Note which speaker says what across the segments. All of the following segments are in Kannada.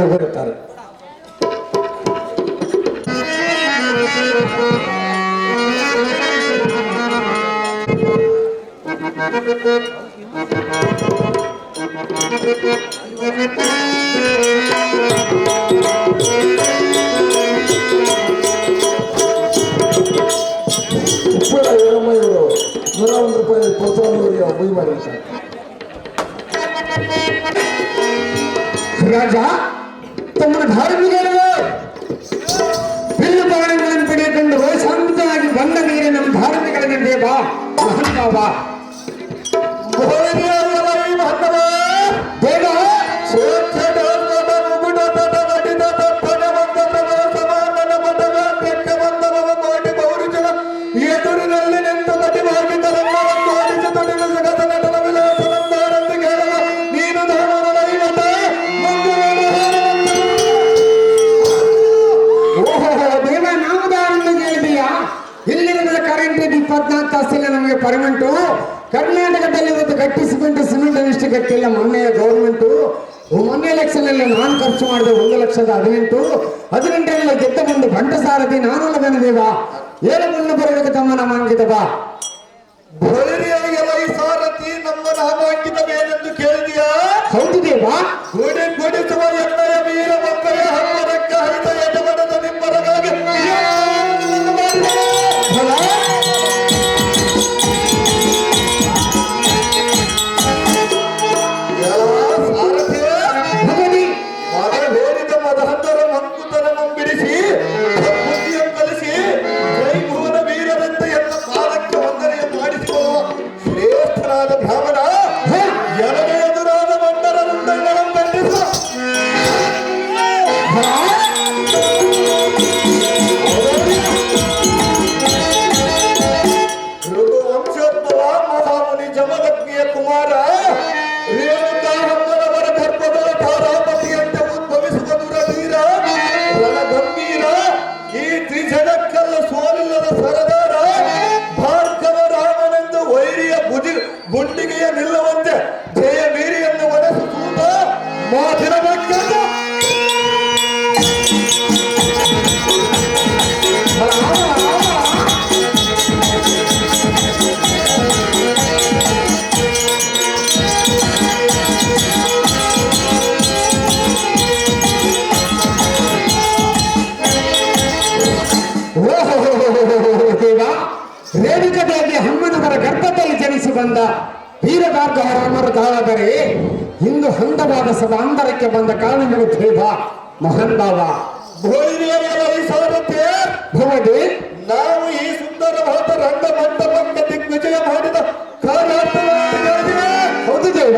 Speaker 1: ಅವರು ಬರುತ್ತಾರೆ. ಇವರು 101 ರೂಪಾಯಿ ಪ್ರೋತ್ಸಾಹವರಿಗೆ ಅಬ್ಬಿ ಮಾಡಿ ಸರ್. ರಾಜ ತಮ್ಮ ಧಾರ್ಮಿಕರು ಬಿಲ್ಲು ಬಾಣಗಳನ್ನು ಪಡೆದುಕೊಂಡು ಶಾಂತವಾಗಿ ಬಂದ ನೀರೇ ನಮ್ಮ ಧಾರ್ಮಿಕರಿಗೆ ದೇವ ಮಹಂತವ ಎದುರಿನಲ್ಲಿ ನಿಂತು ಕಟಿವಾಗಿ ನಮಗೆ ಪರ್ಮೆಂಟು ಕರ್ನಾಟಕದಲ್ಲಿ ಇವತ್ತು ಗಟ್ಟಿ ಸಿಮೆಂಟ್ ಇಷ್ಟು ಗಟ್ಟಿಲ್ಲ. ಮೊನ್ನೆ ಗೌರ್ಮೆಂಟು ಮೊನ್ನೆ ಎಲೆಕ್ಷನ್ ಅಲ್ಲಿ ನಾನು ಖರ್ಚು ಮಾಡಿದೆ 1,18,000 ಗೆದ್ದ ಬಂದು ಬಂಟ ಸಾರಥಿ ನಾನು ಲಗನದೇವ ಏನು ಮುನ್ನ ಬರಬೇಕು ತಮ್ಮ ನಾಮಾಂಕಿತ
Speaker 2: ಸಾರಥಿ ನಮ್ಮ ನಾಮಾಂಕಿತವೇನೆಂದು ಕೇಳಿದೆಯಾ?
Speaker 1: ಹೌದು ದೇವಾ.
Speaker 2: ಗುಡಿಸುವ ಎಣ್ಣೆಯ ವೀರ ಮಕ್ಕಳ ಹಬ್ಬರಕ್ಕ ಹರಿದ ಯಜಮಾನದ ನಿಮ್ಮರಗಾಗಿ ಗುಂಡಿಗೆಯ ನಿಲ್ಲುವಂತೆ ಜಯ ವೀರಿಯನ್ನು ಒಡೆಸುತ್ತ ಮಾತಿನ ಮಕ್ಕಳು
Speaker 1: ರೇಣುಕದೇವಿ ಅಮ್ಮನವರ ಗರ್ಭದಲ್ಲಿ ಜನಿಸಿ ಬಂದ ವೀರಭಾರ್ಗವರ ತಾವಾದರೆ ಇಂದು ಹಂತವಾದ ಸಭಾಂತರಕ್ಕೆ ಬಂದ ಕಾರಣಗಳು ದೇವ ಮಹಾನ್ ಭಾವ ಭವದಿ.
Speaker 2: ನಾವು ಈ ಸುಂದರವಾದ ರಂಗ ಮಂಟಪಕ್ಕೆ ದಿಗ್ವಿಜಯ ಮಾಡಿದ ಕಾರ್ಯಾರ್ಥವಾಗಿ
Speaker 1: ಹೌದು ದೇವ.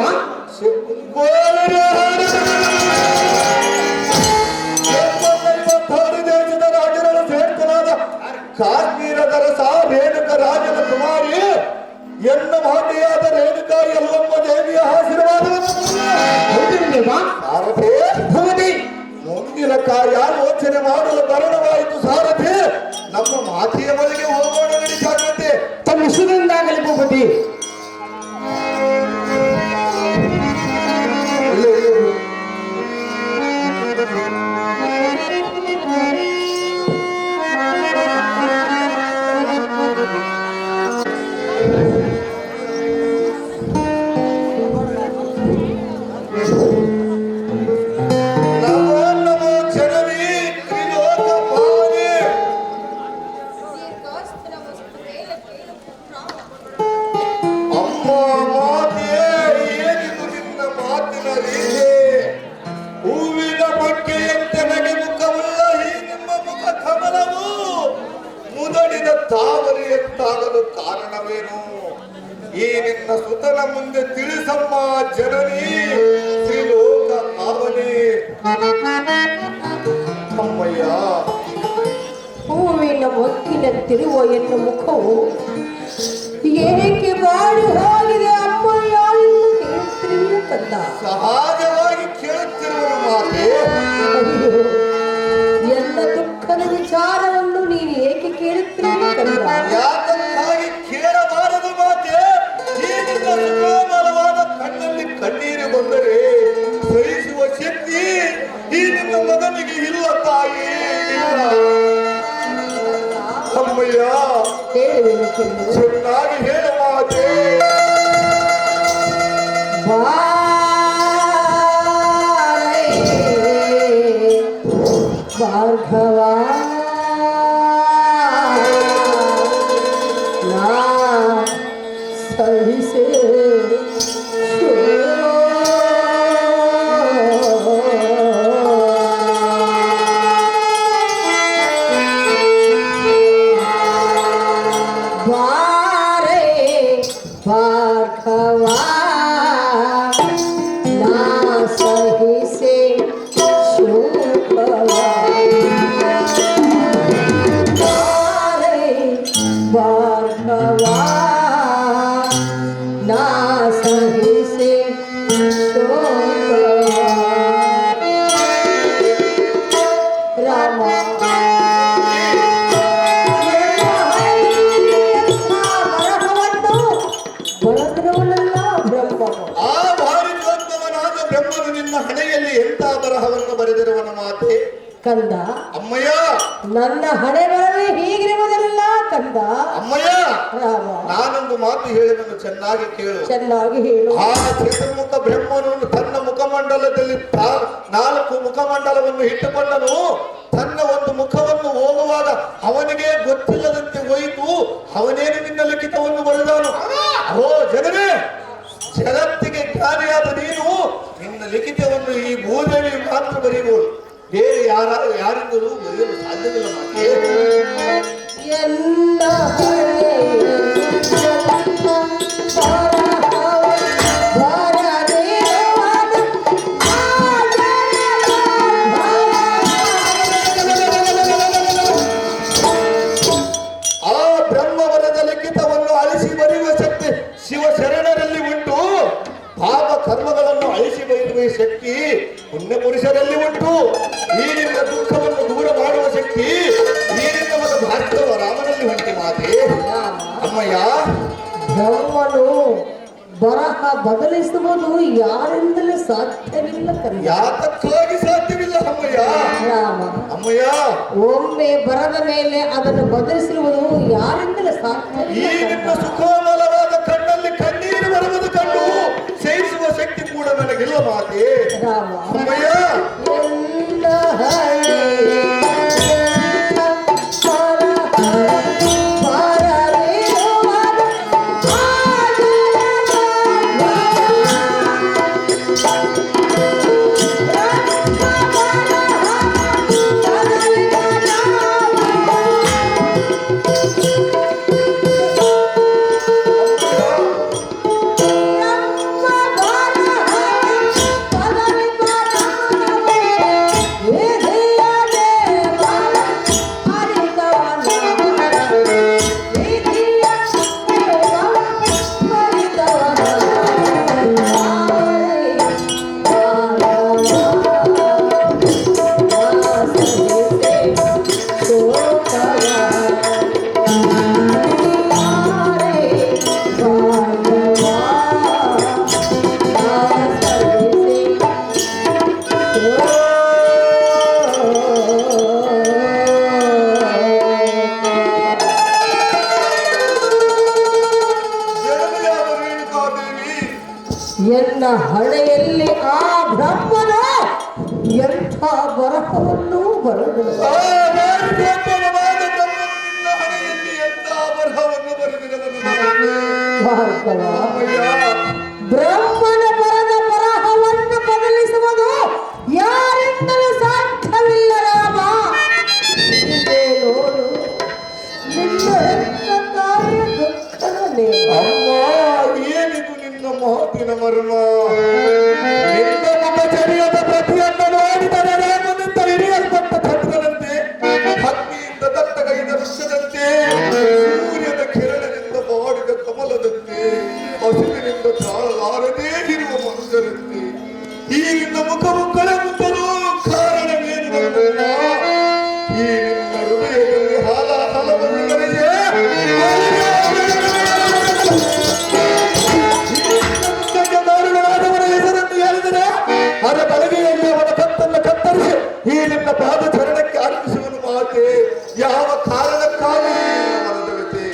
Speaker 2: ದೇಶದ ರಾಜರನ್ನು ಸೇರ್ಕಲಾದ ಕಾಶ್ಮೀರದ ರಸ ರೇಣುಕ ರಾಜನ ಕುಮಾರಿ ಎನ್ನ ಮಾತೆಯಾದ ರೇಣುಕಾ ಯಲ್ಲಮ್ಮ ದೇವಿಯ ಆಶೀರ್ವಾದವನ್ನು ಮುಂದಿನ ಕಾರ್ಯಾಲೋಚನೆ ಮಾಡಲು ಕಾರಣವಾಯಿತು ಸಾರಥಿ. ನಮ್ಮ ಮಾತೆಯ ಬಳಿಗೆ ಹೋಗೋಣ ನಡೀತಾಗತ್ತೆ.
Speaker 1: ತಮ್ಮ ಸುಗಂಧಾಗಲಿ ಭೂಪತಿ.
Speaker 2: ತಾವರಿಯಂತಾಗಲು ಕಾರಣವೇನು? ಈ ನಿನ್ನ ಸುತನ ಮುಂದೆ ತಿಳಿಸಮ್ಮ ಜನನಿ ತ್ರಿಲೋಕ ಪಾವನಿ. ಅಮ್ಮಯ್ಯ,
Speaker 3: ಹೂವಿನ ಮೊಗ್ಗಿನಂತಿರುವ ಎನ್ನ ಮುಖವು ಏಕೆ ಬಾಡಿ ಹೋಗಿದೆ ಅಮ್ಮಯ್ಯ ಎಂದು ಕೇಳುತ್ತಿರುವ ಕಂದ.
Speaker 2: ಸಹಜವಾಗಿ ಕೇಳುತ್ತಿರುವ ಮಾತೆ.
Speaker 3: ಎಲ್ಲ ದುಃಖದ ವಿಚಾರವನ್ನು ನೀನು ಏಕೆ ಕೇಳುತ್ತಿರುವ ಕಂದ?
Speaker 2: ಯಾಕಂತಾಗಿ ಕೇಳಬಾರದು ಮಾತೆ. ಈ ನಿನ್ನ ಸುಕೋಮಲವಾದ ಕಣ್ಣಲ್ಲಿ ಕಣ್ಣೀರು ಬಂದರೆ ಸಹಿಸುವ ಶಕ್ತಿ ಈ
Speaker 3: ಹೇಳುವೆನು ಕೇಳು.
Speaker 2: ಚೆನ್ನಾಗಿ ಹೇಳು ಮಾತೆ.
Speaker 3: ಭಾರ್ಗವ ನಾ ಸಹಿಸೆ ಬಾರೆ ಭಾರ್ಗವ ನಾ ಸಹಿಸೆ ಶೋಕವ ಬಾರೆ ಭಾರ್ಗವ ನಾ ಸಹಿಸೆ ಶೋಕವ ರಾಮ ಬರದಿರುವಲ್ಲ ಬ್ರಹ್ಮ.
Speaker 2: ಆ ಭಾರಿತೋತ್ತಮನಾದ ಬ್ರಹ್ಮನು ನಿನ್ನ ಹಣೆಯಲ್ಲಿ ಎಂತ ಬರಹವನ್ನು ಬರೆದಿರುವನ ಮಾತೆ.
Speaker 3: ಕಂದ
Speaker 2: ಅಮ್ಮಯ್ಯ,
Speaker 3: ನನ್ನ ಹಣೆ ಬರವೇ ಹೀಗಿರುವುದಲ್ಲ ಕಂದ.
Speaker 2: ಅಮ್ಮಯ್ಯ,
Speaker 3: ರಾಮ
Speaker 2: ನಾನೊಂದು ಮಾತು ಹೇಳುವುದನ್ನು ಚೆನ್ನಾಗಿ ಕೇಳು.
Speaker 3: ಚೆನ್ನಾಗಿ ಹೇಳು.
Speaker 2: ಆ ಚತುರ್ಮುಖ ಬ್ರಹ್ಮನು ತನ್ನ ಮುಖಮಂಡಲದಲ್ಲಿ 4 ಮುಖಮಂಡಲವನ್ನು ಇಟ್ಟುಕೊಂಡನು. ತನ್ನ ಒಂದು ಮುಖವನ್ನು ಹೋಗುವಾಗ ಅವನಿಗೆ ಗೊತ್ತಿಲ್ಲದಂತೆ ಹೋಯಿತು. ಅವನೇನು ನಿನ್ನ ಲಿಖಿತವನ್ನು ಬರೆದವನು. ಓ ಜನರೇ, ಜಗತ್ತಿಗೆ ಜ್ಞಾನಿಯಾದ ನೀನು ನಿನ್ನ ಲಿಖಿತವನ್ನು ಈ ಭೂದೇವಿ ಮಾತ್ರ ಬರೆಯಬಹುದು. ಬೇರೆ ಯಾರಿಂದಲೂ ಬರೆಯಲು ಸಾಧ್ಯವಿಲ್ಲ ಮಾತೆ.
Speaker 3: ಎಲ್ಲ
Speaker 2: ಆ ಬ್ರಹ್ಮವರದ ಲಿಖಿತವನ್ನು ಅಳಿಸಿ ಬರೆಯುವ ಶಕ್ತಿ ಶಿವಶರಣರಲ್ಲಿ ಉಂಟು. ಪಾಪ ಕರ್ಮಗಳನ್ನು ಅಳಿಸಿ ಬರೆಯುವ ಶಕ್ತಿ ಪುಣ್ಯ ಪುರುಷರಲ್ಲಿ ಉಂಟು. ಈ ನಿನ್ನ ದುಃಖವನ್ನು ದೂರ ಮಾಡುವ ಶಕ್ತಿ ಈ ನಿನ್ನ ಮಗ ಭಾರ್ಗವ ರಾಮನಲ್ಲಿ ಉಂಟು ಮಾತೆ. ಅಮ್ಮಯ್ಯ,
Speaker 3: ಬ್ರಹ್ಮನು ಬರಹ ಬದಲಿಸುವುದು ಯಾರಿಂದಲೂ ಸಾಧ್ಯವಿಲ್ಲ ಕಂದ.
Speaker 2: ಯಾತಕ್ಕಾಗಿ ಸಾಧ್ಯವಿಲ್ಲ ಅಮ್ಮಯ್ಯ.
Speaker 3: ರಾಮ
Speaker 2: ಅಮ್ಮಯ್ಯ,
Speaker 3: ಒಮ್ಮೆ ಬರದ ಮೇಲೆ ಅದನ್ನು ಬದಲಿಸಿರುವುದು ಯಾರಿಂದಲೂ
Speaker 2: ಈ
Speaker 3: ಸಾಧ್ಯವಿಲ್ಲ
Speaker 2: ನಿನ್ನ
Speaker 3: ಕಂದ.
Speaker 2: ಸುಖೋಮಲವಾದ ಕಣ್ಣಲ್ಲಿ ಕಣ್ಣೀರು ಬರುವುದು ಕಂಡು ಸೇರಿಸುವ ಶಕ್ತಿ ಕೂಡ ನನಗಿಲ್ಲ ಮಾತೆ.
Speaker 3: ರಾಮ
Speaker 2: ಅಮ್ಮಯ್ಯ,
Speaker 3: ಎಲ್ಲ ಹಳೆ ಎನ್ನ ಹಣೆಯಲ್ಲಿ ಆ ಬ್ರಹ್ಮನ ಎಂಥ ಬರಹವನ್ನು ಬರೆದನು.
Speaker 2: ಆ ಭಾರಿತೋತ್ತಮನಾದ ಬ್ರಹ್ಮನು ನಿನ್ನ ಹಣೆಯಲ್ಲಿ ಎಂತ ಬರಹವನ್ನು ಬರೆದಿರುವನು ನನಗೆ.
Speaker 3: ಭಾರ್ಗವ,
Speaker 2: ಅಮ್ಮಯ್ಯ,
Speaker 3: ಬ್ರಹ್ಮನ ಬರದ ಬರಹವನ್ನು ಬದಲಿಸುವುದು ಯಾರಿಂದಲೂ ಸಾಧ್ಯವಿಲ್ಲ ರಾಮ. ಇದೇ ನೋಡು ನಿನ್ನ ಎಂಥ ಕಾರ್ಯ ದುಃಖದ ನೇಮ.
Speaker 2: ಅಮ್ಮ, ಏನಿದು ನಿನ್ನ ಮಾತಿನ ಮರ್ಮ. ನಿನ್ನ ಮುಖಚರ್ಯದ ಪ್ರತಿಯನ್ನು ನೋಡಿದರೆ ರಾಮನಿಂದ ಹಿಡಿಯಲ್ಪಟ್ಟ ಚಂದ್ರನಂತೆ, ಅಗ್ನಿಯಿಂದ ದತ್ತಗೈದ ವೃಕ್ಷದಂತೆ, ಸೂರ್ಯನ ಕಿರಣದಿಂದ ಮಾಡಿದ ಕಮಲದಂತೆ, ಹಸುವಿನಿಂದ ತಾಳಲಾರದೇ ಇರುವ ಮನುಷ್ಯರಂತೆ ಈ ನಿನ್ನ ಮುಖವು ಕಳೆಗುತ್ತಲೂ ಕಾರಣವೇನು ನನ್ನಮ್ಮ? ಈ ನಿನ್ನ ಹೃದಯದಲ್ಲಿ ಹಲವರಿಗೆ ದಾರುಣವಾದವರ ಹೆಸರನ್ನು ಹೇಳಿದರೆ ಅದರ ಬಲಗೆಯಲ್ಲಿ ಅವನ ಕತ್ತನ್ನು ಕತ್ತರಿಸಿ ಈ ನಿನ್ನ ಪಾದ ಚರಣಕ್ಕೆ ಅರ್ಪಿಸುವನು ಮಾತೆ. ಯಾವ ಕಾರಣಕ್ಕಾಗಿ ಮನದವಿತೆ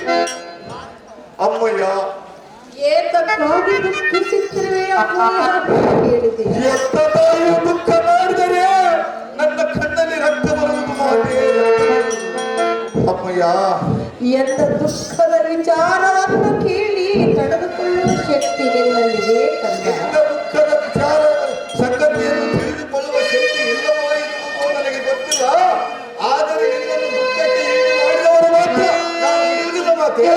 Speaker 3: ಎಂದ ದುಃಖದ ವಿಚಾರವನ್ನು ಕೇಳಿ ತಡೆದುಕೊಳ್ಳುವ ಶಕ್ತಿ ನಿನ್ನಲ್ಲಿದೆ ಕಂದ.
Speaker 2: ಎಂತ ದುಃಖದ ವಿಚಾರ ಸಂಗತಿಯನ್ನು ತಿಳಿದುಕೊಳ್ಳುವ ಶಕ್ತಿ ಇಲ್ಲವೋ ಇಲ್ಲವೋ ನನಗೆ ಗೊತ್ತಿಲ್ಲ. ಆದರೆ ನಿನ್ನನ್ನು ದುಃಖಕ್ಕೆ ಈಡು ಮಾಡಿದವರು ಮಾತ್ರ ನಾನು ಬಿಡುವುದಿಲ್ಲ ಮಾತೆ.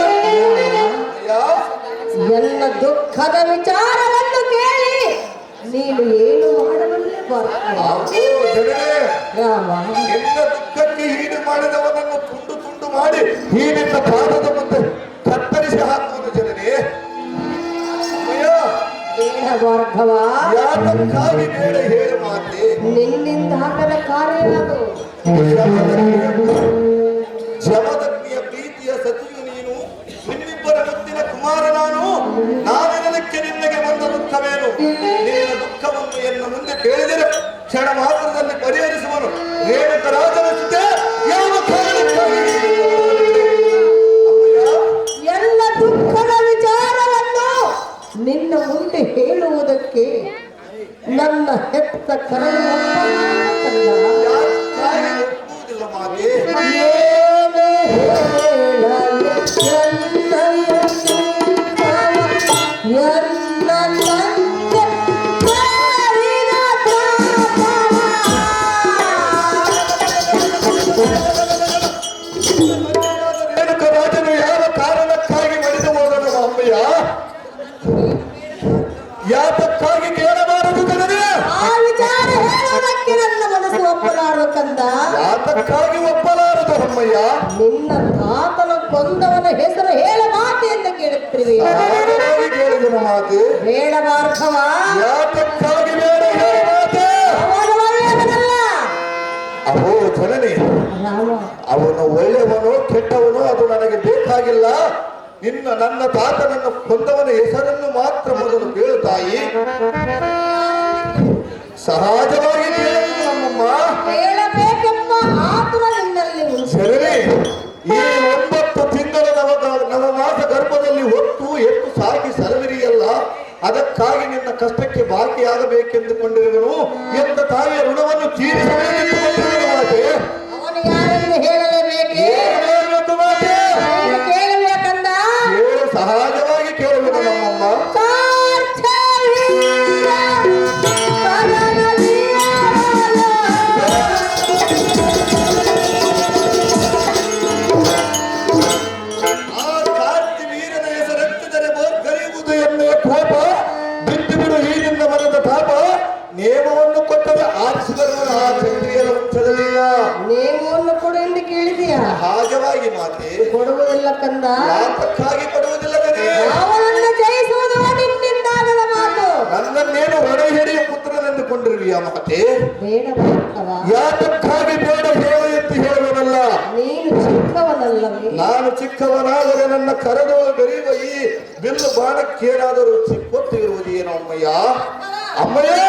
Speaker 3: ಎಲ್ಲ ದುಃಖದ ವಿಚಾರವನ್ನು ಕೇಳಿ ನೀನು ಏನು ಮಾಡಬಲ್ಲೆ ರಾಮ.
Speaker 2: ನಿನ್ನ ದುಃಖಕ್ಕೆ ಈಡು ಮಾಡಿದವನನ್ನು ತುಂಡು ತುಂಡು ಮಾಡಿ ಈ ನಿನ್ನ ಪಾದದ ಮುಂದೆ ಕತ್ತರಿಸಿ ಹಾಕುವುದು ಜನನೇ.
Speaker 3: ಬೇಡ ಭಾರ್ಗವ,
Speaker 2: ಯಾತಕ್ಕಾಗಿ ಬೇಡ ಹೇಳು ಮಾತೆ.
Speaker 3: ನಿನ್ನಿಂದ ಆಗದ ಕಾರ್ಯ ಅದು.
Speaker 2: ಶಮದಗ್ನಿಯ ಪ್ರೀತಿಯ ಸತಿಯು ನೀನು, ನಿನ್ನಿಬ್ಬರ ಮುತ್ತಿನ ಕುಮಾರ ನಾನು. ನಾನೆನಕ್ಕೆ ನಿನ್ನಗೆ ಬಂದ ದುಃಖವೇನು? ನಿನ್ನ ದುಃಖವನ್ನು ಎನ್ನ ಮುಂದೆ ಕೇಳಿದರೆ ಕ್ಷಣ ಮಾತ್ರದಲ್ಲಿ ಪರಿಹರಿಸುವನು. ರೇಣುಕ ರಾಜನ ಜೊತೆ ಯಾವ ಕಾರಣಕ್ಕಾಗಿ
Speaker 3: ಎಲ್ಲ ದುಃಖದ ವಿಚಾರವನ್ನು ನಿನ್ನ ಮುಂದೆ ಹೇಳುವುದಕ್ಕೆ ನನ್ನ ಹೆತ್ತ ಕರಳು
Speaker 2: ಯಾಕಾಗಿ ಒಪ್ಪುವುದಿಲ್ಲ ಮಾತೆ?
Speaker 3: ಏನು ಹೇಳಲು ಎನ್ನಯ ಎನ್ನ ತಂದೆ ಕಾರಿನ ತಾಪವ.
Speaker 2: ರೇಣುಕ ರಾಜನು ಯಾವ ಕಾರಣಕ್ಕಾಗಿ ಮಡಿದು ಹೋದನು ಅಮ್ಮಯ್ಯ? ಯಾತಕ್ಕಾಗಿ ಕೇಳಬಾರದು ಕಣನೆ?
Speaker 3: ಆ ವಿಚಾರ ಹೇಳುವುದಕ್ಕೆ ನನ್ನ ಮನಸ್ಸು ಒಪ್ಪಲಾರು ಕಂದ.
Speaker 2: ಯಾತಕ್ಕಾಗಿ ಒಪ್ಪಲಾರದು ಅಮ್ಮಯ್ಯ?
Speaker 3: ನಿನ್ನ ತಾತನ ಕೊಂದವನ ಹೆಸರು ಹೇಳ ಮಾತೆ ಅಂತ ಕೇಳುತ್ತಿರುವೆ.
Speaker 2: ಸಹಜವಾಗಿ ಕೇಳಿದನು ಮಾತೆ.
Speaker 3: ಬೇಡ ಭಾರ್ಗವ,
Speaker 2: ಯಾತಕ್ಕಾಗಿ ಬೇಡ ಹೇಳು ಮಾತೆ?
Speaker 3: ಅವನು ಒಳ್ಳೆಯವನಲ್ಲ
Speaker 2: ಅಹೋ ಜನನಿ,
Speaker 3: ರಾಮ.
Speaker 2: ಅವನು ಒಳ್ಳೆಯವನು ಕೆಟ್ಟವನು ಅದು ನನಗೆ ಬೇಕಾಗಿಲ್ಲ. ನನ್ನ ತಾತನನ್ನು ಕೊಂದವನ ಹೆಸರನ್ನು ಮಾತ್ರ ಮೊದಲು ಕೇಳು ತಾಯಿ. ಸಹಜವಾಗಿ ಕೇಳಬೇಕು ನಮ್ಮಮ್ಮ.
Speaker 3: ಹೇಳಬೇಕೆಂಬ ಆತುರ ನಿನ್ನಲ್ಲಿ ಉಂಟು.
Speaker 2: ಸರಿ, ಈ 9 ತಿಂಗಳ ನವಮಾಸ ಗರ್ಭದಲ್ಲಿ ಹೊತ್ತು ಎತ್ತು ಸಾಕಿ ಸಲವಿರಿಯಲ್ಲ, ಅದಕ್ಕಾಗಿ ನಿನ್ನ ಕಷ್ಟಕ್ಕೆ ಬಾಕಿಯಾಗಬೇಕೆಂದುಕೊಂಡಿರುವನು. ಎಂದ ತಾಯಿಯ ಋಣವನ್ನು ತೀರಿಸಬೇಕೆಂದುಕೊಂಡಿರುವನು ಮಾತೆ.
Speaker 3: ಅವನು ಯಾರೆಂದು ಹೇಳಲೇಬೇಕೆ?
Speaker 2: ಹೇಳಬೇಕು ಮಾತೆ.
Speaker 3: ನೀನು ಕೇಳಬೇಕಂದ.
Speaker 2: ಕೇಳು, ಸಹಜವಾಗಿ ಕೇಳುವುದು ನಮ್ಮಮ್ಮ. ಆ ಕಾರ್ತಿ ವೀರನ ಹೆಸರೆತ್ತಿದರೆ ಬೋರ್ಗರಿಯುವುದು ಎನ್ನುವ ಕೋಪ ಬಿಟ್ಟು ಬಿಡು ಈ ನಿನ್ನ ಮನದ ತಾಪ. ನೇಮವನ್ನು ಕೊಟ್ಟರೆ ಆರಿಸಿದರು ಆ ಕ್ಷತ್ರಿಯರ ವಂಶದಲ್ಲಿಲ್ಲ.
Speaker 3: ನೇಮವನ್ನು ಕೊಡು ಎಂದು ಕೇಳಿದೆಯಾ?
Speaker 2: ಸಹಜವಾಗಿ ಮಾತೆ.
Speaker 3: ಕೊಡುವುದಿಲ್ಲ ಕಂದ.
Speaker 2: ಯಾತಕ್ಕಾಗಿ ಕೊಡುವುದಿಲ್ಲ ಗಣಿ?
Speaker 3: ಅವನನ್ನು ಜಯಿಸುವುದು ನಿನ್ನಿಂದಾಗದ ಮಾತು.
Speaker 2: ನನ್ನನ್ನೇನು ಹೊಡೆಹಿಡಿಯ ಪುತ್ರನೆಂದುಕೊಂಡಿರುವಿಯ ಮಾತೆ?
Speaker 3: ಬೇಡ ಭಾರ್ಗವ,
Speaker 2: ಯಾತಕ್ಕಾಗಿ ಬೇಡ ಹೇಳು ಎಂದು ಹೇಳುವನಲ್ಲ.
Speaker 3: ನೀನು ಚಿಕ್ಕವನಲ್ಲವೇ?
Speaker 2: ನಾನು ಚಿಕ್ಕವನಾದರೆ ನನ್ನ ಕರದೋಳು ಬೆರೆಯುವ ಈ ಬಿಲ್ಲು ಬಾಣಕ್ಕೇನಾದರೂ ಚಿಕ್ಕೊತ್ತು ಇರುವುದೇನೋ ಅಮ್ಮಯ್ಯ? ಅಮ್ಮಯ್ಯ,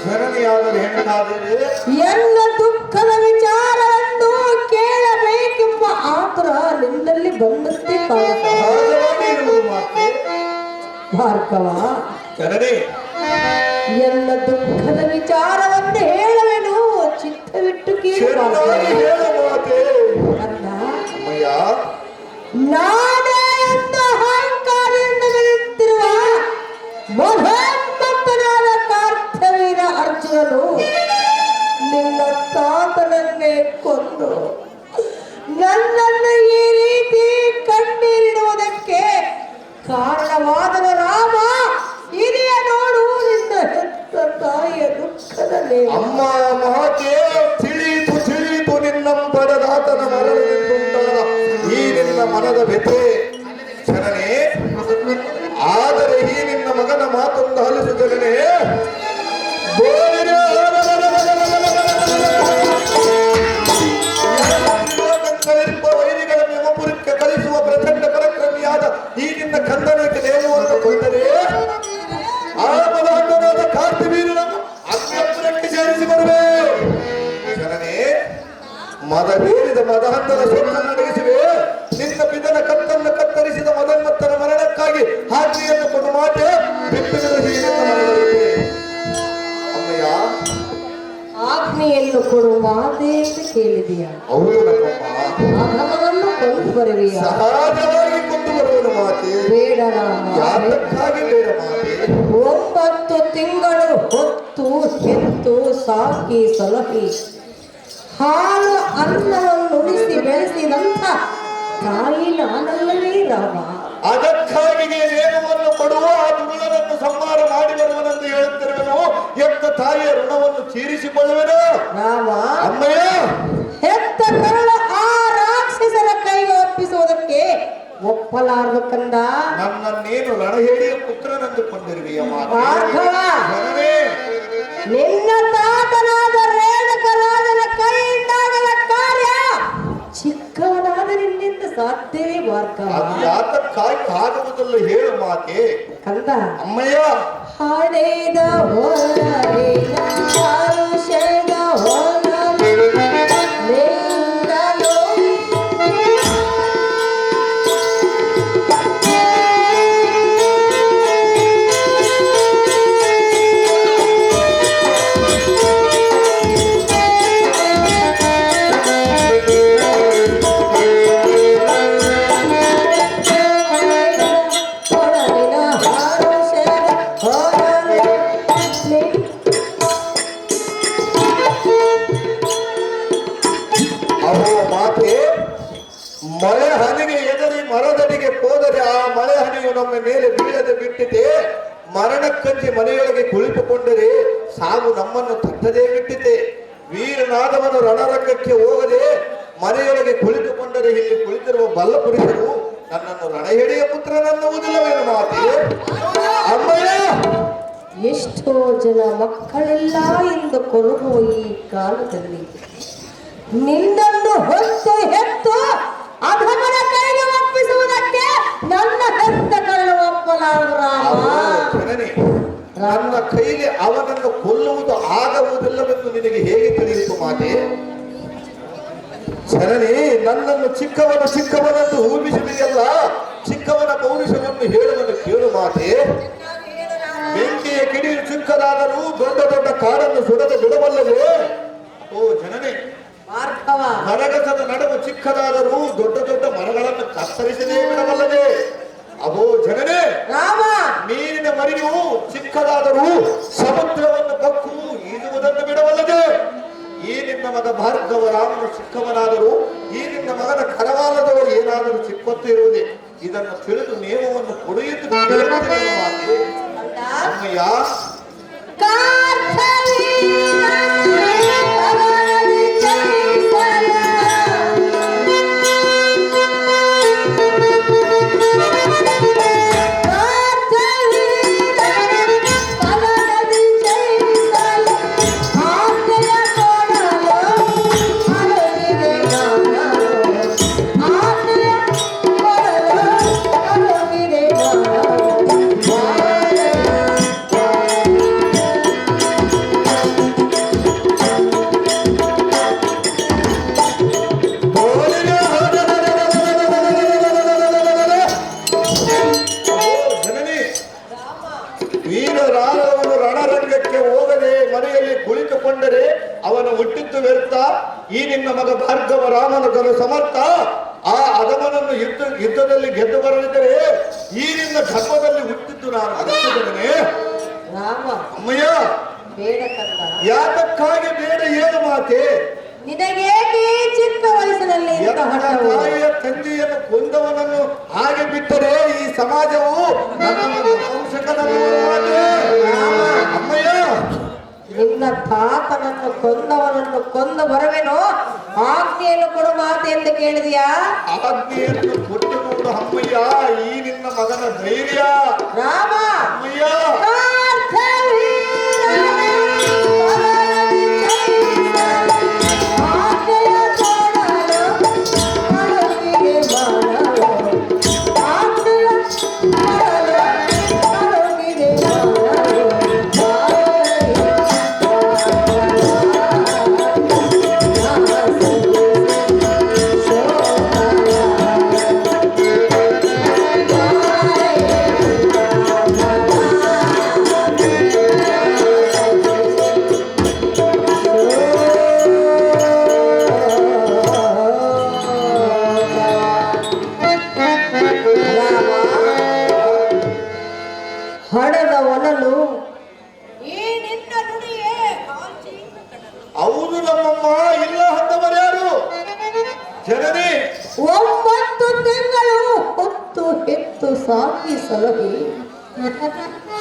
Speaker 2: ಶರಣಿಯಾದರೆ ಹೆಣ್ಣಾದರೆ
Speaker 3: ಎಲ್ಲ ದುಃಖದ ವಿಚಾರವನ್ನು ಕೇಳಬೇಕೆಂಬ ಆತುರ ನಿನ್ನಲ್ಲಿ ಬಂದಂತೆ ಕಾಣುತ್ತದೆ.
Speaker 2: ಸಹಜವಾಗಿ ಇರುವುದು ಮಾತೆ.
Speaker 3: ಭಾರ್ಗವ,
Speaker 2: ಶರಣಿ,
Speaker 3: ಎಲ್ಲ ದುಃಖದ ವಿಚಾರವನ್ನು ಹೇಳುವೆನು, ಚಿತ್ತವಿಟ್ಟು
Speaker 2: ಚೆನ್ನಾಗಿ ಹೇಳು ಮಾತೆ.
Speaker 3: ಅಲ್ಲ,
Speaker 2: ಅಮ್ಮಯ್ಯ,
Speaker 3: ನಾನೇ ಎಂದು ಅಹಂಕಾರದಿಂದ ಬೆಳೆಯುತ್ತಿರುವ ಮಹೋನ್ನತನಾದ ಕಾರ್ತವೀರ ಅರ್ಜುನನು ನಿನ್ನ ತಾತನನ್ನೇ ಕೊಂದು ನನ್ನನ್ನು ಈ ರೀತಿ ಕಣ್ಣೀರಿಡುವುದಕ್ಕೆ ಕಾರಣವಾದನು ರಾಮ. ಹಿರಿಯ ನೋಡು ನಿನ್ನ ಹೆತ್ತ ತಾಯಿಯ ದುಃಖದಲ್ಲಿ.
Speaker 2: ಅಮ್ಮ ಮಾತೆ, ತಿಳಿಯಿತು ತಿಳಿಯಿತು ನಿನ್ನ ಪಡೆದಾತನ ಮರಣದಿಂದುಂಟಾದ ಈ ನಿನ್ನ ಮನದ ವ್ಯಥೆ. ಶರಣೆ, ಮಾತೊಂದು ಆಲಿಸುತ್ತೇನೆ. ವೈರಿಗಳ ಯಮಪುರಕ್ಕೆ ಕಲಿಸುವ ಪ್ರಚಂಡ ಪರಾಕ್ರಮಿಯಾದ ಈ ನಿನ್ನ ಕಂದನಕ್ಕೆ ನೇಮವನ್ನು ಕೊಂಡರೆ ಆ ಬಲವಂತನಾದ ಕಾರ್ತಿವೀರನನ್ನು ಅಗ್ನಿಪುರಕ್ಕೆ ಸೇರಿಸಿ ಬರುವೆ. ಶರಣೆ, ಮದವೇರಿದ ಮದಹಂತನ ಸೊತ್ತು ನಡೆಸಿವೆ. ನಿನ್ನ ಪಿತನ ಕತ್ತನ್ನು ಕತ್ತರಿಸಿದ ಮದನ್ಮತ್ತನ ಮರಣಕ್ಕಾಗಿ ಆಜ್ಞೆಯನ್ನು ಕೊಡು ಮಾತೆ ಬಿಪ್ಪಿನ ಅಮ್ಮಯ್ಯ.
Speaker 3: ಆಜ್ಞೆಯನ್ನು ಕೊಡು ಮಾತೆ ಎಂದು ಕೇಳಿದೆಯ?
Speaker 2: ಹೌದು ನಮ್ಮಮ್ಮ.
Speaker 3: ಅಧಮವನ್ನು ಕೊಂದು ಬರುವೆಯ?
Speaker 2: ಸಹಜವಾಗಿ ಕೊಂದು ಬರುವನು ಮಾತೆ.
Speaker 3: ಬೇಡ
Speaker 2: ಯಾತಕ್ಕಾಗಿ ಬೇಡ ಮಾತೆ?
Speaker 3: 9 ತಿಂಗಳು ಹೊತ್ತು ಹೆತ್ತು ಸಾಕಿ ಸಲಹಿ ಹಾಲು ಅನ್ನವನ್ನು ಉಳಿಸಿ ಬೆಳೆಸಿದಂಥ ತಾಯಿ ನಾನಲ್ಲವೇ ರಾಮ.
Speaker 2: ಅದಕ್ಕಾಗಿ ನೇಮವನ್ನು ಕೊಡುವ ಆ ದುರುಳನನ್ನು ಸಂಹಾರ ಮಾಡಿ ಬರುವನೆಂದು ಹೇಳುತ್ತಿರುವೆನು. ಎತ್ತ ತಾಯಿಯ ಋಣವನ್ನು ತೀರಿಸಿಕೊಳ್ಳುವೆನು
Speaker 3: ರಾಮ.
Speaker 2: ಅಮ್ಮಯ್ಯ,
Speaker 3: ಹೆತ್ತ ಕರುಳ ಆ ರಾಕ್ಷಸರ ಕೈಗೆ ಒಪ್ಪಿಸುವುದಕ್ಕೆ ಒಪ್ಪಲಾರದು ಕಂದ.
Speaker 2: ನನ್ನನ್ನೇನು ರಣಹೇಳಿಯ ಪುತ್ರನೆಂದುಕೊಂಡಿರುವೆಯ
Speaker 3: ಭಾರ್ಗವ, ನಿನ್ನ ತಾತನಾದ ರೇಣುಕರಾಜನ ಕೈಯಿಂದಾಗಲ ಕಾರ್ಯ ಚಿಕ್ಕವನಾದ ನಿನ್ನಿಂದ ಸಾಧ್ಯವೇ ಭಾರ್ಗವ?
Speaker 2: ಅದು ಯಾತಕ್ಕಾಗಿ ಆಗುವುದಲ್ಲ ಹೇಳು ಮಾತೆ.
Speaker 3: ಕಂದ,
Speaker 2: ಅಮ್ಮಯ್ಯ,
Speaker 3: ಹಡೆದ ಹೊರಡಿದ ಹರುಷದ ಹೊರಲಿಂದಲೋ
Speaker 2: ಮಳೆ ಹನಿಗೆ ಎದರಿ ಮರದಡಿಗೆ ಹೋದರೆ ಆ ಮಳೆ ಹನಿಯು ನಮ್ಮ ಮೇಲೆ ಬೀಳದೆ ಬಿಟ್ಟಿದೆ. ಮರಣಕ್ಕಂಜಿ ಮನೆಯೊಳಗೆ ಕುಳಿತುಕೊಂಡರೆ ಸಾವು ನಮ್ಮನ್ನು ತಟ್ಟದೇ ಬಿಟ್ಟಿದೆ. ವೀರನಾದವನು ರಣರಂಗಕ್ಕೆ ಹೋಗದೆ ಮನೆಯೊಳಗೆ ಕುಳಿತುಕೊಂಡರೆ ಇಲ್ಲಿ ಕುಳಿತಿರುವ ಬಲ್ಲ ಪುರುಷರು ನನ್ನನ್ನು ರಣಹೇಡಿಯ ಪುತ್ರನನ್ನುವುದಿಲ್ಲವೇನು ಮಾತೆ? ಅಮ್ಮಯ್ಯ,
Speaker 3: ಎಷ್ಟೋ ಜನ ಮಕ್ಕಳೆಲ್ಲ ಎಂದು ಕೊರಗುವ ಈ ಕಾಲದಲ್ಲಿ ನಿನ್ನನ್ನು ಹೊತ್ತು ಹೆತ್ತು ಅಧಮನ ಕೈಗೆ ಒಪ್ಪಿಸುವುದಕ್ಕೆ ನನ್ನ ಹೆತ್ತ ಕರಳು ಒಪ್ಪಲಾರ.
Speaker 2: ನನ್ನ ಕೈಲಿ ಅವನನ್ನು ಕೊಲ್ಲುವುದು ಆಗವುದಿಲ್ಲವೆಂದು ನಿನಗೆ ಹೇಗೆ ತಿಳಿಯಿತು ಮಾತೆ? ಶರಣಿ, ನನ್ನನ್ನು ಚಿಕ್ಕವನೆಂದು ಊಹಿಸುವುದಿಲ್ಲ. ಚಿಕ್ಕವನ ಪೌರುಷವನ್ನು ಹೇಳುವನ್ನು ಕೇಳು ಮಾತೆ. ಬೆಂಕಿಯ ಕಿಡಿಯು ಚಿಕ್ಕದಾದರೂ ದೊಡ್ಡ ದೊಡ್ಡ ಕಾಡನ್ನು ಸುಡದೆ ಬಿಡಬಲ್ಲದೆ. ಓ ಜನನೇ,
Speaker 3: ಭಾರ್ಗವ,
Speaker 2: ಮರಗಸದ ನಡುವೆ ಚಿಕ್ಕದಾದರೂ ದೊಡ್ಡ ದೊಡ್ಡ ಮರಗಳನ್ನು ಕತ್ತರಿಸದೇ ಬಿಡಬಲ್ಲದೆ. ಅಬೋ ಜನನೇ,
Speaker 3: ರಾಮ,
Speaker 2: ನೀರಿನ ಮರಿಯು ಚಿಕ್ಕದಾದರೂ ಸಮುದ್ರವನ್ನು ಕಕ್ಕು ಈಜುವುದನ್ನು ಬಿಡಬಲ್ಲದೆ. ಈ ನಿನ್ನ ಮಗ ಭಾರ್ಗವ ರಾಮನು ಚಿಕ್ಕವನಾದರೂ ಈ ನಿನ್ನ ಮಗನ ಕರವಾಲದವರು ಏನಾದರೂ ಚಿಕ್ಕೊತ್ತು ಇರುವುದೇ. ಇದನ್ನು ತಿಳಿದು ನೇಮವನ್ನು ಕೊಡುವುದು ಮಾತೆ. ಅಮ್ಮಯ್ಯ, ವೀರರಾದವನು ರಣರಂಗಕ್ಕೆ ಹೋಗದೆ ಮನೆಯಲ್ಲಿ ಕುಳಿತುಕೊಂಡರೆ ಅವನ ಹುಟ್ಟಿದ್ದು ವ್ಯರ್ಥ. ಈ ನಿನ್ನ ಮಗ ಭಾರ್ಗವ ರಾಮನು ಸಮರ್ಥ. ಆ ಅಧಮನನ್ನು ಯುದ್ಧದಲ್ಲಿ ಗೆದ್ದು ಬರಲಿದ್ದರೆ ಈ ನಿನ್ನ ಧರ್ಮದಲ್ಲಿ ಹುಟ್ಟಿದ್ದು ನಾನು ಅನಿಸುತ್ತೇನೆ.
Speaker 3: ರಾಮ,
Speaker 2: ಅಮ್ಮಯ್ಯ,
Speaker 3: ಬೇಡ ಕಂದ.
Speaker 2: ಯಾತಕ್ಕಾಗಿ ಬೇಡ ಏನು ಮಾತೆ?
Speaker 3: ನಿನಗೇಕೆ ಚಿಕ್ಕ ವಯಸ್ಸಿನಲ್ಲಿ
Speaker 2: ತಾಯಿಯ ತಂದೆಯನ್ನು ಕೊಂದವನನ್ನು ಹಾಗೆ ಬಿಟ್ಟರೆ ಈ ಸಮಾಜವು ಅಮ್ಮಯ್ಯ,
Speaker 3: ನಿನ್ನ ತಾತನನ್ನು ಕೊಂದವನನ್ನು ಕೊಂದು ಬರವೇನೋ ಆಜ್ಞೆಯನ್ನು ಕೊಡು ಮಾತೆ ಎಂದು ಕೇಳಿದೆಯಾ?
Speaker 2: ಆಜ್ಞೆಯನ್ನು ಕೊಟ್ಟು ನೋಡು ಅಮ್ಮಯ್ಯ, ಈ ನಿನ್ನ ಮಗನ ಧೈರ್ಯ.
Speaker 3: ರಾಮ,
Speaker 2: ಅಮ್ಮಯ್ಯ, ಜನನಿ
Speaker 3: 9 ತಿಂಗಳು ಹೊತ್ತು ಹೆತ್ತು ಸಾಕಿ ಸಲಹಿ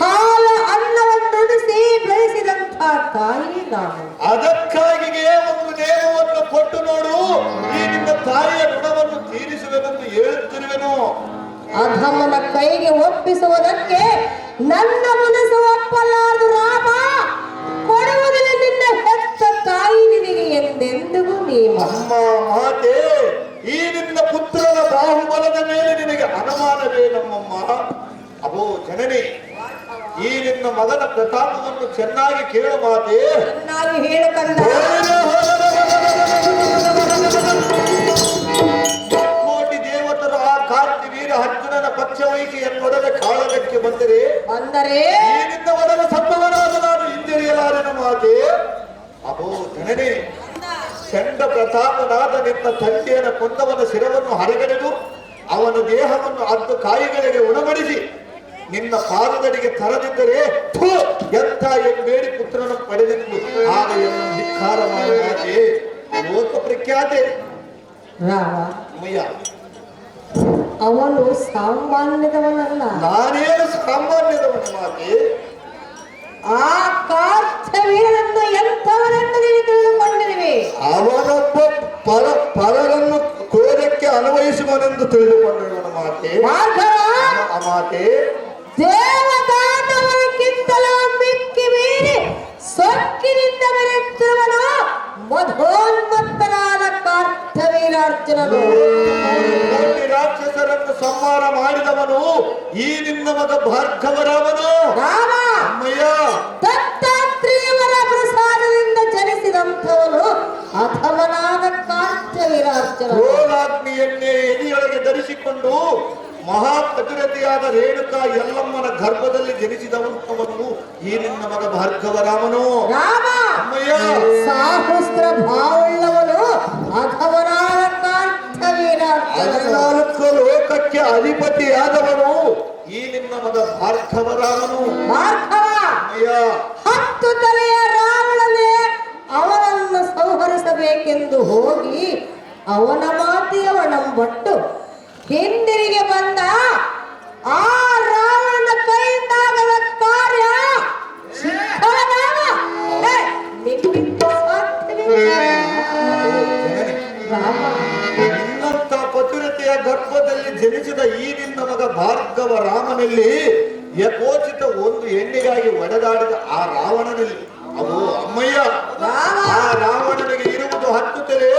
Speaker 3: ಹಾಲ ಅನ್ನವನ್ನುಣಿಸಿ ಬೆಳೆಸಿದಂಥ ತಾಯಿ ನಾನು.
Speaker 2: ಅದಕ್ಕಾಗಿಯೇ ಒಂದು ನೇಮವನ್ನು ಕೊಟ್ಟು ನೋಡು, ಈ ನಿನ್ನ ತಾಯಿಯ ಋಣವನ್ನು ತೀರಿಸುವೆನೆಂದು ಹೇಳುತ್ತಿರುವೆನು.
Speaker 3: ಅಧಮನ ಕೈಗೆ ಒಪ್ಪಿಸುವುದಕ್ಕೆ ನನ್ನ ಮನಸ್ಸು ಒಪ್ಪಲಾರದು ರಾಮ. ಕೊಡುವುದಿಲ್ಲ ನಿನ್ನ ಹೆತ್ತ ತಾಯಿ ನಿನಗೆ ಎಂದೆಂದಿಗೂ ನೀವು.
Speaker 2: ಅಮ್ಮ ಮಾತೆ, ಈ ನಿನ್ನ ಪುತ್ರನ ಬಾಹುಬಲದ ಮೇಲೆ ನಿನಗೆ ಅನುಮಾನವೇ ನಮ್ಮಮ್ಮ? ಅಬೋ ಜನನಿ, ಈ ನಿನ್ನ ಮಗನ ಪ್ರತಾಪವನ್ನು ಚೆನ್ನಾಗಿ ಕೇಳು ಮಾತೆ.
Speaker 3: ಚೆನ್ನಾಗಿ ಹೇಳು ಕಂದ.
Speaker 2: ಕೋಟಿ ದೇವತರು ಆ ಕಾರ್ತಿವೀರ ಅರ್ಜುನನ ಪಕ್ಷ ವಹಿಸಿ ಎನ್ನೊಡನೆ ಕಾಳಗಕ್ಕೆ ಬಂದರೆ ಈ ನಿನ್ನ ಒಡಲ ಸತ್ತವನಾದ ನಾನು ಹಿಂದಿರಿಯಲಾರೆನ ಮಾತೆ. ಅಬೋ ಜನನಿ, ಚಂಡ ಪ್ರತಾಪನಾದ ನಿನ್ನ ತಂದೆಯನ ಕೊಂದವನ ಶಿರವನ್ನು ಹರಗಡೆದು ಅವನ ದೇಹವನ್ನು ಅದ್ದು ಕಾಯಿಗಳಿಗೆ ಉಣಬಡಿಸಿ ನಿನ್ನ ಪಾದದಡಿಗೆ ತರದಿದ್ದರೆ ಎಂತ ಎಂಬೇಡಿ ಪುತ್ರನ ಪಡೆದಿದ್ದು ಆಗ ಎನ್ನು ಧಿಕ್ಕಾರ ಮಾಡಿ ಮಾತೆ. ಲೋಕ ಪ್ರಖ್ಯಾತೆ
Speaker 3: ರಾಮ,
Speaker 2: ಅಮ್ಮಯ್ಯ,
Speaker 3: ಅವನು ಸಾಮಾನ್ಯದವನಲ್ಲ.
Speaker 2: ನಾನೇನು ಸಾಮಾನ್ಯದವನ ಮಾತೆ?
Speaker 3: ಆ ಕಾರ್ಥವೀರನನ್ನು ಎಂಥವರೆಂದು ನೀವು ತಿಳಿದುಕೊಂಡಿರುವೆ.
Speaker 2: ಅವನೊಬ್ಬ ಪರರನ್ನು ಕ್ರೋಧಕ್ಕೆ ಅನ್ವಯಿಸುವನೆಂದು ತಿಳಿದುಕೊಂಡವನ ಮಾತೆ. ಆ ಮಾತೆ
Speaker 3: ದೇವದಾನವರಿಗಿಂತಲೂ ಮಿಕ್ಕಿ ಮೀರಿ ಸೊಕ್ಕಿನಿಂದ ಬೆರೆತಿರುವನು ಮಧೋನ್ಮತ್ತನಾದ ಕಾರ್ಥವೀರಾರ್ಜುನನು.
Speaker 2: ಕೋಟಿ ರಾಕ್ಷಸರನ್ನು ಸಂಹಾರ ಮಾಡಿದವನು ಈ ನಿನ್ನ ಮಗ ಭಾರ್ಗವರಾಮನು.
Speaker 3: ರಾಮ,
Speaker 2: ಅಮ್ಮಯ್ಯ,
Speaker 3: ದತ್ತಾತ್ರೇಯವರ ಪ್ರಸಾದದಿಂದ ಜನಿಸಿದಂಥವನು ಅಧಮನಾದ ಕಾರ್ಥವೀರಾರ್ಜುನನು.
Speaker 2: ಕ್ರೋಧಾಗ್ನಿಯನ್ನೇ ಎದೆಯೊಳಗೆ ಧರಿಸಿಕೊಂಡು ಮಹಾಪ್ರತಿರತಿಯಾದ ರೇಣುಕಾ ಯಲ್ಲಮ್ಮನ ಗರ್ಭದಲ್ಲಿ ಜನಿಸಿದವಂತವನ್ನು ಈ ನಿನ್ನ ಮಗ ಭಾರ್ಗವರಾಮನು.
Speaker 3: ರಾಮ,
Speaker 2: ಅಮ್ಮಯ್ಯ,
Speaker 3: ಸಾಹಸ್ರ ಭಾವವುಳ್ಳವನು ಅಧಮನಾದ ಕಾರ್ಥವೀರಾರ್ಜುನನು.
Speaker 2: 14 ಲೋಕಕ್ಕೆ ಅಧಿಪತಿಯಾದವನು ಈ ನಿನ್ನ ಮಗ ಭಾರ್ಗವರಾಮನು.
Speaker 3: ಭಾರ್ಗವ,
Speaker 2: ಅಮ್ಮಯ್ಯ,
Speaker 3: 10 ತಲೆಯ ರಾವಣನೇ ಅವನನ್ನು ಸಂಹರಿಸಬೇಕೆಂದು ಹೋಗಿ ಅವನ ಮಾತೆಯವನಂಬಟ್ಟು ಹಿಂದಿರುಗಿ ಬಂದ ಆ ರಾವಣನ ಕೈಯಿಂದಾಗದ ಕಾರ್ಯ
Speaker 2: ನಿನ್ನಂತ ಪತಿರತೆಯ ಗರ್ಭದಲ್ಲಿ ಜನಿಸಿದ ಈ ನಿನ್ನ ಮಗ ಭಾರ್ಗವ ರಾಮನಲ್ಲಿ ಯಥೋಚಿತ ಒಂದು ಹೆಣ್ಣಿಗಾಗಿ ಒಡೆದಾಡಿದ ಆ ರಾವಣನಲ್ಲಿ ಅವು ಅಮ್ಮಯ್ಯ, ಆ ರಾವಣನಿಗೆ ಇರುವುದು 10 ತಲೆ,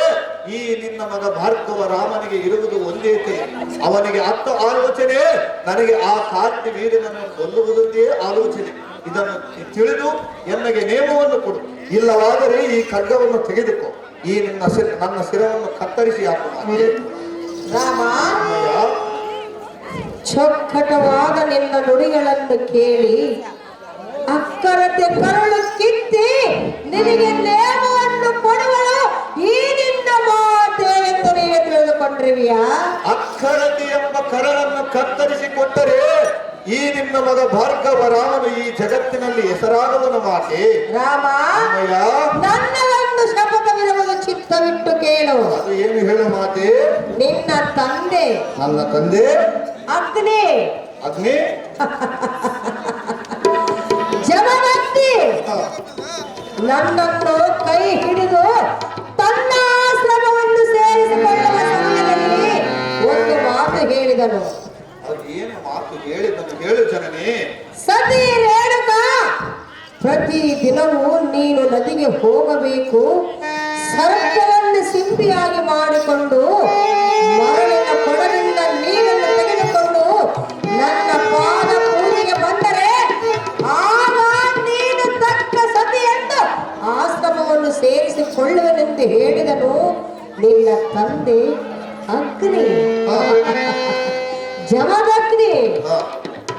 Speaker 2: ಈ ನಿನ್ನ ಮಗ ಭಾರ್ಗವ ರಾಮನಿಗೆ ಇರುವುದು ಒಂದೇ ತಲೆ. ಅವನಿಗೆ 10 ಆಲೋಚನೆ, ನನಗೆ ಆ ಕಾರ್ತಿ ವೀರನನ್ನು ಕೊಲ್ಲುವುದೊಂದೇ ಆಲೋಚನೆ. ಇದನ್ನು ತಿಳಿದು ಎನ್ನಗೆ ನೇಮವನ್ನು ಕೊಡು, ಇಲ್ಲವಾದರೆ ಈ ಖಡ್ಗವನ್ನು ತೆಗೆದುಕೋ, ಈ ನನ್ನ ಶಿರವನ್ನು ಕತ್ತರಿಸಿ ಹಾಕು.
Speaker 3: ರಾಮ,
Speaker 2: ಅಮ್ಮಯ್ಯ,
Speaker 3: ಚೊಕ್ಕಟವಾದ ನಿನ್ನ ನುಡಿಗಳನ್ನು ಕೇಳಿ ಅಕ್ಕರತೆ ಕರುಳು ಕಿತ್ತಿ ನಿನಗೆ ನೇಮವನ್ನು ಕೊಡುವಳು ಈ ನಿನ್ನ ಮಾತೆ ಎಂದು ನೀವೇ ತಿಳಿದುಕೊಂಡಿರುವಿಯಾ?
Speaker 2: ಅಕ್ಷರತೆ ಎಂಬ ಕರಳನ್ನು ಕತ್ತರಿಸಿಕೊಟ್ಟರೆ ಈ ನಿನ್ನ ಮಗ ಭಾರ್ಗವ ರಾಮನು ಈ ಜಗತ್ತಿನಲ್ಲಿ ಹೆಸರಾಗುವನು ಮಾತೆ.
Speaker 3: ರಾಮ,
Speaker 2: ಅಮ್ಮಯ್ಯ,
Speaker 3: ನನ್ನ ಒಂದು ಶಪಥವಿರುವುದು ಚಿತ್ತವಿಟ್ಟು ಕೇಳು.
Speaker 2: ಅದು ಏನು ಹೇಳು ಮಾತೆ?
Speaker 3: ನಿನ್ನ ತಂದೆ
Speaker 2: ನನ್ನ ತಂದೆ
Speaker 3: ಅಗ್ನಿ
Speaker 2: ಅಗ್ನಿ
Speaker 3: ಜಮದಗ್ನಿ ನನ್ನನ್ನು ಕೈ ಹಿಡಿದು ತನ್ನ ಆಶ್ರಮವನ್ನು ಸೇರಿಸಿಕೊಳ್ಳುವ ಸಮಯದಲ್ಲಿ ಒಂದು ಮಾತು ಹೇಳಿದನು.
Speaker 2: ಅದು ಏನು ಮಾತು ಹೇಳಿದನು ಹೇಳು ಜನನಿ.
Speaker 3: ಸತಿ ರೇಣುಕಾ, ಪ್ರತಿ ದಿನವೂ ನೀನು ನದಿಗೆ ಹೋಗಬೇಕು, ಸರ್ಪವನ್ನು ಸಿಂಪಿಯಾಗಿ ಮಾಡಿಕೊಂಡು ಮರಳಿನ ಕೊಡದಿಂದ ನೀರನ್ನು ತೆಗೆದುಕೊಂಡು ನನ್ನ ಪಾದ ಪೂಜೆಗೆ ಬಂದರೆ ಆಗ ನೀನು ತಕ್ಕ ಸತಿ ಎಂದು ಆಶ್ರಮವನ್ನು ಸೇರಿಸಿಕೊಳ್ಳುವನೆಂದು ಹೇಳಿದನು ನಿನ್ನ ತಂದೆ ಅಗ್ನಿ. ಜಮದಗ್ನಿ,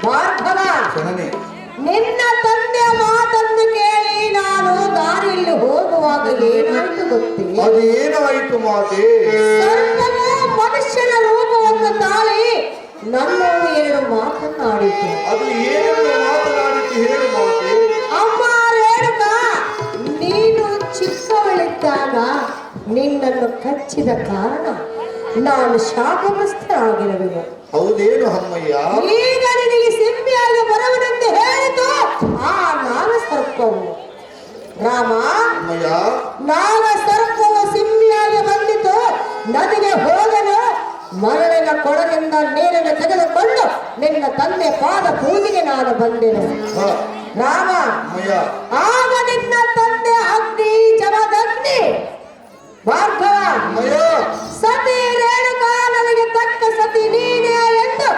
Speaker 3: ಭಾರ್ಗವ,
Speaker 2: ಜನನಿ,
Speaker 3: ನಿನ್ನ ತಂದೆಯ ಮಾತನ್ನು ಕೇಳಿ ನಾನು ದಾರಿಯಲ್ಲಿ ಹೋಗುವಾಗ ಏನಾಯ್ತು ಗೊತ್ತೇ?
Speaker 2: ಅದು ಏನಾಯಿತು ಮಾತೆ?
Speaker 3: ಸರ್ಪವು ಮನುಷ್ಯನ ರೂಪವನ್ನು ತಾಳಿ ನನ್ನನ್ನು 2 ಮಾತನಾಡಿತು.
Speaker 2: ಅದು ಏನೆಂದು ಮಾತನಾಡಿತು ಹೇಳು ಮಾತೆ?
Speaker 3: ಅಮ್ಮ ರೇಣುಕಾ, ನೀನು ಚಿಕ್ಕವಳಿದ್ದಾಗ ನಿನ್ನನ್ನು ಕಚ್ಚಿದ ಕಾರಣ ನಾನು ಶಾಪಗ್ರಸ್ತರಾಗಿರುವೆನು.
Speaker 2: ಹೌದೇನು ಅಮ್ಮಯ್ಯ?
Speaker 3: ಈಗ ನಿನಗೆ ಸಿಂಹಿಯಾಗಿ ಬರುವನೆಂದು ಹೇಳಿತು ಆ ನಾಗ ಸರ್ಪವು. ರಾಮ,
Speaker 2: ಅಮ್ಮಯ್ಯ,
Speaker 3: ನಾಗ ಸರ್ಪವು ಸಿಂಹಿಯಾಗಿ ಬಂದಿತು. ನದಿಗೆ ಹೋಗಲು ಮರಳಿನ ಕೊಳದಿಂದ ನೀರನ್ನು ತೆಗೆದುಕೊಂಡು ನಿನ್ನ ತಂದೆ ಪಾದ ಪೂಜೆಗೆ ನಾನು ಬಂದೆನು.
Speaker 2: ಹ,
Speaker 3: ರಾಮ,
Speaker 2: ಅಮ್ಮಯ್ಯ,
Speaker 3: ಆಗ ನಿನ್ನ ತಂದೆ ಅಗ್ನಿ ಜಮದಗ್ನಿ ಭಾರ್ಗವ
Speaker 2: ಅಮ್ಮಯ್ಯ,
Speaker 3: ಸತಿ ರೇಣುಕಾ ನನಗೆ ತಕ್ಕ ಸತಿ ನೀನೇ ಎಂದು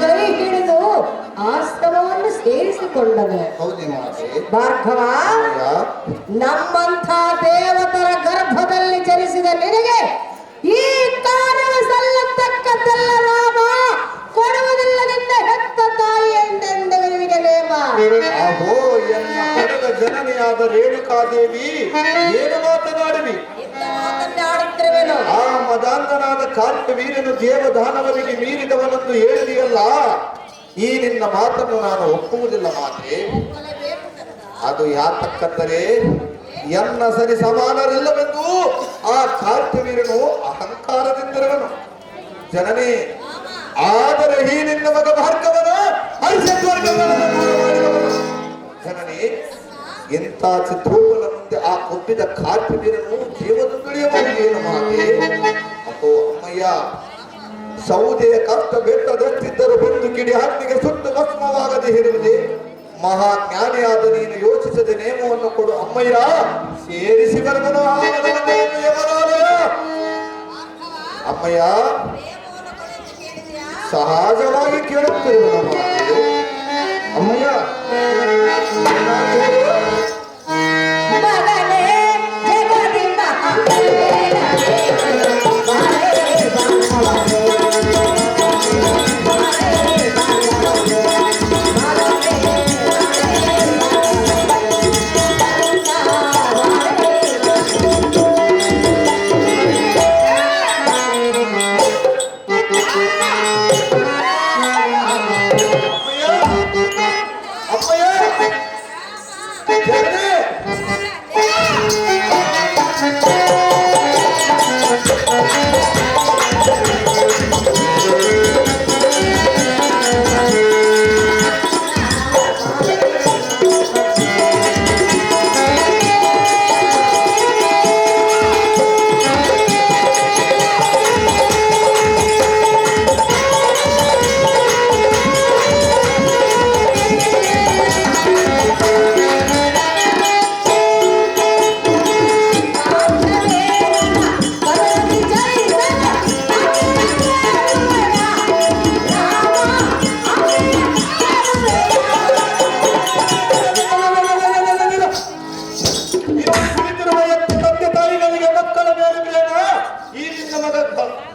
Speaker 3: ಕೈ ಹಿಡಿದು ಆಶ್ರಮವನ್ನು ಸೇರಿಸಿಕೊಂಡನು.
Speaker 2: ಹೌದೇನು ಮಾತೆ?
Speaker 3: ಭಾರ್ಗವ,
Speaker 2: ಅಮ್ಮಯ್ಯ,
Speaker 3: ನಮ್ಮಂಥ ದೇವತರ ಗರ್ಭದಲ್ಲಿ ಜನಿಸಿದ ನಿನಗೆ ಈ ಕಾರ್ಯವು ಸಲ್ಲತಕ್ಕದ್ದಲ್ಲ. ರಾಮ, ಕೊಡುವುದಿಲ್ಲ ನಿನ್ನ ಹೆತ್ತ ತಾಯಿ ಎಂದೆಂದು ನಿನಗೆ ನೇಮ.
Speaker 2: ಅಹೋ, ಎನ್ನ ಪಡೆದ ಜನನಿಯಾದ ರೇಣುಕಾದೇವಿ ಏನು ಮಾತನಾಡಿವಿ?
Speaker 3: ಮಾತನಾಡುತ್ತಿರುವೆನು.
Speaker 2: ಆ ಮದಾಂಧನಾದ ಕಾರ್ಯವೀರನು ದೇವದಾನವರಿಗೆ ಮೀರಿದವನನ್ನು ಹೇಳಿದೆಯಲ್ಲ, ಈ ನಿನ್ನ ಮಾತನ್ನು ನಾನು ಒಪ್ಪುವುದಿಲ್ಲ ಮಾತೆ. ಅದು ಯಾತಕ್ಕಂದರೆ ಎನ್ನ ಸರಿ ಸಮಾನರಿಲ್ಲವೆಂದು ಆ ಕಾರ್ಯವೀರನು ಅಹಂಕಾರದಿಂದಿರುವನು. ಜನನೇ, ಆದರೆ ಈ ನಿನ್ನ ಮಗ ಭಾರ್ಗವನ ಜನನೇ, ಎಂಥ ಚಿತ್ರೋಪಲ ಮುಂದೆ ಆ ಕೊಬ್ಬಿದ ಕಾರ್ಯವೀರನು ಜೀವನ ತುಳಿಯಬಹುದು ಏನು ಮಾತೆ? ಅಪ್ಪೋ ಅಮ್ಮಯ್ಯ, ಸೌದೆಯ ಕಷ್ಟ ಬೆಟ್ಟದಷ್ಟಿದ್ದರೂ ಬಂದು ಕಿಡಿ ಹಣ್ಣಿಗೆ ಸುಟ್ಟು ಭಸ್ಮವಾಗದೆ ಇರುವುದೇ? ಮಹಾಜ್ಞಾನಿಯಾದ ನೀನು ಯೋಚಿಸದೆ ನೇಮವನ್ನು ಕೊಡು ಅಮ್ಮಯ್ಯ. ಸೇರಿಸಿ ಬರುವನು ಅಮ್ಮಯ್ಯ. ಸಹಜವಾಗಿ ಕೇಳುತ್ತಿರುವನು ಮಾತೆ. ಅಮ್ಮಯ್ಯ,
Speaker 3: ಮಗನೇ ಜಗದಿ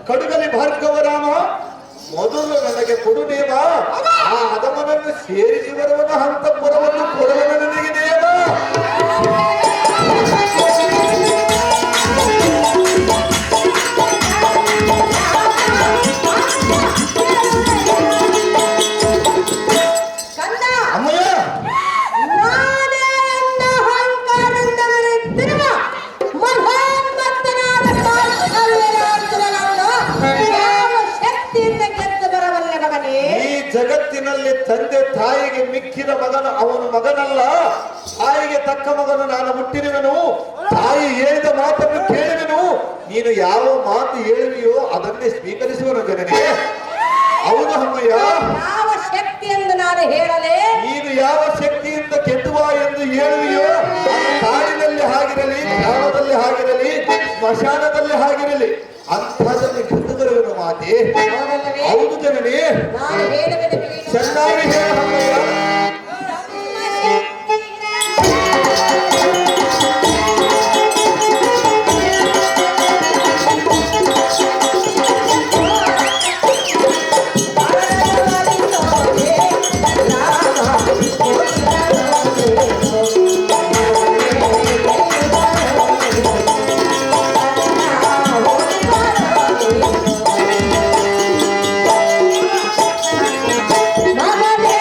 Speaker 2: ಕಡುಗಲಿ ಭಾರ್ಗವ ರಾಮ, ಮೊದಲು ನನಗೆ ಕೊಡು ನೇಮ. ಆ ಅದಮನನ್ನು ಸೇರಿಸಿ ಬರುವನ ಹಂತಪುರವನ್ನು ಕೊಡುವನ ನನಗೆ ನೇಮ. ಅಮ್ಮಯ್ಯ, ಜಗತ್ತಿನಲ್ಲಿ ತಂದೆ ತಾಯಿಗೆ ಮಿಕ್ಕಿದ ಮಗನ ಅವನು ಮಗನಲ್ಲ. ತಾಯಿಗೆ ತಕ್ಕ ಮಗನು ನಾನು ಹುಟ್ಟಿರುವೆನು. ತಾಯಿ ಹೇಳಿದ ಮಾತನ್ನು ಕೇಳುವೆನು. ನೀನು ಯಾವ ಮಾತು ಹೇಳುವಿಯೋ ಅದನ್ನೇ ಸ್ವೀಕರಿಸುವನು ಜನನಿಗೆ. ಹೌದು ಅಮ್ಮಯ್ಯ.
Speaker 3: ಯಾವ ಶಕ್ತಿ ಎಂದು ನಾನು ಹೇಳಲೇ?
Speaker 2: ನೀನು ಯಾವ ಶಕ್ತಿಯಿಂದ ಗೆದ್ದುವ ಎಂದು ಹೇಳುವಿಯೋ ಅದು ಕಾಡಿನಲ್ಲಿ ಆಗಿರಲಿ, ಗ್ರಾಮದಲ್ಲಿ ಆಗಿರಲಿ, ಸ್ಮಶಾನದಲ್ಲಿ ಆಗಿರಲಿ, ಅಂಥದನ್ನು ಗೆದ್ದು ಬರುವನು ಮಾತೆ. ಹೌದು ಜನನಿ,
Speaker 3: ನಾನು ಹೇಳುವೆನು ಕೇಳು.
Speaker 2: ಚೆನ್ನಾಗಿ ಹೇಳ ಅಮ್ಮಯ್ಯ.
Speaker 3: ಮಗನೇ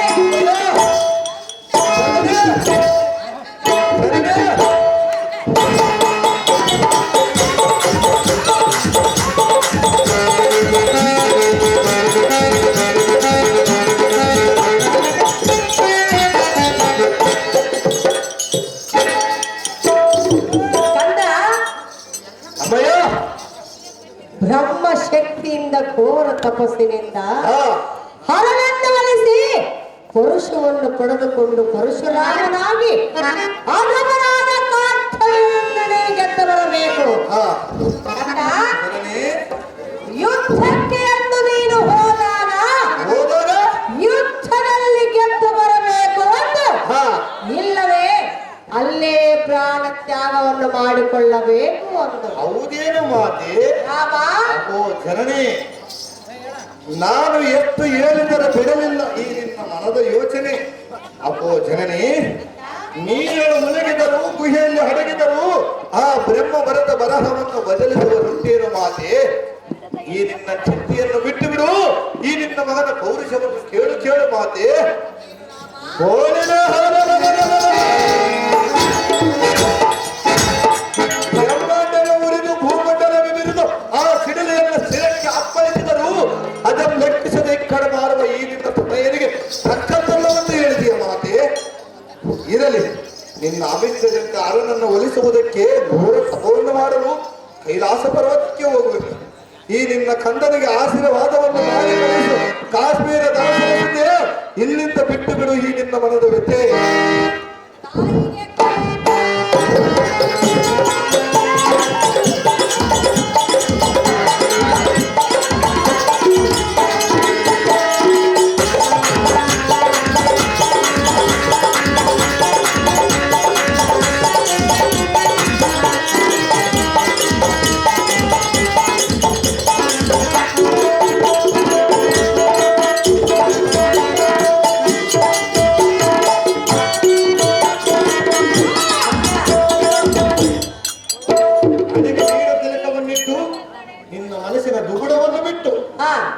Speaker 3: ಬ್ರಹ್ಮ ಶಕ್ತಿಯಿಂದ ಘೋರ ತಪಸ್ಸಿನಿಂದ
Speaker 2: ಹಾ
Speaker 3: ಹರನನ್ನು ಒಲಿಸಿ ಪುರುಷವನ್ನು ಪಡೆದುಕೊಂಡು ಪರಶುರಾಮನಾಗಿ ಅಧಮನಾದ ಕಾಂತನನ್ನೇ ಗೆದ್ದು ಬರಬೇಕು.
Speaker 2: ಹಾ
Speaker 3: ಅಣ್ಣ,
Speaker 2: ಜನನಿ
Speaker 3: ಯುದ್ಧಕ್ಕೆ ಎಂದು ನೀನು ಹೋದಾಗ
Speaker 2: ಹೋದಾಗ
Speaker 3: ಯುದ್ಧದಲ್ಲಿ ಗೆದ್ದು ಬರಬೇಕು ಎಂದು,
Speaker 2: ಹಾ
Speaker 3: ಇಲ್ಲವೇ ಅಲ್ಲೇ ಪ್ರಾಣ ತ್ಯಾಗವನ್ನು ಮಾಡಿಕೊಳ್ಳಬೇಕು ಎಂದು.
Speaker 2: ಹೌದೇನು ಮಾತೆ?
Speaker 3: ರಾಮ,
Speaker 2: ಓ ಜನನಿ, ನಾನು ಎಷ್ಟು ಹೇಳಿದರೆ ಬಿಡಲಿಲ್ಲ ಈ ನಿನ್ನ ಮನದ ಯೋಚನೆ. ಅಪ್ಪೋ ಜನನಿ, ನೀನು ಮುಳುಗಿದರು ಗುಹೆಯಲ್ಲಿ ಅಡಗಿದರು ಆ ಬ್ರಹ್ಮ ಬರೆದ ಬರಹವನ್ನು ಬದಲಿಸುವ ರುಂಡೇನು ಮಾತೆ. ಈ ನಿನ್ನ ಚಿಂತೆಯನ್ನು ಬಿಟ್ಟು ಬಿಡು, ಈ ನಿನ್ನ ಮಗನ ಪೌರುಷವನ್ನು ಕೇಳು ಕೇಳು ಮಾತೆ. ಗೋಳಿನ ಬ್ರಹ್ಮಾಂಡನ ಉರಿದು ಭೂಮಂಡಲವೇ ಬಿರಿದು ಆ ಸಿಡಿಲೆಯನ್ನು ಶಿರಕ್ಕೆ ಅಪ್ಪಳಿಸಿದರು ಅದನ್ನು ಲೆಕ್ಕಿಸದೆ ಕಡೆ ಮಾಡುವ ಈ ನಿನ್ನ ತನೆಯರಿಗೆ ತಕ್ಕದ್ದಲ್ಲವನ್ನು ಹೇಳಿದೆಯ ಮಾತೆ. ಇರಲಿ, ನಿನ್ನ ಅಭಿಷ್ಟದಂತೆ ಅರನನ್ನು ಒಲಿಸುವುದಕ್ಕೆ ಘೋರ ತಪವನ್ನು ಮಾಡಲು ಕೈಲಾಸ ಪರ್ವತಕ್ಕೆ ಹೋಗಬೇಕು. ಈ ನಿನ್ನ ಕಂದನಿಗೆ ಆಶೀರ್ವಾದವನ್ನು ಮಾಡಿ ಕಳಿಸು. ಕಾಶ್ಮೀರ ದಾಸನಿದೆ, ಇಲ್ಲಿಂದ ಬಿಟ್ಟು ಬಿಡು ಈ ನಿನ್ನ ಮನದ ವ್ಯಥೆ.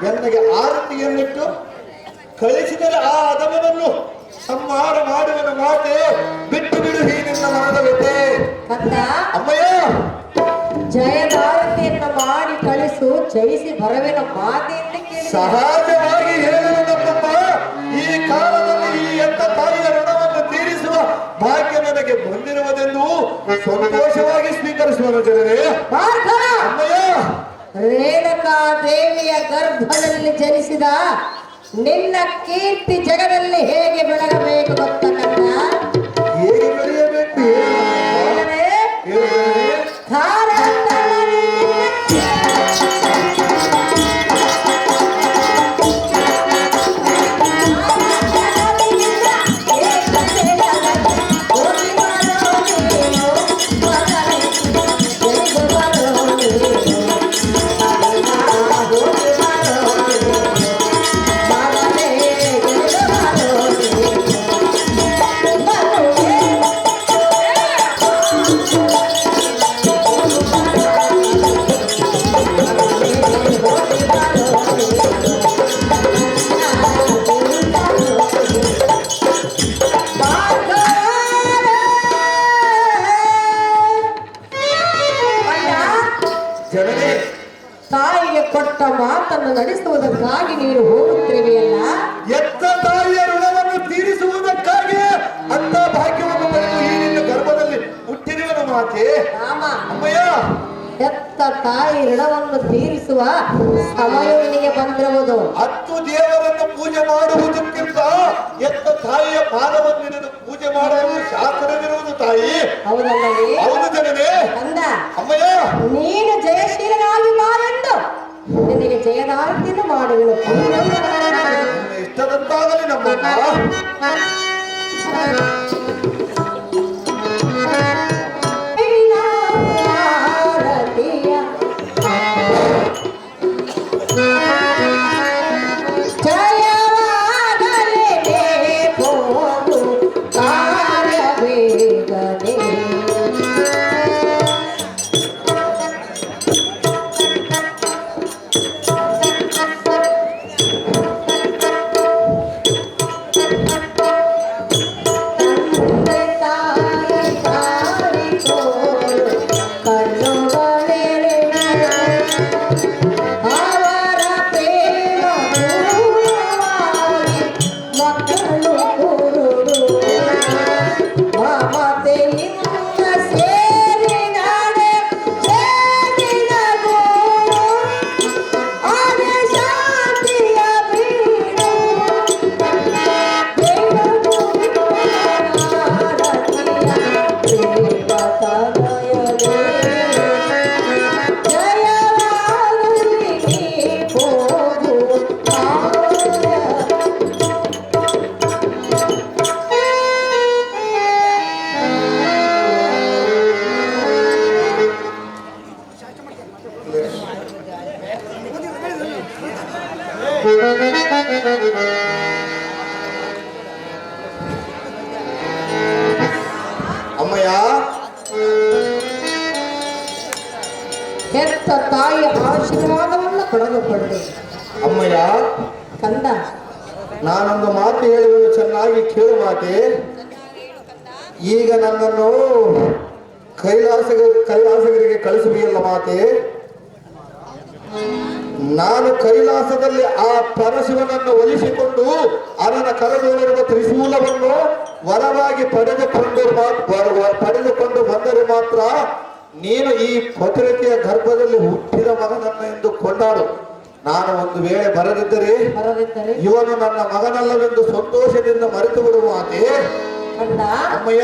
Speaker 2: ಎನ್ನಗೆ ಆರತಿಯನ್ನಿಟ್ಟು ಕಳಿಸಿದರೆ ಆ ಅಧಮನನ್ನು ಸಂಹಾರ ಮಾಡುವನ ಮಾತೆ. ಬಿಟ್ಟು ಬಿಡು ಈ ನಿನ್ನ ಮನದ ವ್ಯಥೆ. ಅಮ್ಮಯ್ಯ,
Speaker 3: ಜಯಭಾರತಿಯನ್ನು ಮಾಡಿ ಕಳಿಸು, ಜಯಿಸಿ ಬರವೇನ ಮಾತೆಯಿಂದ ಕೇಳಿ.
Speaker 2: ಸಹಜವಾಗಿ ಹೇಳುವ ನಮ್ಮಮ್ಮ, ಈ ಕಾಲದಲ್ಲಿ ಈ ಎಂತ ತಾಯಿಯ ಋಣವನ್ನು ತೀರಿಸುವ ಭಾಗ್ಯ ನನಗೆ ಬಂದಿರುವುದೆಂದು ಸಂತೋಷವಾಗಿ ಸ್ವೀಕರಿಸುವನು ಜನರೇ. ಅಮ್ಮಯ್ಯ,
Speaker 3: ರೇಣುಕಾ ದೇವಿಯ ಗರ್ಭದಲ್ಲಿ ಜನಿಸಿದ ನಿನ್ನ ಕೀರ್ತಿ ಜಗದಲ್ಲಿ ಹೇಗೆ ಬೆಳಗಬೇಕು ಗೊತ್ತಲ್ಲ?
Speaker 2: ಹೇಗೆ ಬೆಳೆಯಬೇಕು
Speaker 3: ತಾಯಿಗೆ ಕೊಟ್ಟ ಮಾತನ್ನು ನಡೆಸುವುದಕ್ಕಾಗಿ ನೀನು ಹೋಗುತ್ತಿರುವೆಯಲ್ಲ?
Speaker 2: ಎತ್ತ ತಾಯಿಯ ಋಣವನ್ನು ತೀರಿಸುವುದಕ್ಕಾಗಿ ಅಂತ ಭಾಗ್ಯವನ್ನು ಪಡೆದು ಈ ನಿನ್ನ ಗರ್ಭದಲ್ಲಿ ಹುಟ್ಟಿರುವನು ಮಾತೆ. ಅಮ್ಮಯ್ಯ,
Speaker 3: ಎತ್ತ ತಾಯಿ ಋಣವನ್ನು ತೀರಿಸುವ ಸಮಯ ನಿನಗೆ ಬಂದಿರುವುದು.
Speaker 2: 10 ದೇವರನ್ನು ಪೂಜೆ ಮಾಡುವುದಕ್ಕಿಂತ ಎತ್ತ ತಾಯಿಯ ಪಾದವನ್ನು ಹಿಡಿದು ಪೂಜೆ ಮಾಡುವುದು ಶಾಸ್ತ್ರವಿರುವುದು ತಾಯಿ.
Speaker 3: ಹೌದಲ್ಲವೇ?
Speaker 2: ಹೌದು ಜನರೇ.
Speaker 3: ಅಂದ
Speaker 2: ಅಮ್ಮಯ್ಯ,
Speaker 3: ನೀನು ಜಯಶೀಲನಾಗಿ ಮಾರೆಂದು ನಿನಗೆ ಜಯದಾರತಿಯನ್ನು ಮಾಡುವೆನು.
Speaker 2: ಇಷ್ಟದಂತಾಗಲಿ ನಮ್ಮಮ್ಮ.
Speaker 3: ಅವರ
Speaker 2: ಅಮ್ಮಯ್ಯ,
Speaker 3: ಹೆತ್ತ ತಾಯಿಯ ಆಶೀರ್ವಾದವನ್ನು ಪಡೆದುಕೊಂಡೆ.
Speaker 2: ಅಮ್ಮಯ್ಯ,
Speaker 3: ಕಂದ,
Speaker 2: ನಾನೊಂದು ಮಾತು ಹೇಳುವುದು ಚೆನ್ನಾಗಿ ಕೇಳು ಮಾತೆ. ಈಗ ನನ್ನನ್ನು ಕೈಲಾಸಗಿರಿಗೆ ಕಳಿಸುವಿಯಲ್ಲ ಮಾತೆ. ನಾನು ಕೈಲಾಸದಲ್ಲಿ ಆ ಪರಶಿವನನ್ನು ಒಲಿಸಿಕೊಂಡು ಅವನ ಕರದೊಳಗಿರುವ ತ್ರಿಶೂಲವನ್ನು ವರವಾಗಿ ಪಡೆದುಕೊಂಡು ಬಂದರೆ ಮಾತ್ರ ನೀನು ಈ ಪತಿರತಿಯ ಗರ್ಭದಲ್ಲಿ ಹುಟ್ಟಿದ ಮಗನನ್ನು ಎಂದು ಕೊಂಡಾಡು. ನಾನು ಒಂದು ವೇಳೆ ಬರದಿದ್ದರೆ ಇವನು ನನ್ನ ಮಗನಲ್ಲವೆಂದು ಸಂತೋಷದಿಂದ ಮರೆತು ಬಿಡುವ ಮಾತೆ.
Speaker 3: ಕಂದ,
Speaker 2: ಅಮ್ಮಯ್ಯ,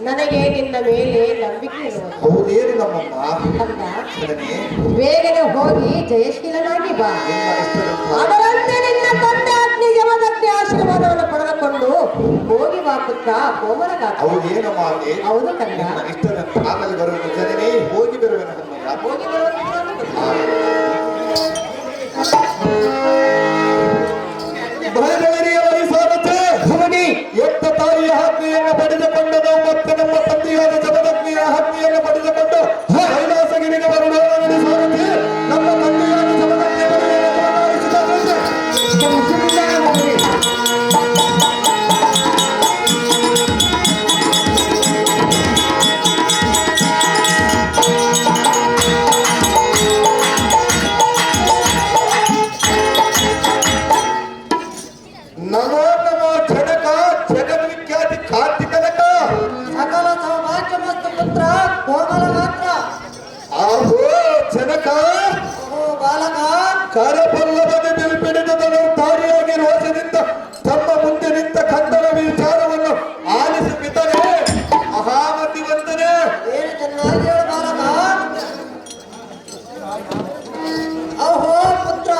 Speaker 3: ನನಗೆ ನಿನ್ನ ಮೇಲೆ ನಂಬಿಕೆ ಇರುವುದು.
Speaker 2: ಹೌದೇನು ನಮ್ಮಮ್ಮ?
Speaker 3: ಕಂದ,
Speaker 2: ಜನನಿ,
Speaker 3: ಬೇಗನೆ ಹೋಗಿ ಜಯಶೀಲನಾಗಿ ಬಾ.
Speaker 2: ನಿಮ್ಮ ಇಷ್ಟದಂತ
Speaker 3: ಅದರಂತೆ ನಿನ್ನ ತಂದೆ ಅಗ್ನಿ ಜಮದಗ್ನಿ ಆಶೀರ್ವಾದವನ್ನು ಪಡೆದುಕೊಂಡು ಹೋಗಿ ಬಾ ಪುತ್ರ ಕೋಮಲಗಾತ.
Speaker 2: ಹೌದೇನು ಮಾತೆ?
Speaker 3: ಹೌದು ಕಂದ.
Speaker 2: ನಿಮ್ಮ ಇಷ್ಟದಂತೆ ಆಗಲಿ ಬರುವೆನು ಜನನಿ, ಹೋಗಿ ಬರುವೆನು ಅಮ್ಮಯ್ಯ.
Speaker 3: ಹೋಗಿ ಬರುವುದು.
Speaker 2: ಬಹಳರಿಯ ವಯಸ್ಸಾದತೆ ಭವನಿ ಎತ್ತ ತಾಯಿಯ ಆಜ್ಞೆಯನ್ನು ಪಡೆದುಕೊಂಡನು ಮತ್ತೆ ನಮ್ಮ ತಂದೆಯಾದ ಜಮದಗ್ನಿಯ ಆಜ್ಞೆಯನ್ನು ಪಡೆದುಕೊಂಡು ಕೈಲಾಸಗಿರಿಗೆ ಬರುಣಾನ ನಡೆಸುವಂತೆ ನಮ್ಮ ತಂದೆಯಾದ ಜಮದಗ್ನಿಯ ನಮೋ ನಮೋ ಜನಕ ಜಗನ್ವಿಖ್ಯಾತಿ ಕಾರ್ತಿಕನಕ
Speaker 3: ಸಕಲ ಸೌಭಾಗ್ಯ ಮತ್ತು ಪುತ್ರ ಕೋಮಲ ಮಾತ್ರ.
Speaker 2: ಆಹೋ ಜನಕ,
Speaker 3: ಓ ಬಾಲಕ,
Speaker 2: ಕರಪಲ್ಲವನೆ ಬಿಲ್ಪಿಡಿದನು ತಾರಿಯಾಗಿ ರೋಷದಿಂದ ತಮ್ಮ ಮುಂದೆ ನಿಂತ ಕಂದನ ವಿಚಾರವನ್ನು ಆಲಿಸುತ್ತಿದ್ದರೆ ಮಹಾಮತಿವಂತನೇ.
Speaker 3: ಏನು ಚೆನ್ನಾಗಿ ಹೇಳು ಬಾಲಕ. ಅಹೋ ಪುತ್ರ,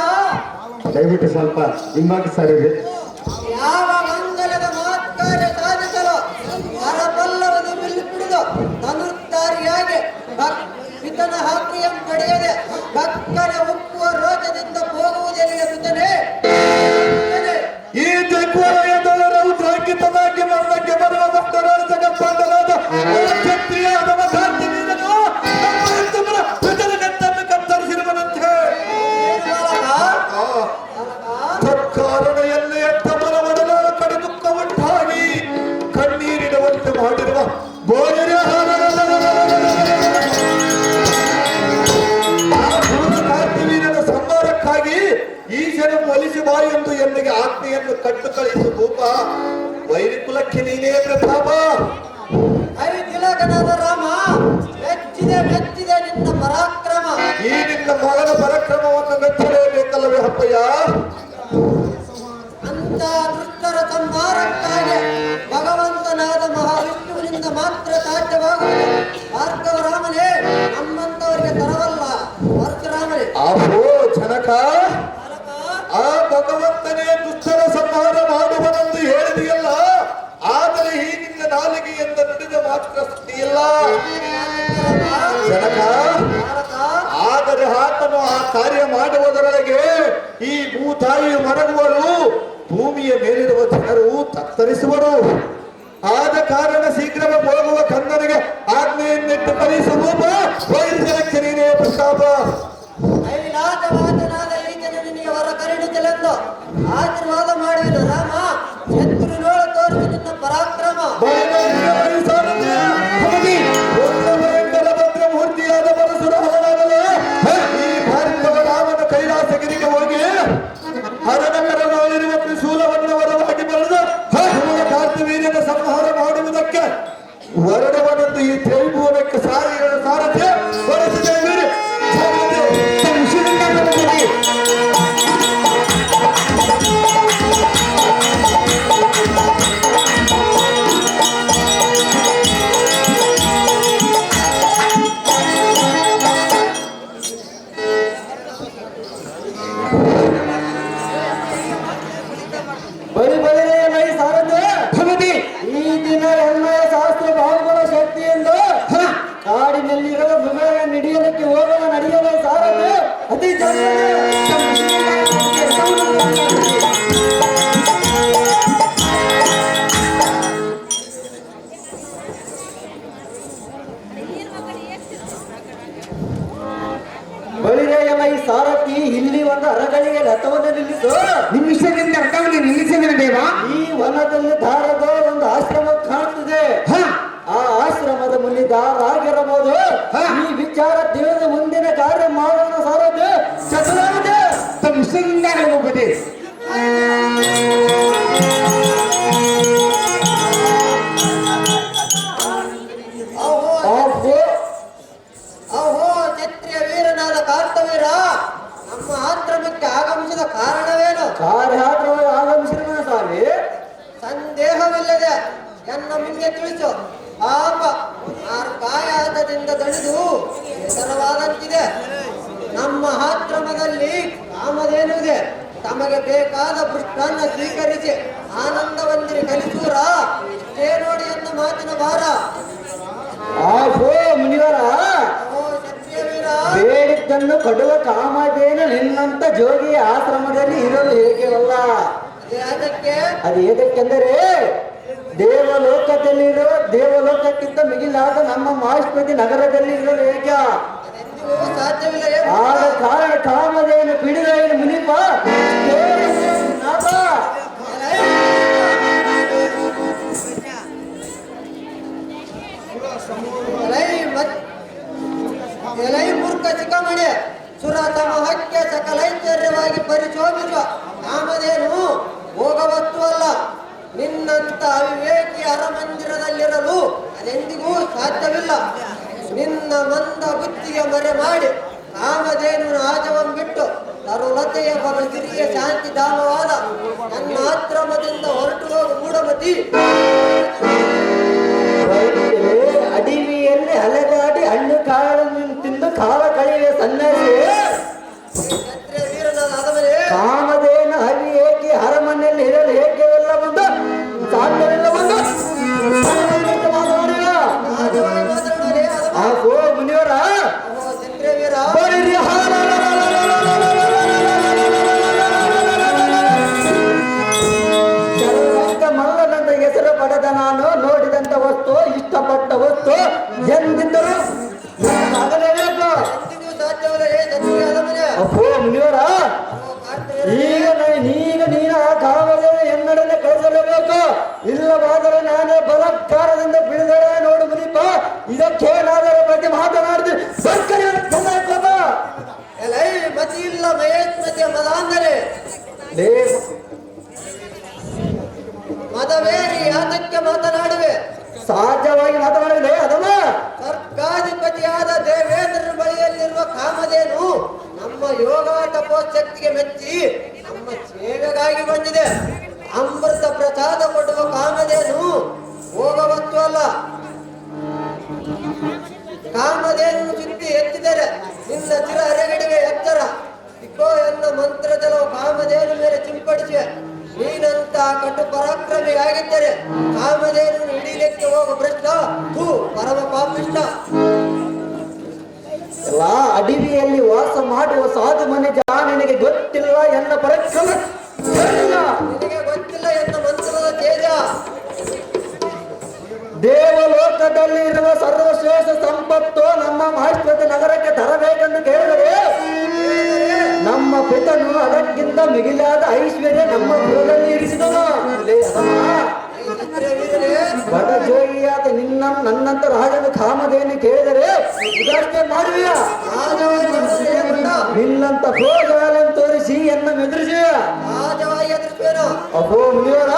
Speaker 1: ದಯವಿಟ್ಟು ಸ್ವಲ್ಪ ಹಿಂಬಾಗಿ ಸರಿದೆ.
Speaker 3: ಯಾವ ಮಂಗಲದ ಮಾತ್ಕಾರ್ಯ ಸಾಧಿಸಲು ಕರಪಲ್ಲವನ್ನು ಬಿಲ್ಪಿಡಿದು ಧನುರ್ಧಾರಿಯಾಗಿ ಪಿತನ ಆಜ್ಞೆಯನ್ನು ಪಡೆಯದೆ ಭಕ್ತನ ಉಪ್ಪುವ ರೋಚದಿಂದ ಹೋಗುವುದೆಲ್ಲಿಗೆ ಸುತ್ತನೆ.
Speaker 2: ಈ ಜಗ್ವಲಯದವರ ಉದ್ರಾಂಕಿತನಾಗಿ ಮರಣಕ್ಕೆ ಬರುವ ಭಕ್ತರಾದ ಜಗತ್ಪಾದರಾದ ಕ್ಷತ್ರಿಯಾದ ಮಹಾಂತನೀಯನು ನಮ್ಮ ಹೆತ್ತವರ ಪ್ರಜಲಗತ್ತನ್ನು ಕತ್ತರಿಸಿರುವನಂತೆ. ತತ್ಕಾರಣ ಎಲ್ಲಿ ಎತ್ತ ಮರವಡಲ ಕಡೆ ದುಃಖ ಉಂಟಾಗಿ ಕಣ್ಣೀರಿಡುವಂತೆ ಮಾಡಿರುವ ಬೋರಿನ ಕಾರ್ತಿವೀರನ ಸಂಹಾರಕ್ಕಾಗಿ ಈಶನು ಒಲಿಸಿ ಬಾ ಎಂದು ಎಲ್ಲಿಗೆ ಆಜ್ಞೆಯನ್ನು ಕಟ್ಟು ಕಳಿಸು ಭೂಪ. ವೈರಿಕುಲಕ್ಕೆ ನೀನೇ ಪ್ರತಾಪ.
Speaker 3: ತಿಲಕನಾದ ರಾಮ, ಮೆಚ್ಚಿದೆ ಮೆಚ್ಚಿದೆ ನಿನ್ನ ಪರಾಕ್ರಮ.
Speaker 2: ಈ ನಿನ್ನ ಮಗನ ಪರಾಕ್ರಮವನ್ನು ಮೆಚ್ಚಲೇಬೇಕಲ್ಲವೇ ಅಪ್ಪಯ್ಯ?
Speaker 3: ಅಂತ ದುಷ್ಟರ ಸಂಹಾರಕ್ಕಾಗಿ ಭಗವಂತನಾದ ಮಹಾವಿಷ್ಣುವಿನಿಂದ ಮಾತ್ರ ಸಾಧ್ಯವಾಗುವುದು. ಭಾರ್ಗವ ರಾಮನೇ, ನಮ್ಮಂತವರಿಗೆ ತರವಲ್ಲ ಪರಶುರಾಮನೇ.
Speaker 2: ಆಹೋ ಜನಕ, ಆ ಭಗವಂತನೇ ದುಷ್ಟರ ಸಂಹಾರ ಮಾಡುವನೆಂದು ಹೇಳಿದೆಯಲ್ಲ, ಆದರೆ ಈ ನಿನ್ನ ನಾಲಿಗೆಯಿಂದ ನುಡಿದ ಮಾತ್ರ ಸುದ್ದಿಯಿಲ್ಲ ಜನಕ. ಆದರೆ ಆತನು ಆ ಕಾರ್ಯ ಮಾಡುವುದರೊಳಗೆ ಈ ಭೂತಾಯಿಯು ಮರಗುವರು, ಭೂಮಿಯ ಮೇಲಿರುವ ಜನರು ತತ್ತರಿಸುವರು. ಆದ ಕಾರಣ ಶೀಘ್ರವೇ ಹೋಗುವ ಕಂದನಿಗೆ ಆಜ್ಞೆಯನ್ನಿಟ್ಟು ಕಲಿಸುವ ವೈದ್ಯರಕ್ಕೆ ನೀನೇ ಪ್ರತಾಪ.
Speaker 3: ಐಲಾಜವಾದನಾದ ಈತನು ನಿನಗೆ ವರ ಕರುಣಿಸಲೆಂದು ಆಶೀರ್ವಾದ ಮಾಡುವೆನು ರಾಮ. ಶತ್ರುನೋಳ ತೋರಿಸಿ ನಿನ್ನ ಪರಾಕ್ರಮ.
Speaker 2: ಭದ್ರಮೂರ್ತಿಯಾದ ಪರಶುರಾಮನಾಗಲೇ ಈ ಭಾರ್ಗವ ರಾಮನ ಕೈಲಾಸಗಿರಿಗೆ ಹೋಗಿ ಹರನಕರನಾಗಿರುವ ತ್ರಿಶೂಲವನ್ನು ವರವಾಗಿ ಬರೆದು ಕಾರ್ತಿವೀರ್ಯನ ಸಂಹಾರ ಮಾಡುವುದಕ್ಕೆ ಹೊರಡುವನೆಂದು ಈ ತ್ರಿಭುವನಕ್ಕೆ ಸಾರಥ್ಯ ಹೊರಸಿದ್ದೇವೆ.
Speaker 3: ಬಳಿ ಬಳಿರೇ ಮೈ ಸಾರಥಿ ಭಗವತಿ, ಈ ದಿನ ಹೆಮ್ಮೆಯ ಶಾಸ್ತ್ರ ಬಾಹುಗಳ ಶಕ್ತಿಯಿಂದ ಕಾಡಿನಲ್ಲಿರುವ ಮೃಗಗಳ ನಡೆಯಲಿಕ್ಕೆ ಹೋಗಲು ನಡೆಯಲು ಸಾರಥಿ ಅತಿ ಜನ
Speaker 4: ಒಂದು ಅರಗಳಿಗೆ ರಥವನ್ನು ನಿಲ್ಲಿಸು.
Speaker 1: ನಿಮಿಷದಿಂದ ರಥವನ್ನು ನಿಲ್ಲಿಸಿದ್ರೆ ದೇವ.
Speaker 4: ಈ ವನದಲ್ಲಿ ದಾರದ ಒಂದು ಆಶ್ರಮ ಕಾಣುತ್ತದೆ.
Speaker 1: ಹ,
Speaker 4: ಆ ಆಶ್ರಮದ ಮುಂದೆ ದಾರಾಗಿರಬಹುದು. ಈ ವಿಚಾರ ತಿಳಿದ ಮುಂದಿನ ಕಾರ್ಯ ಮಾಡೋಣ ಸಾರಥಿ. ಚತುರಾಗಿದೆ
Speaker 1: ನಿಮಿಷದಿಂದ ಹೋಗದೆ
Speaker 3: ಅಹೋ ಕ್ಷತ್ರಿಯ ವೀರನಾದ ಕಾರ್ತವೀರ, ನಮ್ಮ ಆಶ್ರಮಕ್ಕೆ ಆಗಮಿಸಿದ ಕಾರಣವೇನು?
Speaker 4: ಕಾರ್ಯಾತ್ರವಾಗಿ ಆಗಮಿಸಿದ ಸ್ವಾಮಿ.
Speaker 3: ಸಂದೇಹವಿಲ್ಲದೆ ಎನ್ನ ಮುಂದೆ ತಿಳಿಸು. ಪಾಪ ಕಾಯಾದದಿಂದ ದಣಿದು ಎತ್ತರವಾದಂತಿದೆ. ನಮ್ಮ ಆಶ್ರಮದಲ್ಲಿ ಕಾಮಧೇನು ಇದೆ. ತಮಗೆ ಬೇಕಾದ ಪುಷ್ಪನ್ನ ಸ್ವೀಕರಿಸಿ ಆನಂದವಂದಿರಿ ಕಲಿಸೂರ. ಇಷ್ಟೇ ನೋಡಿ ಎನ್ನ ಮಾತಿನ ಭಾರ.
Speaker 4: ಆಹೋ ಮುನಿವರ,
Speaker 3: ಓ ಕ್ಷತ್ರಿಯ ವೀರ,
Speaker 4: ಬೇಡಿದ್ದನ್ನು ಕೊಡುವ ಕಾಮಧೇನು ನಿನ್ನಂತ ಜೋಗಿಯ ಆಶ್ರಮದಲ್ಲಿ ಇರಲು ಹೇಗೆವಲ್ಲ.
Speaker 3: ಅದಕ್ಕೆ
Speaker 4: ಅದು ಏದಕ್ಕೆಂದರೆ ದೇವಲೋಕಕ್ಕಿಂತ ಮಿಗಿಲಾದ ನಮ್ಮ ಮಾಹಿಷ್ಮತಿ ನಗರದಲ್ಲಿ ಇರಲು ಹೇಗೆ.
Speaker 3: ಅದೆಂದಿಗೂ ಸಾಧ್ಯವಿಲ್ಲ.
Speaker 4: ಆದ ಕಾರಣ ಕಾಮಧೇನು ಪಿಡಿದ ಮುನಿಪ ನಾಥ.
Speaker 3: ಎಲೈ ಮೂರ್ಖ ಚಿಕ್ಕಮಣಿ, ಸುರ ತಮಹಕ್ಕೆ ಸಕಲೈಶ್ವರ್ಯವಾಗಿ ಪರಿಶೋಭಿಸುವ ಕಾಮಧೇನು ಭೋಗವಸ್ತು ಅಲ್ಲ. ನಿನ್ನಂತ ಅವಿವೇಕಿ ಅರಮಂದಿರದಲ್ಲಿರಲು ಅದೆಂದಿಗೂ ಸಾಧ್ಯವಿಲ್ಲ. ನಿನ್ನ ಮಂದ ಬುದ್ಧಿಗೆ ಮರೆ ಮಾಡಿ ಕಾಮಧೇನು ಆಜವಂ ಬಿಟ್ಟು ತರುಲತೆಯ ಬರಗಿರಿಯ ಶಾಂತಿ ಧಾಮವಾದ ನನ್ನ ಆಶ್ರಮದಿಂದ ಹೊರಟು ಹೋಗು ಮೂಢಮತಿ.
Speaker 4: ಅಡಿವಿಯಲ್ಲಿ ಅಲೆದಾಡಿ ಹಣ್ಣು ಕಾಳನ್ನು ತಿಂದು ಕಾಲ ಕಳೆಯುವ ಸನ್ಯಾಸಿ
Speaker 3: ಕ್ಷತ್ರಿಯ ವೀರನಾದ ಆದವನೇ,
Speaker 4: ಕಾಮಧೇನು ಹರಿ ಏಕೆ ಅರಮನೆಯಲ್ಲಿ ಇರಲು ಏಕೆಲ್ಲ ಬಂದು ಸಾಧ್ಯವಿಲ್ಲ ಬಂದು ಮಾತನಾಡಿದ.
Speaker 3: ರಾಜವಾಗಿ ಮಾತನಾಡಲೇ ಆದವ.
Speaker 4: ಆಹೋ ಮುನಿವರ,
Speaker 3: ಓ ಕ್ಷತ್ರಿಯ ವೀರ,
Speaker 4: ಬರಿರಿ ಕೆಲವಂತ ಮಲ್ಲನಂತ ಹೆಸರು ಪಡೆದ ನಾನು ನೋಡಿದಂತ ವಸ್ತು, ಇಷ್ಟಪಟ್ಟ ವಸ್ತು ಎಂದಿದ್ದರು ಆಗಲೇಬೇಕು.
Speaker 3: ಎಂದಿಗೂ ಸಾಧ್ಯವಿಲ್ಲ. ಕ್ಷತ್ರಿಯ ಆದವನೇ,
Speaker 4: ಅಪ್ಪೋ ಮುನಿವರ,
Speaker 3: ಓ ಕಾರ್ತಿವೀರ,
Speaker 4: ಈಗ ನೀನು ಆ ಕಾಮಧೇನು ಎನ್ನಡನೆ ಕಳಿಸಲೇಬೇಕು. ಇಲ್ಲವಾದರೆ ನಾನೇ ಬಲಾತ್ಕಾರದಿಂದ ಬಿಡುಗಡೆ ನೋಡು ಮುನಿಪ. ಇದಕ್ಕೇನಾದರೂ ಬಗ್ಗೆ ಮಾತನಾಡಿದ್ರೆ ಸರ್ಕಾರಿ
Speaker 3: ಎಲೈ ಮತಿ ಇಲ್ಲ ಮಹೇಶ್ಮತಿಯ ಮದಾಂದರೆ ಮದವೇರಿ ಯಾತಕ್ಕೆ ಮಾತನಾಡುವೆ?
Speaker 4: ಸಹಜವಾಗಿ ಮಾತನಾಡಿದೆ ಅದನ್ನ.
Speaker 3: ಸ್ವರ್ಗಾಧಿಪತಿಯಾದ ದೇವೇಂದ್ರನ ಬಳಿಯಲ್ಲಿರುವ ಕಾಮಧೇನು ನಮ್ಮ ಯೋಗ ತಪೋಶಕ್ತಿಗೆ ಮೆಚ್ಚಿ ನಮ್ಮ ಸೇವೆಗಾಗಿ ಬಂದಿದೆ. ಅಮೃತ ಪ್ರಸಾದ ಕೊಡುವ ಕಾಮಧೇನು ಹೋಗವತ್ತು ಅಲ್ಲ. ಕಾಮಧೇನು ಸುತ್ತಿ ಎತ್ತಿದರೆ ನಿನ್ನ ಚಿರ ಅರೆಗಡಿಗೆ ಎತ್ತರ. ಇಕ್ಕೋ ಎನ್ನ ಮಂತ್ರ ಜಲವು ಕಾಮಧೇನು ಮೇಲೆ ಚಿಂಪಡಿಸುವೆ. ನೀನಂತ ಕಟು ಪರಾಕ್ರಮಿಯಾಗಿದ್ದರೆ ಕಾಮಧೇನು ಹಿಡಿಲಿಕ್ಕೆ ಹೋಗು ಭ್ರಷ್ಟ, ಹೂ ಪರಮ ಪಾಪಿಷ್ಟ.
Speaker 4: ಎಲ್ಲ ಅಡವಿಯಲ್ಲಿ ವಾಸ ಮಾಡುವ ಸಾಧು ಮನುಜ ನಿನಗೆ ಗೊತ್ತಿಲ್ಲ ಎನ್ನ ಪರಾಕ್ರಮ.
Speaker 3: ನಿನಗೆ ಗೊತ್ತಿಲ್ಲ ಎನ್ನ ಮಂತ್ರದ ತೇಜ.
Speaker 4: ದೇವಲೋಕದಲ್ಲಿ ಇರುವ ಸರ್ವಶ್ರೇಷ್ಠ ಸಂಪತ್ತು ನಮ್ಮ ಮಾಹಿಷ್ಮತಿ ನಗರಕ್ಕೆ ತರಬೇಕೆಂದು ಕೇಳಿದರೆ ನಮ್ಮ ಪಿತನು ಅದಕ್ಕಿಂತ ಮಿಗಿಲಾದ ಐಶ್ವರ್ಯ ನಮ್ಮ ಗೃಹದಲ್ಲಿ ಇರಿಸಿದನು. ಬಡ ಜೋಗಿಯಾದ ನನ್ನಂತ ರಾಜನ ಕಾಮಧೇನು ಕೇಳಿದರೆ ಇದಕ್ಕೆ ಮಾಡುವೆಯ? ನಿನ್ನಂತ ಪ್ರೋಜಾಲನ್ನು ತೋರಿಸಿ ಎನ್ನ ಮೆದುರಿಸಿ
Speaker 3: ರಾಜವಾಗಿ ಎದುರಿಸುವೆನು.
Speaker 4: ಅಬ್ಬೋ ಮುನಿವರ,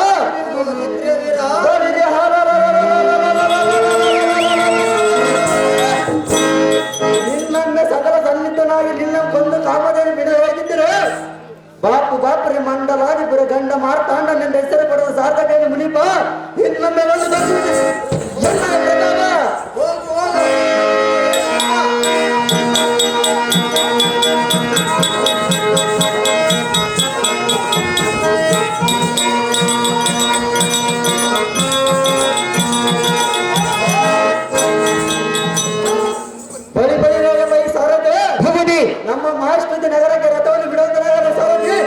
Speaker 4: ನಿನ್ನ ಸಕಲ ಸನ್ನಿಧನಾಗಿ ನಿನ್ನ ಕೊಂದು ಕಾಮಧೇನು ಬಿಡ ಹೋಗಿದ್ದರೆ ಬಾಪ್ರಿ ಮಂಡಲಾಧಿಪುರ ಗಂಡ ಮಾರ್ತಾಂಡ ನನ್ನ ಹೆಸರು ಪಡೆದ ಸಾರ್ಥಕ ಮುನಿಪ ಇನ್ನೊಮ್ಮೆ ಒಂದು
Speaker 3: ಹೋಗು ಹೋಗು.
Speaker 4: ಬಳಿ ಸಾರಥಿ
Speaker 1: ಭಗವತಿ
Speaker 4: ನಮ್ಮ ಮಾಹಿಷ್ಮತಿ ನಗರಕ್ಕೆ ರಥವನ್ನು ಬಿಡುವಂತ ಸಾರಥಿ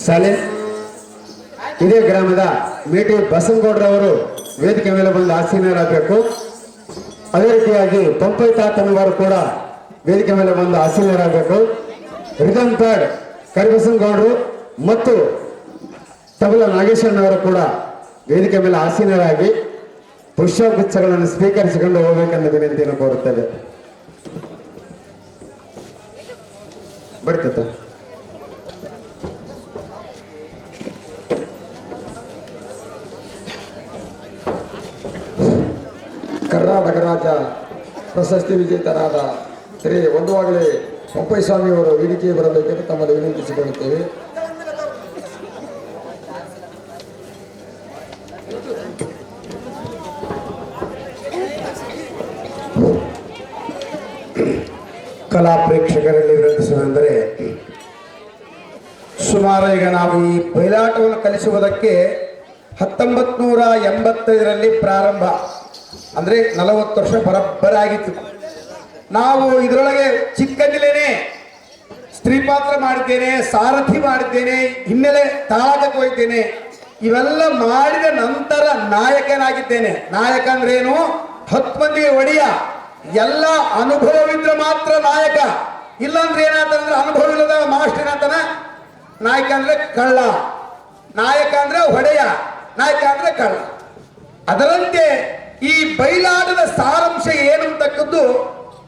Speaker 1: ಶಾಲೆ ಇದೇ ಗ್ರಾಮದ ಮೇಟಿ ಬಸನಗೌಡರವರು ವೇದಿಕೆ ಮೇಲೆ ಬಂದು ಆಸೀನರಾಗಬೇಕು. ಅದೇ ರೀತಿಯಾಗಿ ಪಂಪೈ ತಾತನವರು ಕೂಡ ವೇದಿಕೆ ಮೇಲೆ ಬಂದು ಆಸೀನರಾಗಬೇಕು. ರಿದಮ್ ಪ್ಯಾಡ್ ಕರಿಬಸನಗೌಡರು ಮತ್ತು ತಬಲ ನಾಗೇಶಣ್ಣವರು ಕೂಡ ವೇದಿಕೆ ಮೇಲೆ ಆಸೀನರಾಗಿ ಪುಷ್ಪಗುಚ್ಛಗಳನ್ನು ಸ್ವೀಕರಿಸಿಕೊಂಡು ಹೋಗಬೇಕೆಂದು ವಿನಂತಿಯನ್ನು ಕೋರುತ್ತೇವೆ. ಬರ್ತೈತ
Speaker 4: ಕರ್ನಾಟಕ ರಾಜ್ಯ ಪ್ರಶಸ್ತಿ ವಿಜೇತರಾದ ಶ್ರೀ ಒಂದುವಾಗಲೇ ಪಂಪೈ ಸ್ವಾಮಿಯವರು ವೇದಿಕೆಗೆ ಬರಬೇಕೆಂದು ತಮ್ಮಲ್ಲಿ ವಿನಂತಿಸಿಕೊಳ್ಳುತ್ತೇವೆ.
Speaker 1: ಕಲಾ ಪ್ರೇಕ್ಷಕರಲ್ಲಿ ವಿನಂತಿಸುವುದೆಂದರೆ,
Speaker 5: ಸುಮಾರು ಈಗ ನಾವು ಈ ಬಯಲಾಟವನ್ನು ಕಲಿಸುವುದಕ್ಕೆ 1985ರಲ್ಲಿ ಪ್ರಾರಂಭ, ಅಂದರೆ 40 ವರ್ಷ ಬರೋಬ್ಬರಾಗಿತ್ತು. ನಾವು ಇದರೊಳಗೆ ಚಿಕ್ಕಂದಿಲೇನೆ ಸ್ತ್ರೀ ಪಾತ್ರ ಮಾಡಿದ್ದೇನೆ, ಸಾರಥಿ ಮಾಡಿದ್ದೇನೆ, ಹಿನ್ನೆಲೆ ತಾಳಕ್ಕೆ ಹೋಗಿದ್ದೇನೆ. ಇವೆಲ್ಲ ಮಾಡಿದ ನಂತರ ನಾಯಕನಾಗಿದ್ದೇನೆ. ನಾಯಕ ಅಂದ್ರೇನು? 10 ಮಂದಿಗೆ ಒಡೆಯ. ಎಲ್ಲ ಅನುಭವವಿದ್ರೆ ಮಾತ್ರ ನಾಯಕ. ಇಲ್ಲಾಂದ್ರೆ ಏನಾಗ್ತಂದ್ರೆ ಅನುಭವ ಇಲ್ಲದ ಮಾಸ್ಟರ್ ಏನಾಗ್ತಾನ? ನಾಯಕ ಅಂದ್ರೆ ಕಳ್ಳ, ನಾಯಕ ಅಂದ್ರೆ ಹೊಡೆಯ, ನಾಯಕ ಅಂದ್ರೆ ಕಳ್ಳ. ಅದರಂತೆ ಈ ಬಯಲಾಟದ ಸಾರಾಂಶ ಏನು ಅಂತಕ್ಕದ್ದು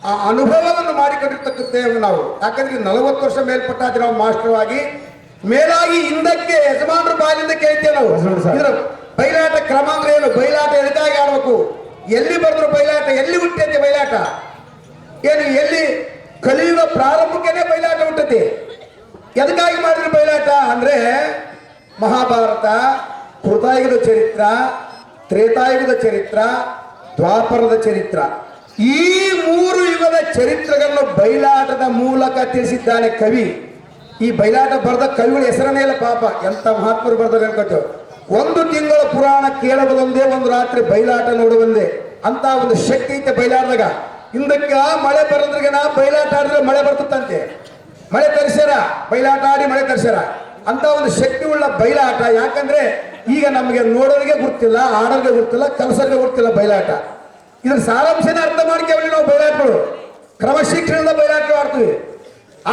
Speaker 5: ಆ ಅನುಭವವನ್ನು ಮಾಡಿಕೊಂಡಿರ್ತಕ್ಕಂಥೇವೆ ನಾವು. ಯಾಕಂದ್ರೆ 40 ವರ್ಷ ಮೇಲ್ಪಟ್ಟಾದ್ರೆ ನಾವು ಮಾಸ್ಟರ್ ಆಗಿ ಮೇಲಾಗಿ ಹಿಂದಕ್ಕೆ ಯಜಮಾನರ ಬಾಲಿಂದ ಕೇಳ್ತೇವೆ ನಾವು. ಇದ್ರ ಬಯಲಾಟ ಕ್ರಮ ಅಂದ್ರೆ ಏನು? ಬಯಲಾಟ ಎದಕ್ಕಾಗಿ ಆಡ್ಬೇಕು? ಎಲ್ಲಿ ಬರೆದ್ರು ಬಯಲಾಟ? ಎಲ್ಲಿ ಹುಟ್ಟೈತೆ ಬಯಲಾಟ? ಏನು ಎಲ್ಲಿ ಕಲಿಯುವ ಪ್ರಾರಂಭಕ್ಕೇನೆ ಬಯಲಾಟ ಹುಟ್ಟತಿ. ಎದಕ್ಕಾಗಿ ಮಾಡಿದ್ರು ಬಯಲಾಟ ಅಂದ್ರೆ ಮಹಾಭಾರತ, ಕೃತಾಯುಗದ ಚರಿತ್ರ, ತ್ರೇತಾಯುಗದ ಚರಿತ್ರ, ದ್ವಾಪರದ ಚರಿತ್ರ, ಈ 3 ಯುಗದ ಚರಿತ್ರೆಗಳನ್ನು ಬಯಲಾಟದ ಮೂಲಕ ತಿಳಿಸಿದ್ದಾನೆ ಕವಿ. ಈ ಬಯಲಾಟ ಬರೆದ ಕವಿಗಳ ಹೆಸರನ್ನೇ ಇಲ್ಲ ಪಾಪ, ಎಂತ ಮಹಾತ್ಮರು ಬರ್ತಾರೆ ಅನ್ಕೋತೇವೆ. 1 ತಿಂಗಳ ಪುರಾಣ ಕೇಳಬಹುದೊಂದೇ, 1 ರಾತ್ರಿ ಬಯಲಾಟ ನೋಡುವಂದೇ ಅಂತ ಒಂದು ಶಕ್ತಿ ಐತೆ ಬಯಲಾಟದಾಗ. ಹಿಂದಕ್ಕೆ ಮಳೆ ಬರೋದ್ರಿಗೆ ನಾ ಬಯಲಾಟ ಆಡಿದ್ರೆ ಮಳೆ ಬರ್ತದಂತೆ. ಮಳೆ ತರಿಸ್ಯಾರ, ಬಯಲಾಟ ಆಡಿ ಮಳೆ ತರಿಸ್ಯಾರ ಅಂತ ಒಂದು ಶಕ್ತಿ ಉಳ್ಳ ಬಯಲಾಟ. ಯಾಕಂದ್ರೆ ಈಗ ನಮಗೆ ನೋಡೋರಿಗೆ ಗೊತ್ತಿಲ್ಲ, ಆಡೋರಿಗೆ ಗೊತ್ತಿಲ್ಲ, ಕಲಸರಿಗೆ ಗೊತ್ತಿಲ್ಲ ಬಯಲಾಟ. ಇದ್ರ ಸಾರಾಂಶನೇ ಅರ್ಥ ಮಾಡ್ಕೇವಲ್ಲಿ ನಾವು ಬಯಲಾಟಗಳು. ಕ್ರಮಶಿಕ್ಷಣದಿಂದ ಬಯಲಾಟ ಆಡ್ತೀವಿ,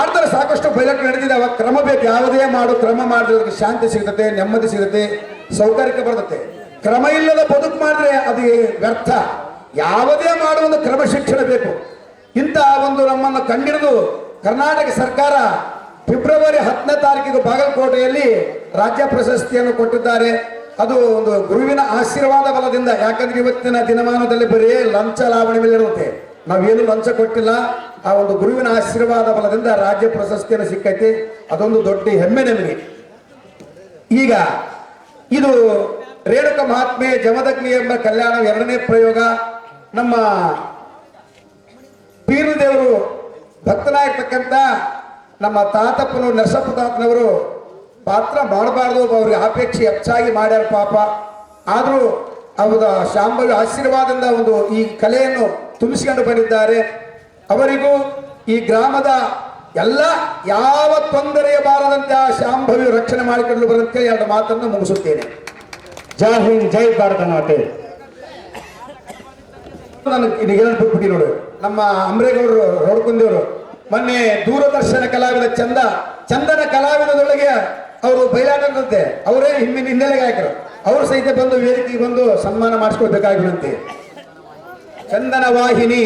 Speaker 5: ಆಡ್ತಾರೆ. ಸಾಕಷ್ಟು ಬಯಲಾಟ ನಡೆದಿದ್ದಾವ. ಕ್ರಮ ಬೇಕು. ಯಾವುದೇ ಮಾಡು ಕ್ರಮ ಮಾಡಿದ್ರೆ ಶಾಂತಿ ಸಿಗ್ತತೆ, ನೆಮ್ಮದಿ ಸಿಗುತ್ತೆ, ಸೌಕರ್ಯಕ್ಕೆ ಬರ್ತತೆ. ಕ್ರಮ ಇಲ್ಲದ ಬದುಕು ಮಾಡಿದ್ರೆ ಅದು ವ್ಯರ್ಥ. ಯಾವುದೇ ಮಾಡುವ ಒಂದು ಕ್ರಮಶಿಕ್ಷಣ ಬೇಕು. ಇಂಥ ಒಂದು ನಮ್ಮನ್ನು ಕಂಡಿಡಿದು ಕರ್ನಾಟಕ ಸರ್ಕಾರ ಫೆಬ್ರವರಿ 10ನೇ ತಾರೀಕಿಗೆ ಬಾಗಲಕೋಟೆಯಲ್ಲಿ ರಾಜ್ಯ ಪ್ರಶಸ್ತಿಯನ್ನು ಕೊಟ್ಟಿದ್ದಾರೆ. ಅದು ಒಂದು ಗುರುವಿನ ಆಶೀರ್ವಾದ ಬಲದಿಂದ. ಯಾಕಂದ್ರೆ ಇವತ್ತಿನ ದಿನಮಾನದಲ್ಲಿ ಬರೀ ಲಂಚ ಲಾವಣಿ ಮೇಲೆ ಇರುತ್ತೆ. ನಾವೇನು ಲಂಚ ಕೊಟ್ಟಿಲ್ಲ. ಆ ಒಂದು ಗುರುವಿನ ಆಶೀರ್ವಾದ ಬಲದಿಂದ ರಾಜ್ಯ ಪ್ರಶಸ್ತಿಯನ್ನು ಸಿಕ್ಕೈತಿ. ಅದೊಂದು ದೊಡ್ಡ ಹೆಮ್ಮೆ ನಮಗೆ. ಈಗ ಇದು ರೇಣುಕ ಮಹಾತ್ಮೆ ಜಮದಗ್ನಿ ಎಂಬ ಕಲ್ಯಾಣ 2ನೇ ಪ್ರಯೋಗ. ನಮ್ಮ ಪೀರುದೇವರು ಭಕ್ತನಾಗಿರ್ತಕ್ಕಂಥ ನಮ್ಮ ತಾತಪ್ಪನವರು, ನರಸಪ್ಪ ತಾತನವರು ಪಾತ್ರ ಮಾಡಬಾರ್ದು, ಅವ್ರಿಗೆ ಅಪೇಕ್ಷೆ ಹೆಚ್ಚಾಗಿ ಮಾಡ್ಯಾರ ಪಾಪ. ಆದರೂ ಅವರ ಶಾಂಭವಿ ಆಶೀರ್ವಾದದಿಂದ ಒಂದು ಈ ಕಲೆಯನ್ನು ತುಂಬಿಸಿಕೊಂಡು ಬಂದಿದ್ದಾರೆ. ಅವರಿಗೂ ಈ ಗ್ರಾಮದ ಎಲ್ಲ ಯಾವ ತೊಂದರೆಯ ಬಾರದಂತೆ ಆ ಶಾಂಭವಿ ರಕ್ಷಣೆ ಮಾಡಿಕೊಂಡು ಬರಂತೆ 2 ಮಾತನ್ನು ಮುಗಿಸುತ್ತೇನೆ.
Speaker 1: ಜೈ ಹಿಂದ್, ಜೈ ಭಾರತ ಮಾತೆ.
Speaker 5: ನನಗೆ ಇದು ಬಿಟ್ಬಿಟ್ಟು ನೋಡು, ನಮ್ಮ ಅಮ್ರೇಗೌಡರು ರೋಡ್ಕುಂದಿಯವರು ಮೊನ್ನೆ ದೂರದರ್ಶನ ಕಲಾವಿದ ಚಂದನ ಕಲಾವಿದದೊಳಗೆ ಅವರು ಬಯಲಾಟಂತೆ ಅವರೇ ಹಿನ್ನೆಲೆ ಗಾಯಕರು. ಅವರು ಸಹಿತ ಬಂದು ವೇದಿಕೆಗೆ ಬಂದು ಸನ್ಮಾನ ಮಾಡಿಸ್ಕೊಳ್ಬೇಕಾಗಿರುವಂತೆ. ಚಂದನ ವಾಹಿನಿ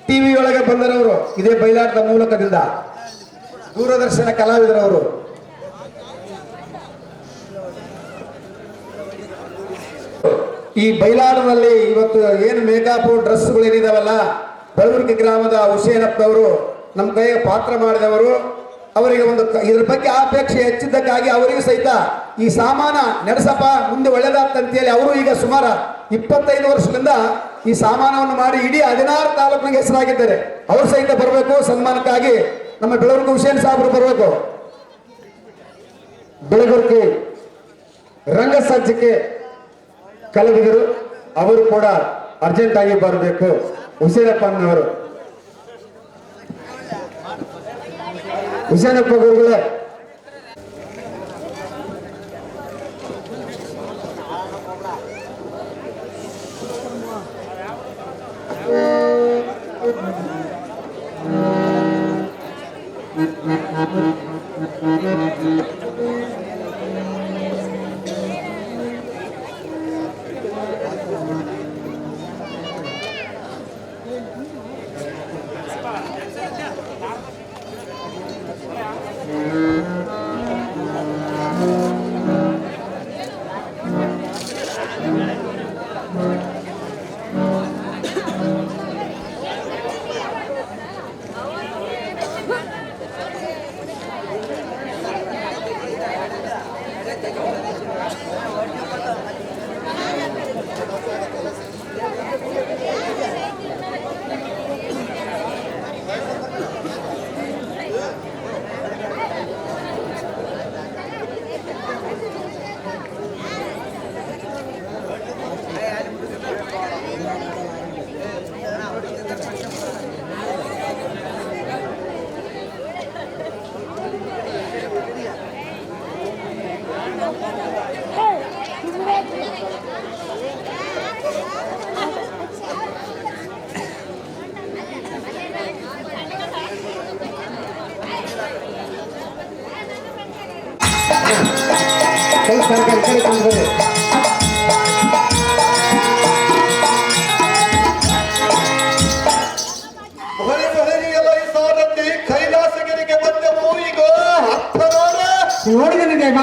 Speaker 5: ಟಿವಿ ಒಳಗೆ ಬಂದರವರು ಇದೇ ಬಯಲಾಟದ ಮೂಲಕದಿಂದ. ದೂರದರ್ಶನ ಕಲಾವಿದರವರು. ಈ ಬಯಲಾಟದಲ್ಲಿ ಇವತ್ತು ಏನು ಮೇಕಪ್ ಡ್ರೆಸ್ಗಳು ಏನಿದಾವಲ್ಲ, ಬೆಳವರ್ಗಿ ಗ್ರಾಮದ ಹುಸೇನಪ್ಪನವರು ನಮ್ಮ ಕೈಗೆ ಪಾತ್ರ ಮಾಡಿದವರು. ಅವರಿಗೆ ಒಂದು ಇದ್ರ ಬಗ್ಗೆ ಅಪೇಕ್ಷೆ ಹೆಚ್ಚಿದ್ದಕ್ಕಾಗಿ ಅವರಿಗೂ ಸಹಿತ ಈ ಸಾಮಾನ ನಡೆಸಪ್ಪ ಮುಂದೆ ಒಳ್ಳೇದಾಗ್ತಂತೇಳಿ ಅವರು ಈಗ ಸುಮಾರು 25 ವರ್ಷದಿಂದ ಈ ಸಾಮಾನವನ್ನು ಮಾಡಿ ಇಡೀ 16 ತಾಲೂಕಿಗೆ ಹೆಸರಾಗಿದ್ದಾರೆ. ಅವರು ಸಹಿತ ಬರಬೇಕು ಸನ್ಮಾನಕ್ಕಾಗಿ. ನಮ್ಮ ಬೆಳವರ್ಗಿ ಹುಸೇನ್ ಸಾಹೇಬರು ಬರಬೇಕು.
Speaker 1: ಬೆಳಗುರ್ಕಿ ರಂಗಸಜ್ಜಿಕೆ ಕಲಾವಿದರು ಅವರು ಕೂಡ ಅರ್ಜೆಂಟ್ ಆಗಿ ಬರಬೇಕು. ಹುಸೇನಪ್ಪನವರು, ಹುಸೇನಪ್ಪ ಗುರುಗಳೇ ಸ್ವಲ್ಪ ಸರ್ಕಾರ ಕಡೆ ತಂದ್ಬಿಡಿ.
Speaker 2: ಹೊಳೆಗೆಲ್ಲ ಈ ಸಾರಥಿ ಕೈಲಾಸಗಿರಿಗೆ ಬಂದೆವು ಈಗ ಹತ್ತ
Speaker 1: ನೋಡಿದ್ದೇನೆ ದೇವ.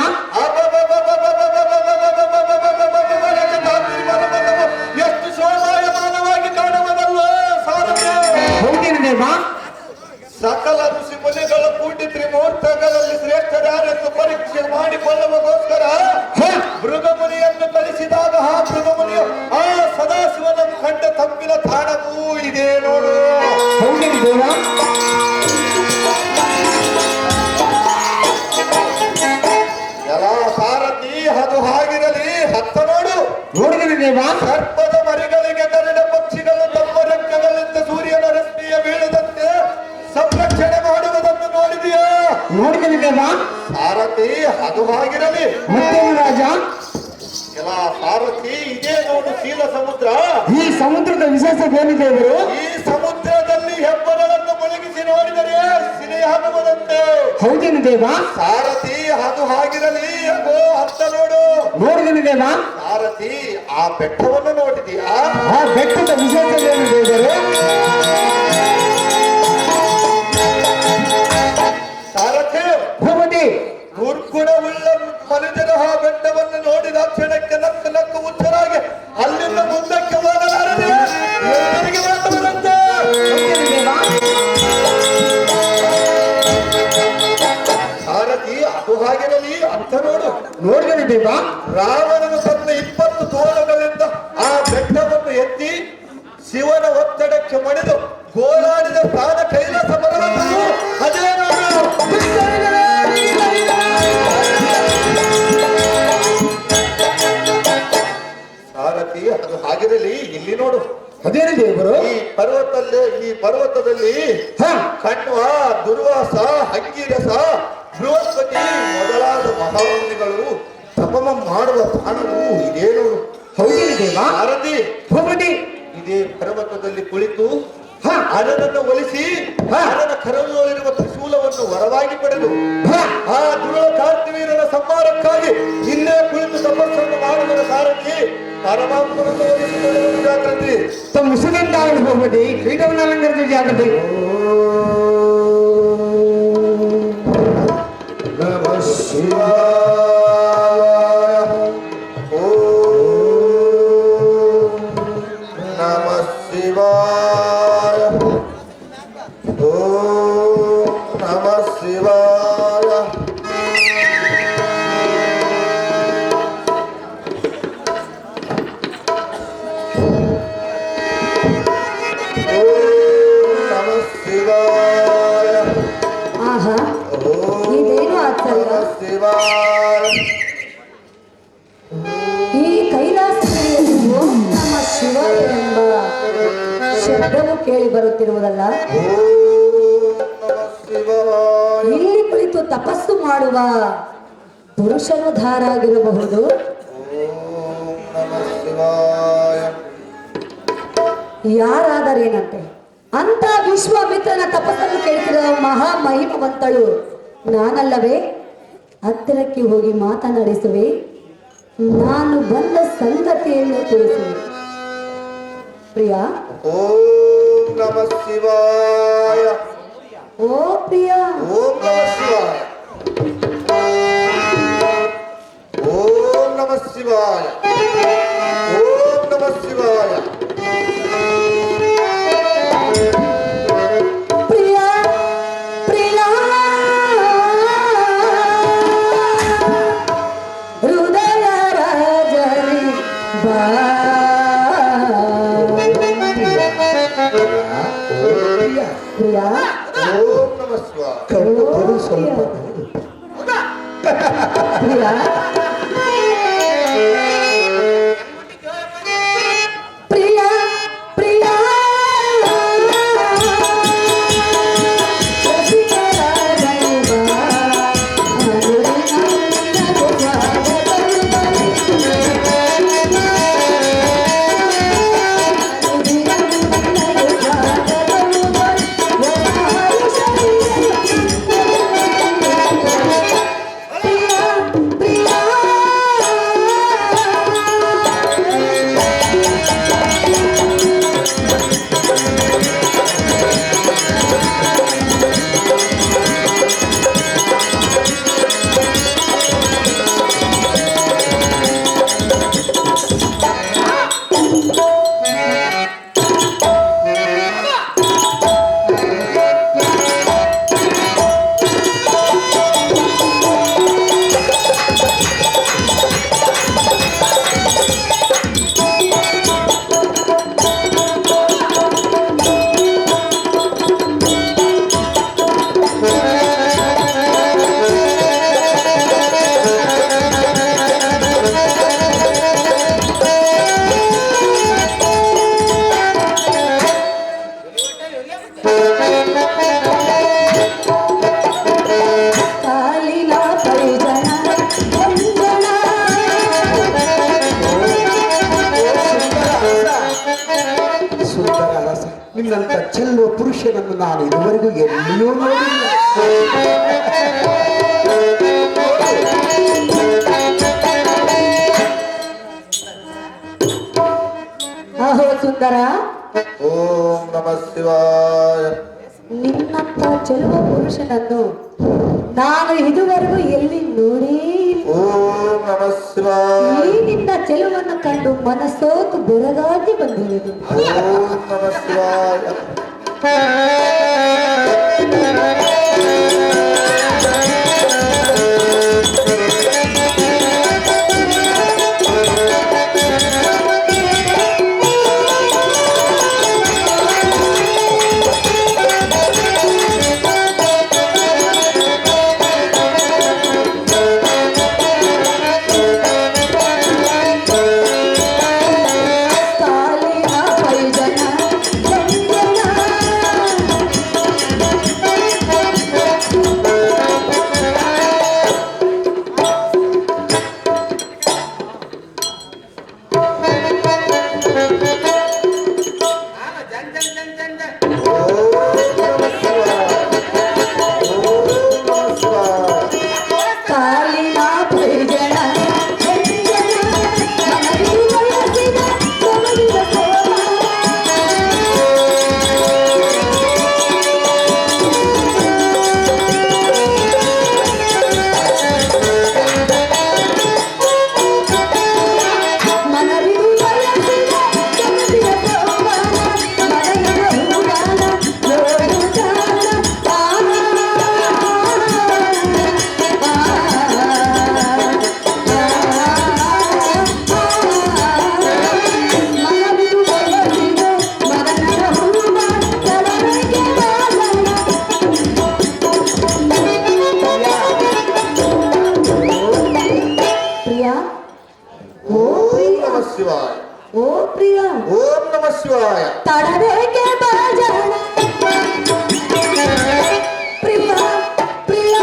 Speaker 2: ಎಷ್ಟು ಶೋಭಾಯಮಾನವಾಗಿ ಕಾಣುವುದಲ್ಲ ಸಾರಥಿ.
Speaker 1: ಹೌದೇನು ದೇವ.
Speaker 2: ಸಕಲ ಋಷಿ ಮುನಿಗಳ ಕೂಡಿ ತ್ರಿಮೂರ್ತಗಳಲ್ಲಿ ಶ್ರೇಷ್ಠರಾರೆಂದು ಪರೀಕ್ಷೆ ಮಾಡಿಕೊಳ್ಳುವಗೋಸ್ಕರ ಮೃಗಮುನಿಯನ್ನು ಕಳಿಸಿದಾಗ ಆ ಮೃಗಮುನಿಯು ಆ ಸದಾಶಿವನನ್ನು ಕಂಡ ತಪ್ಪಿನ ತಾಣವೂ ಇದೆ ನೋಡು.
Speaker 1: ಹೌದೇನು ದೇವ.
Speaker 2: ಎಲ್ಲ ಸಾರಥಿ ಅದು ಹಾಗಿರಲಿ ಹತ್ತ ನೋಡು.
Speaker 1: ನೋಡಿದ್ದೇನೆ ದೇವ.
Speaker 2: ಸರ್ಪದ ಮರಿಗಳಿಗೆ ಕರಡ ಪಕ್ಷಿಗಳು ತಮ್ಮ ರೆಕ್ಕೆಗಳಿಂದ ಸೂರ್ಯನ ರಶ್ಮಿಯ ಬೀಳದಂತೆ ಸಂರಕ್ಷಣೆ ಮಾಡುವುದನ್ನು ನೋಡಿದೆಯಾ?
Speaker 1: ನೋಡಿದ್ದೇನೆ ದೇವ.
Speaker 2: ಸಾರಥಿ ಅದು ಹಾಗಿರಲಿ
Speaker 1: ಮತ್ತೇನು ರಾಜ.
Speaker 2: ಎಲ್ಲ ಸಾರಥಿ ಇದೇ ನೋಡು ಶೀಲ ಸಮುದ್ರ.
Speaker 1: ಈ ಸಮುದ್ರದ ವಿಶೇಷತೆ ಏನಿದೆ ಇವರು?
Speaker 2: ಈ ಸಮುದ್ರದಲ್ಲಿ ಹೆಬ್ಬರಗಳನ್ನು ಮುಳುಗಿಸಿ ನೋಡಿದರೆ ಶಿಲೆಯಾಗುವುದಂತೆ.
Speaker 1: ಹೌದೇನು ದೇವ.
Speaker 2: ಸಾರಥಿ ಅದು ಹಾಗಿರಲಿ ಅಗೋ ಹತ್ತ ನೋಡು.
Speaker 1: ನೋಡಿದ್ದೇನೆ ದೇವ.
Speaker 2: ಸಾರಥಿ ಆ ಬೆಟ್ಟವನ್ನು ನೋಡಿದೀಯಾ?
Speaker 1: ಆ ಬೆಟ್ಟದ ವಿಶೇಷತೆ ಏನಿದೆ ಇವರು?
Speaker 2: ಸಾರಥಿ
Speaker 1: ಭೂಪತಿ.
Speaker 2: ದುರ್ಗುಣವುಳ್ಳ ಮನುಜರ ಆ ಬೆಟ್ಟವನ್ನು ನೋಡಿದ ಕ್ಷಣಕ್ಕೆ ನಕ್ಕು ನಕ್ಕು ಹುಚ್ಚರಾಗಿ ಅಲ್ಲಿಂದ ಮುಂದಕ್ಕೆ ಹೋಗಲಾರದೆ ಎದುರಿಗೆ ಬರುವರಂತೆ.
Speaker 1: ಹೌದೇನು ದೇವ.
Speaker 2: ಸಾರಥಿ ಅದು ಹಾಗಿರಲಿ ಅಂತ ನೋಡು.
Speaker 1: ನೋಡಿದ್ದೇನೆ ದೇವ.
Speaker 2: ರಾವಣನು ತನ್ನ 20 ತೋಳಗಳಿಂದ ಆ ಬೆಟ್ಟವನ್ನು ಎತ್ತಿ ಶಿವನ ಒತ್ತಡಕ್ಕೆ ಮಣಿದು ಗೋಳಾಡಿದ ಪ್ರಾಣ ಕೈಲಾಸ ಪರ್ವತವು ಅದೇ ನೋಡು. ಸಾರಥಿ ಅದು ಹಾಗಿರಲಿ ಇಲ್ಲಿ ನೋಡು.
Speaker 1: ಅದೇನು ದೇವರು?
Speaker 2: ಈ ಪರ್ವತದಲ್ಲಿ
Speaker 1: ಹ
Speaker 2: ಕಣ್ವ ದುರ್ವಾಸ ಅಂಗಿರಸ ಬೃಹಸ್ಪತಿ ಮೊದಲಾದ ಮಹಾಮುನಿಗಳು ತಪಮ ಮಾಡುವ ತಾಣವು ಇದೇ ನೋಡು.
Speaker 1: ಹೌದೇನು ದೇವ.
Speaker 2: ಸಾರಥಿ
Speaker 1: ಭೂಪತಿ.
Speaker 2: ಇದೇ ಪರ್ವತದಲ್ಲಿ ಕುಳಿತು
Speaker 1: ಹ
Speaker 2: ಅದನ್ನು ಒಲಿಸಿ ಅದರ ಕರವಿರುವ ತ್ರಿಶೂಲವನ್ನು ವರವಾಗಿ ಪಡೆದು
Speaker 1: ಹ
Speaker 2: ಆ ದುರ್ಗ ಕಾರ್ತಿವೀರನ ಸಂಹಾರಕ್ಕಾಗಿ ಇಲ್ಲೇ ಕುಳಿತು ತಪಸ್ಸನ್ನು ಮಾಡುವ ಸಾರಥಿ ಪರಮಾತ್ಮನನ್ನು ಒಲಿಸಿಕೊಳ್ಳುವುದು ಜಾಗೃತಿ.
Speaker 1: ತಮ್ಮ ಮುಸುಗಂತಾಗಲು ಭೂಪತಿ ಪೀಠವನ್ನು ಅಲಂಕರಿಸಿದ ಜಾಗೃತಿ.
Speaker 2: ನಮಃ ಶಿವಾಯ. ನಮಃ ಶಿವಾಯ. ನಮಃ ಶಿವಾಯ. ನಮಃ ಶಿವಾಯ.
Speaker 6: ಆಹಾ ಇದೇನು ಆಶ್ಚರ್ಯ.
Speaker 2: ನಮಃ ಶಿವಾಯ.
Speaker 6: ಈ ಕೈಲಾಸಗಿರಿಯಲ್ಲಿ ಓಂ ನಮಃ ಶಿವಾಯ ಎಂಬ ಶಬ್ದವು ಕೇಳಿ ಬರುತ್ತಿರುವುದಲ್ಲ.
Speaker 2: ನಮಃ ಶಿವಾಯ.
Speaker 6: ಇಲ್ಲಿ ಕುಳಿತು ತಪಸ್ಸು ಮಾಡುವ ಪುರುಷನು ಧಾರಾಗಿರಬಹುದು.
Speaker 2: ನಮಃ ಶಿವಾಯ.
Speaker 6: ಯಾರಾದರೇನಂತೆ ಅಂತ ವಿಶ್ವಾಮಿತ್ರನ ತಪಸ್ಸನ್ನು ಕೇಳಿಸಿದ ಮಹಾ ಮಹಿಮವಂತಳು ನಾನಲ್ಲವೇ? ಹತ್ತಿರಕ್ಕೆ ಹೋಗಿ ಮಾತನಾಡಿಸುವೆ, ನಾನು ಬಂದ ಸಂಗತಿಯನ್ನು ತಿಳಿಸುವೆ. ಪ್ರಿಯ,
Speaker 2: ಓಂ ನಮಃ ಶಿವಾಯ.
Speaker 6: ಓ ಪ್ರಿಯ,
Speaker 2: ಓಂ ನಮಃ ಶಿವಾಯ. ಓಂ ನಮಃ ಶಿವಾಯ. ಓಂ ನಮಃ ಶಿವಾಯ.
Speaker 6: ಪ್ರಿಯ, ಪ್ರಿಯ, ಹೃದಯ ರಾಜನಿ ಬಾ. ಪ್ರಿಯ,
Speaker 2: ಓಂ ನಮಃ ಶಿವಾಯ.
Speaker 1: ಕಣ್ಣು ಕೊಡು ಸ್ವಲ್ಪ.
Speaker 6: ಪ್ರಿಯ, ಪ್ರಿಯ, ಪ್ರಿಯ, ಕಾಲಿನ ಪರಿಜನ ವಂದನ.
Speaker 1: ಸುಂದರ ರಸ, ನಿನ್ನಂತ ಚೆಲ್ಲುವ ಪುರುಷನನ್ನು ನಾನು ಇದುವರೆಗೂ ಎಲ್ಲಿಯೂ ನೋಡಿಲ್ಲ.
Speaker 6: ಅಹೋ ಸುಂದರ,
Speaker 2: ಓಂ ನಮಃ ಶಿವಾಯ.
Speaker 6: ನಿನ್ನಂತ ಚೆಲುವ ಪುರುಷನನ್ನು ನಾನು ಇದುವರೆಗೂ ಎಲ್ಲಿ ನೋಡೇ ಇಲ್ಲ.
Speaker 2: ಓಂ ನಮಃ ಶಿವಾಯ.
Speaker 6: ಈ ನಿನ್ನ ಚೆಲುವನ್ನು ಕಂಡು ಮನಸ್ಸೋತು ಬೆರಗಾಗಿ ಬಂದಿರುವುದು.
Speaker 2: ಓಂ ನಮಃ ಶಿವಾಯ.
Speaker 6: ಕಾಲಿನ ಪರಿಜನ ವಂದನ. ಕಾಲಿನ ಪರಿಜನ ವಂದನ. ಮನವಿ ಬಯಸಿದ ಸೊಬಗಿನ ಸೋಮ. ಮನವಿದು ಬಯಸಿದ ಸೊಬಗಿನ ಸೋಮ. ಮನವಿನ ಹೂಗಾನ ಲೋಕದಾನ. ಮನವಿದು ಬಯಸಿದ ಮನವಿನ ಹೂಗಾನ ತವರಿಗೆ ಬಾಳನ. ಪ್ರಿಯ, ಓ
Speaker 2: ಓಂ
Speaker 6: ಪ್ರಿಯ,
Speaker 2: ನಮಃ ಶಿವಾಯ.
Speaker 6: ಓ ಪ್ರಿಯ,
Speaker 2: ಓಂ ನಮಃ ಶಿವಾಯ.
Speaker 6: ತಡಬೇಕೆ ಬಾಜನ. ಪ್ರಿಯ, ಪ್ರಿಯ,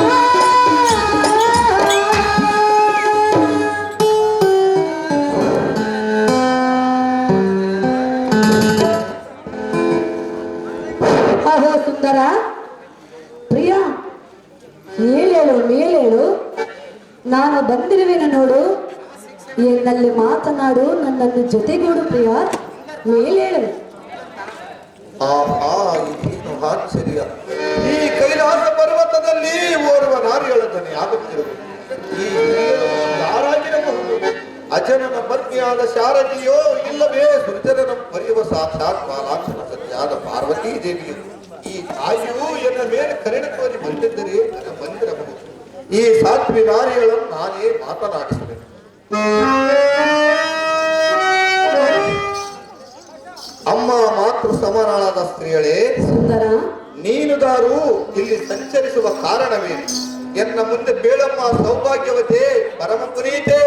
Speaker 6: ಅಹೋ ಸುಂದರ, ಪ್ರಿಯ ಮೇಲೇಳು ಮೇಲೇಳು, ನಾನು ಬಂದಿರುವೆನು ನೋಡು, ಎನ್ನಲ್ಲಿ ಮಾತನಾಡು, ನನ್ನನ್ನು ಜೊತೆಗೂಡು ಪ್ರಿಯ, ಮೇಲೇಳು.
Speaker 2: ಆಹಾ, ಇದೇನು ಆಶ್ಚರ್ಯ! ಈ ಕೈಲಾಸ ಪರ್ವತದಲ್ಲಿ ಓರ್ವ ನಾರಿಯಳ ಧ್ವನಿ ಆಗುತ್ತಿರುವುದು ಈ ಯಾರಾಗಿರಬಹುದು? ಅಜನನ ಪತ್ನಿಯಾದ ಶಾರದಿಯೋ, ಇಲ್ಲವೇ ಸುರ್ಜನನ ಪರಿಯುವ ಸಾಕ್ಷಾತ್ ಬಾಲಾಕ್ಷನ ಸತ್ಯಾದ ಪಾರ್ವತೀ ದೇವಿಯು. ಈ ತಾಯಿಯು ಎನ್ನ ಮೇಲೆ ಕರುಣೆ ತೋರಿ ಬಂದಿದ್ದರೆ ಬಂದಿರಬಹುದು. ಈ ಸಾತ್ವಿ ನಾರಿಗಳನ್ನು ನಾನೇ ಮಾತನಾಡಿಸಬೇಕು. ಅಮ್ಮ ಮಾತೃ ಸಮರಾಳಾದ ಸ್ತ್ರೀಯಳೇ,
Speaker 6: ಸುಂದರ,
Speaker 2: ನೀನು ದಾರು ಇಲ್ಲಿ ಸಂಚರಿಸುವ ಕಾರಣವೇನು? ಎನ್ನ ಮುಂದೆ ಬೇಳಮ್ಮ ಸೌಭಾಗ್ಯವತೆ, ಪರಮ ಪುನೀತೆ.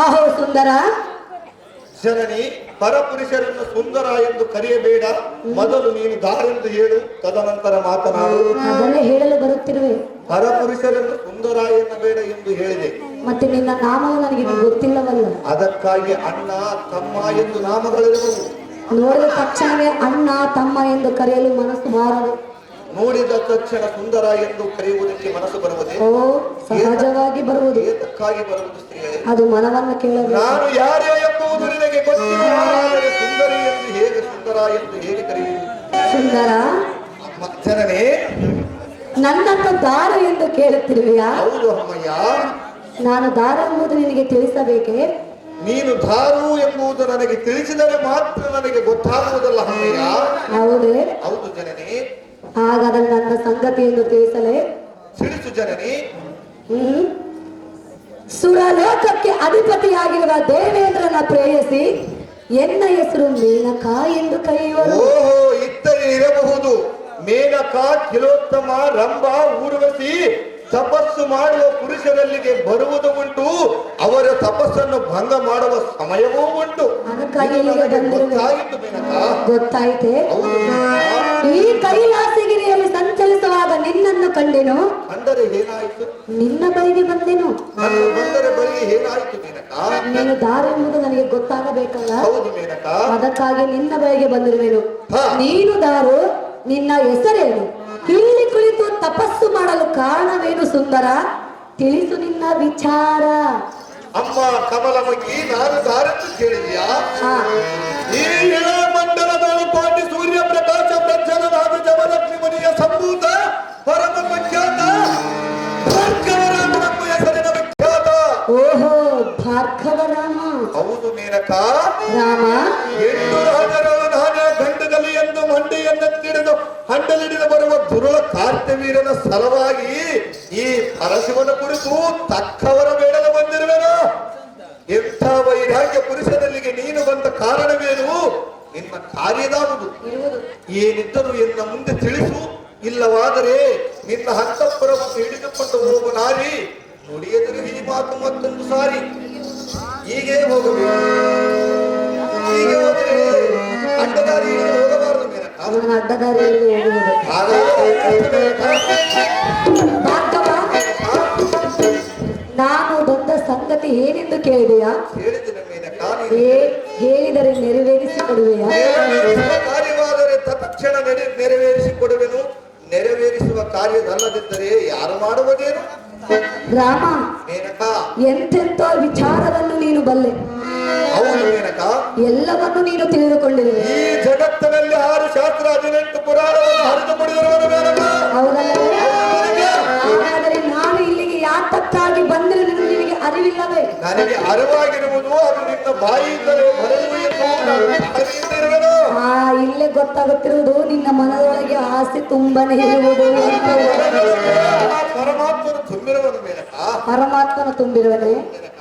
Speaker 6: ಅಹೋ ಸುಂದರ,
Speaker 2: ಜನನಿ, ಪರಪುರುಷರನ್ನು ಸುಂದರ ಎಂದು ಕರೆಯಬೇಡ. ಮೊದಲು ನೀನು ದಾರೆಂದು ಹೇಳು, ತದನಂತರ ಮಾತನಾಡು.
Speaker 6: ಅದನ್ನೇ ಹೇಳಲು ಬರುತ್ತಿರುವೆ.
Speaker 2: ಪರಪುರುಷರನ್ನು ಸುಂದರ ಎನ್ನಬೇಡ ಎಂದು ಹೇಳಿದೆ.
Speaker 6: ಮತ್ತೆ ನಿನ್ನ ನಾಮವು ನನಗೆ ಗೊತ್ತಿಲ್ಲವಲ್ಲ.
Speaker 2: ಅದಕ್ಕಾಗಿ ಅಣ್ಣ ತಮ್ಮ ಎಂದು ನಾಮಗಳಿರುವವು.
Speaker 6: ನೋಡಿದ ತಕ್ಷಣವೇ ಅಣ್ಣ ತಮ್ಮ ಎಂದು ಕರೆಯಲು ಮನಸ್ಸು ಬಾರದು.
Speaker 2: ನೋಡಿದ ತಕ್ಷಣ ಸುಂದರ ಎಂದು ಕರೆಯುವುದಕ್ಕೆ ಮನಸ್ಸು ಬರುವುದೇ?
Speaker 6: ಓ, ಸಹಜವಾಗಿ ಬರುವುದು.
Speaker 2: ಏತಕ್ಕಾಗಿ ಬರುವುದು ಸ್ತ್ರೀಯೇ?
Speaker 6: ಅದು ಮನವನ್ನು ಕೇಳಬೇಕು.
Speaker 2: ನಾನು ಯಾರೇ ಎಂಬುದು ನಿನಗೆ ಗೊತ್ತಿಲ್ಲ. ಆದರೆ ಸುಂದರಿ ಎಂದು ಹೇಗೆ, ಸುಂದರ ಎಂದು ಹೇಗೆ ಕರೆಯುವುದು?
Speaker 6: ಸುಂದರ,
Speaker 2: ಜನನೇ,
Speaker 6: ನನ್ನನ್ನು ದಾರ ಎಂದು ಕೇಳುತ್ತಿರುವೆಯಾ?
Speaker 2: ಹೌದು ಅಮ್ಮಯ್ಯ.
Speaker 6: ನಾನು ದಾರ ಎಂಬುದು ನಿನಗೆ ತಿಳಿಸಬೇಕೆ?
Speaker 2: ನೀನು ಧಾರು ಎಂಬುದು ನನಗೆ ತಿಳಿಸಿದರೆ ಮಾತ್ರ ನನಗೆ ಗೊತ್ತಾಗುವುದಲ್ಲ ಅಮ್ಮಯ್ಯ.
Speaker 6: ಹೌದೇ?
Speaker 2: ಹೌದು ಜನನಿ.
Speaker 6: ಹಾಗಾದರೆ ನನ್ನ ಸಂಗತಿಯನ್ನು ತಿಳಿಸಲೇ?
Speaker 2: ತಿಳಿಸು ಜನನಿ.
Speaker 6: ಸುರಲೋಕಕ್ಕೆ ಅಧಿಪತಿಯಾಗಿರುವ ದೇವೇಂದ್ರನ ಪ್ರೇಯಸಿ ಎನ್ನ ಹೆಸರು ಮೇನಕಾ ಎಂದು ಕರೆಯುವರು.
Speaker 2: ಓಹೋ, ಇದ್ದರೆ ಇರಬಹುದು. ಮೇನಕ, ಕಿಲೋತ್ತಮ, ರಂಭ, ಊರ್ವಶಿ ತಪಸ್ಸು ಮಾಡುವ ಪುರುಷರಲ್ಲಿಗೆ ಬರುವುದು ಉಂಟು. ಅವರ ತಪಸ್ಸನ್ನು ಭಂಗ ಮಾಡುವ ಸಮಯವೂ ಉಂಟು.
Speaker 6: ಅದಕ್ಕಾಗಿ
Speaker 2: ಇದು ನನಗೆ
Speaker 6: ಬಂದಿರುವೆ.
Speaker 2: ಗೊತ್ತಾಯಿತು ಮೇನಕ.
Speaker 6: ಗೊತ್ತಾಯ್ತೆ?
Speaker 2: ಹೌದು ಮೇನಕ.
Speaker 6: ಈ ಕೈಲಾಸಗಿರಿಯಲ್ಲಿ ಸಂಚರಿಸುವಾಗ ನಿನ್ನನ್ನು ಕಂಡೆನು.
Speaker 2: ಅಂದರೆ ಏನಾಯಿತು?
Speaker 6: ನಿನ್ನ ಬಳಿಗೆ ಬಂದೆನು.
Speaker 2: ನನ್ನ ಬಂದರೆ ಬಳಿ ಏನಾಯಿತು ಮೇನಕ?
Speaker 6: ನೀನು ದಾರ ಎಂಬುದು ನನಗೆ ಗೊತ್ತಾಗಬೇಕಲ್ಲ.
Speaker 2: ಹೌದು ಮೇನಕ.
Speaker 6: ಅದಕ್ಕಾಗಿ ನಿನ್ನ ಬಳಿಗೆ ಬಂದಿರುವೆನು.
Speaker 2: ಹಾ.
Speaker 6: ನೀನು ದಾರು, ನಿನ್ನ ಹೆಸರೇನು? ಇಲ್ಲಿ ಕುಳಿತು ತಪಸ್ಸು ಮಾಡಲು ಕಾರಣವೇನು ಸುಂದರ? ತಿಳಿಸು ನಿನ್ನ ವಿಚಾರ.
Speaker 2: ಅಮ್ಮ ಕಮಲಮುಖಿ, ನಾನು ದಾರೆಂದು ಕೇಳಿದ್ಯಾ?
Speaker 6: ಹಾ.
Speaker 2: ಈ ಇಳ ಮಂಡಲದಲ್ಲಿ ಕೋಟಿ ಸೂರ್ಯ ಪ್ರಕಾಶ ಪ್ರಜ್ವಲನಾದ ಜಮಲಕ್ಷ್ಮಿ ಮುನಿಯ ಸಂಭೂತ ಪರಮ ವಿಖ್ಯಾತ ಭಾರ್ಗವರಾಮನೆಂಬ ಹೆಸರಿನ ವಿಖ್ಯಾತ.
Speaker 6: ಓಹೋ, ಭಾರ್ಗವರಾಮ.
Speaker 2: ಹೌದು ಮೇನಕ.
Speaker 6: ರಾಮ,
Speaker 2: 8 ರಾಜರಳು ನಾನೇ ಗಂಡದಲ್ಲಿ ಎಂದು ಮಂಡಿಯನ್ನೆತ್ತಿಡಿದು ಹಂಡಲಿಡಿದು ಬರುವ ದುರುಳ ಕಾರ್ತಿವೀರನ ಸಲವಾಗಿ ಈ ಪರಶಿವನ ಕುರಿತು ತಕ್ಕವರ ಬೇಡಲು ಬಂದಿರುವೆನು. ಎಂಥ ವೈರಾಗ್ಯ ಪುರುಷನಲ್ಲಿಗೆ ನೀನು ಬಂದ ಕಾರಣವೇನು? ನಿನ್ನ ಕಾರ್ಯದಾವುದು ಏನಿದ್ದರೂ ಎನ್ನ ಮುಂದೆ ತಿಳಿಸು. ಇಲ್ಲವಾದರೆ ನಿನ್ನ ಹಂತಪುರವನ್ನು ಹಿಡಿದುಕೊಂಡು ಹೋಗುವ ನಾರಿ ನುಡಿಯದಿರು ಈ ಮಾತು ಮತ್ತೊಂದು ಸಾರಿ. ಹೀಗೆ ಹೋಗಬೇಕು. ಹೀಗೆ ಹೋದರೆ ಅಡ್ಡದಾರಿ ಹಿಡಿದು ಹೋಗಬಾರದು ಮೇನಕ.
Speaker 6: ಅವನ ಅಡ್ಡದಾರಿಯಲ್ಲಿ ಹೋಗುವುದು.
Speaker 2: ಹಾಗಾದರೆ
Speaker 6: ಭಾರ್ಗವ, ನಾನು ಬಂದ ಸಂಗತಿ ಏನೆಂದು ಕೇಳಿದೆಯಾ?
Speaker 2: ಹೇಳಿದ್ದೇನೆ ಮೇನಕ.
Speaker 6: ಹೇಳಿದರೆ ನೆರವೇರಿಸಿ ಕೊಡುವೆಯಾ?
Speaker 2: ನೆರವೇರಿಸುವ ಕಾರ್ಯವಾದರೆ ತತ್ಕ್ಷಣ ನೆರವೇರಿಸಿಕೊಡುವೆನು. ನೆರವೇರಿಸುವ ಕಾರ್ಯದಲ್ಲದಿದ್ದರೆ ಯಾರು ಮಾಡುವುದೇನು?
Speaker 6: ರಾಮ,
Speaker 2: ಮೇನಕ.
Speaker 6: ಎಂತೆಂಥ ವಿಚಾರವನ್ನು ನೀನು ಬಲ್ಲೆ.
Speaker 2: ಹೌದು ಮೇನಕ.
Speaker 6: ಎಲ್ಲವನ್ನು ನೀನು ತಿಳಿದುಕೊಂಡಿರುವೆ.
Speaker 2: ಈ ಜಗತ್ತಿನಲ್ಲಿ 6 ಶಾಸ್ತ್ರ 18 ಪುರಾಣವನ್ನು ಹರಿದು ಕುಡಿದಿರುವನು ಮೇನಕ.
Speaker 6: ಹೌದಲ್ಲವೇ? ಹಾಗಾದರೆ ನಾನು ಇಲ್ಲಿಗೆ ಯಾತಕ್ಕಾಗಿ ಬಂದರೆ ನಿನಗೆ ಅರಿವಿಲ್ಲವೇ?
Speaker 2: ನನಗೆ ಅರಿವಾಗಿರುವುದು ಅದು ನಿನ್ನ ಬಾಯಿಯಿಂದಲೇ ಬರಲು ಎಂದು ನಾನು ಕಾದಿಯಿಂದ ಇರುವೆನು.
Speaker 6: ಇಲ್ಲೇ ಗೊತ್ತಾಗುತ್ತಿರುವುದು ನಿನ್ನ ಮನದೊಳಗೆ ಆಸೆ ತುಂಬನೇ ಇರುವುದು.
Speaker 2: ಆ ಪರಮಾತ್ಮನು ತುಂಬಿರುವನು ಮೇನಕ.
Speaker 6: ಪರಮಾತ್ಮನ ತುಂಬಿರುವನೆ.
Speaker 2: ಮೇನಕ.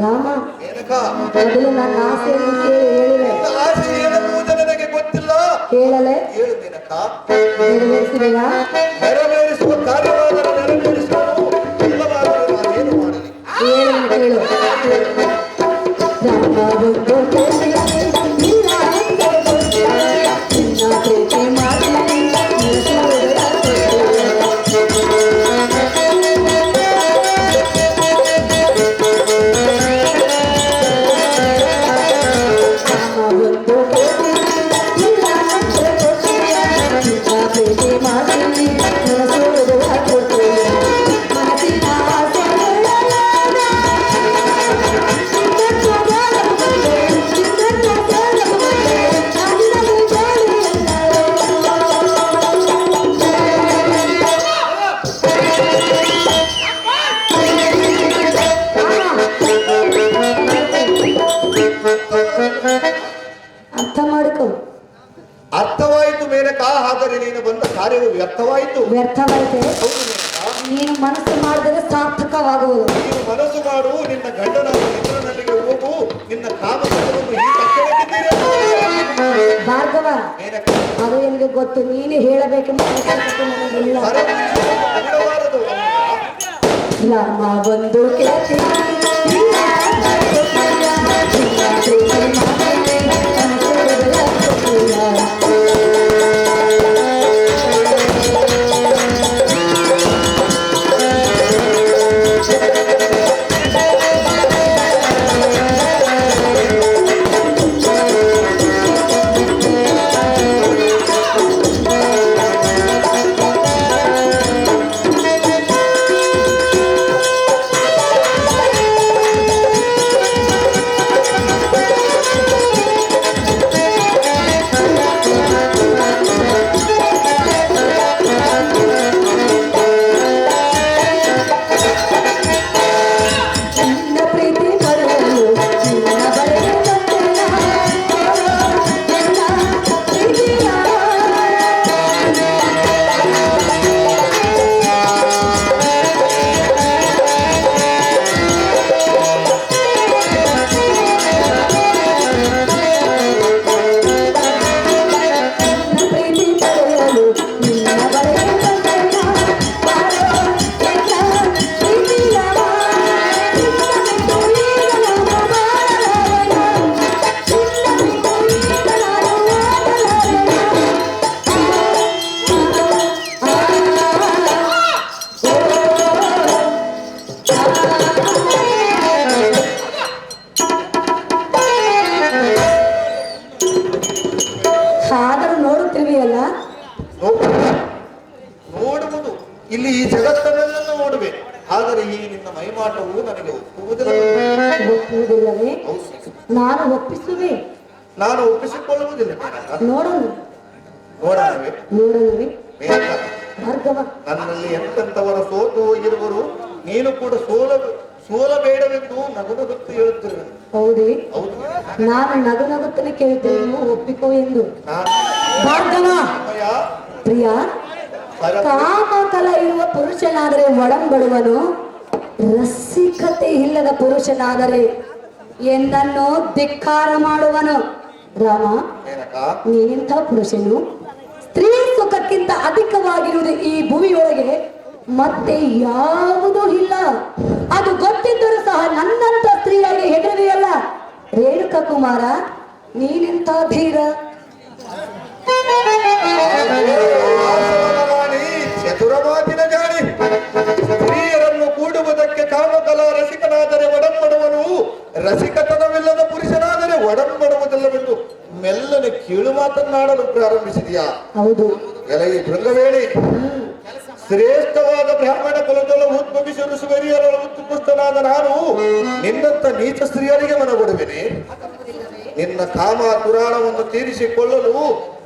Speaker 6: ರಾಮ,
Speaker 2: ಮೇನಕ.
Speaker 6: ಮೊದಲು ನನ್ನ ಆಸೆಯನ್ನು ಕೇಳಿ ಹೇಳಿವೆ.
Speaker 2: ನಿನ್ನ ಆಸೆ ಏನೆಂಬುದು ನನಗೆ ಗೊತ್ತಿಲ್ಲ.
Speaker 6: ಹೇಳಲೆ?
Speaker 2: ಹೇಳು ಮೇನಕ.
Speaker 6: ನೆರವೇರಿಸುವೆಯಾ?
Speaker 2: ನೆರವೇರಿಸುವ ಕಾರ್ಯವಾದರೆ ನೆರವೇರಿಸುವನು. ಇಲ್ಲವಾದರೆ ನಾನೇನು ಮಾಡಲಿ?
Speaker 6: ಏನು ಕೇಳು. ರಾಮ ಒಂದು ನಿನ್ನ ಪ್ರೀತಿ ಮಾಡಿ ಪ್ರೀತಿ ಮಾಡಿ
Speaker 2: ಕಾರ್ಯವು ವ್ಯರ್ಥವಾಯಿತು.
Speaker 6: ವ್ಯರ್ಥವಾಯಿತೆ.
Speaker 2: ಹೌದು ಮೇನಕ.
Speaker 6: ನೀನು ಮನಸ್ಸು ಮಾಡಿದರೆ ಸಾರ್ಥಕವಾಗುವುದು.
Speaker 2: ನೀನು ಮನಸ್ಸು ಮಾಡು, ನಿನ್ನ ಗಂಡನ ಮಿತ್ರನಲ್ಲಿಗೆ ಹೋಗು, ನಿನ್ನ ಕಾಮವನ್ನು ಈ ತಕ್ಷಣಕ್ಕಿದ್ದೀರಿ.
Speaker 6: ಭಾರ್ಗವ,
Speaker 2: ಮೇನಕ,
Speaker 6: ಅದು ನನಗೆ ಗೊತ್ತು. ನೀನು ಹೇಳಬೇಕೆಂಬ ಅವಶ್ಯಕತೆ ನನಗಿಲ್ಲ.
Speaker 2: ಬಿಡಬಾರದು.
Speaker 6: ರಾಮ ಬಂದು ಆದರೂ ನೋಡುತ್ತಿರುವೆಯಲ್ಲ.
Speaker 2: ನೋಡುವುದು ಇಲ್ಲಿ ಈ ಜಗತ್ತನ್ನೆಲ್ಲ ನೋಡುವೆ, ಆದರೆ ಈ ನಿನ್ನ ಮೈಮಾಟವು ನನಗೆ ಒಪ್ಪುವುದಿಲ್ಲ.
Speaker 6: ಒಪ್ಪುವುದಿಲ್ಲವೇ? ನಾನು ಒಪ್ಪಿಸುವೆ.
Speaker 2: ನಾನು ಒಪ್ಪಿಸಿಕೊಳ್ಳುವುದಿಲ್ಲ.
Speaker 6: ನೋಡೋಣ.
Speaker 2: ನೋಡೋಣವೇ?
Speaker 6: ನೋಡೋಣವೇ?
Speaker 2: ಮೇನಕ,
Speaker 6: ಭಾರ್ಗವ,
Speaker 2: ನನ್ನಲ್ಲಿ ಎಂತೆಂತವರ ಸೋತು ಹೋಗಿರುವರು, ನೀನು ಕೂಡ ಸೋಲಬೇಡವೆಂದು ನಗುನಗುತ್ತಿ ಹೇಳುತ್ತಿರುವೆ.
Speaker 6: ಹೌದೇ?
Speaker 2: ಹೌದು.
Speaker 6: ನಾನು ನಗು ನಗುತ್ತಲೇ ಕೇಳುತ್ತೇನೆ, ನೀವು ಒಪ್ಪಿಕೋ ಎಂದು.
Speaker 2: ನಾನು
Speaker 6: ಭಾರ್ಗವ,
Speaker 2: ಸಮಯ
Speaker 6: ಪ್ರಿಯ, ಕಾಮಕಲ ಇರುವ ಪುರುಷನಾದರೆ ಒಡಂಬಡುವನು, ರಸಿಕತೆ ಇಲ್ಲದ ಪುರುಷನಾದರೆ ಎಂದನ್ನು ಧಿಕ್ಕಾರ ಮಾಡುವನು. ರಾಮ,
Speaker 2: ಮೇನಕ,
Speaker 6: ನೀನಿಂಥ ಪುರುಷನು ಸ್ತ್ರೀ ಸುಖಕ್ಕಿಂತ ಅಧಿಕವಾಗಿರುವುದು ಈ ಭೂಮಿಯೊಳಗೆ ಮತ್ತೆ ಯಾವುದೂ ಇಲ್ಲ. ಅದು ಗೊತ್ತಿದ್ದರೂ ಸಹ ನನ್ನಂತ ಸ್ತ್ರೀಯರಿಗೆ ಹೆದರುವೆಯಲ್ಲ. ರೇಣುಕಾ ಕುಮಾರ, ನೀನಿಂಥ ಧೀರ.
Speaker 2: ವಾಣಿ ಚತುರ ಮಾತಿನ ಜಾಣಿ. ಸ್ತ್ರೀಯರನ್ನು ಕೂಡುವುದಕ್ಕೆ ಕಾಮಕಲಾ ರಸಿಕನಾದರೆ ಒಡಂಬಡುವನು, ರಸಿಕತನವಿಲ್ಲದ ಪುರುಷನಾದರೆ ಒಡಂಬಡುವುದಿಲ್ಲವೆಂದು ಮೆಲ್ಲನೆ ಕೀಳು ಮಾತನ್ನಾಡಲು ಪ್ರಾರಂಭಿಸಿದೆಯಾ?
Speaker 6: ಹೌದು.
Speaker 2: ಎಲೈ ಭೃಂಗವೇಣಿ, ಶ್ರೇಷ್ಠವಾದ ಬ್ರಾಹ್ಮಣ ಕುಲದೊಳ ಉದ್ಭವಿಸಲು ಸುಗರಿಯರ ಉತ್ಕೃಷ್ಟನಾದ ನಾನು ನಿನ್ನಂತ ನೀಚ ಸ್ತ್ರೀಯರಿಗೆ ಮನಗೊಡುವೆನೆ? ನಿನ್ನ ಕಾಮ ಪುರಾಣವನ್ನು ತೀರಿಸಿಕೊಳ್ಳಲು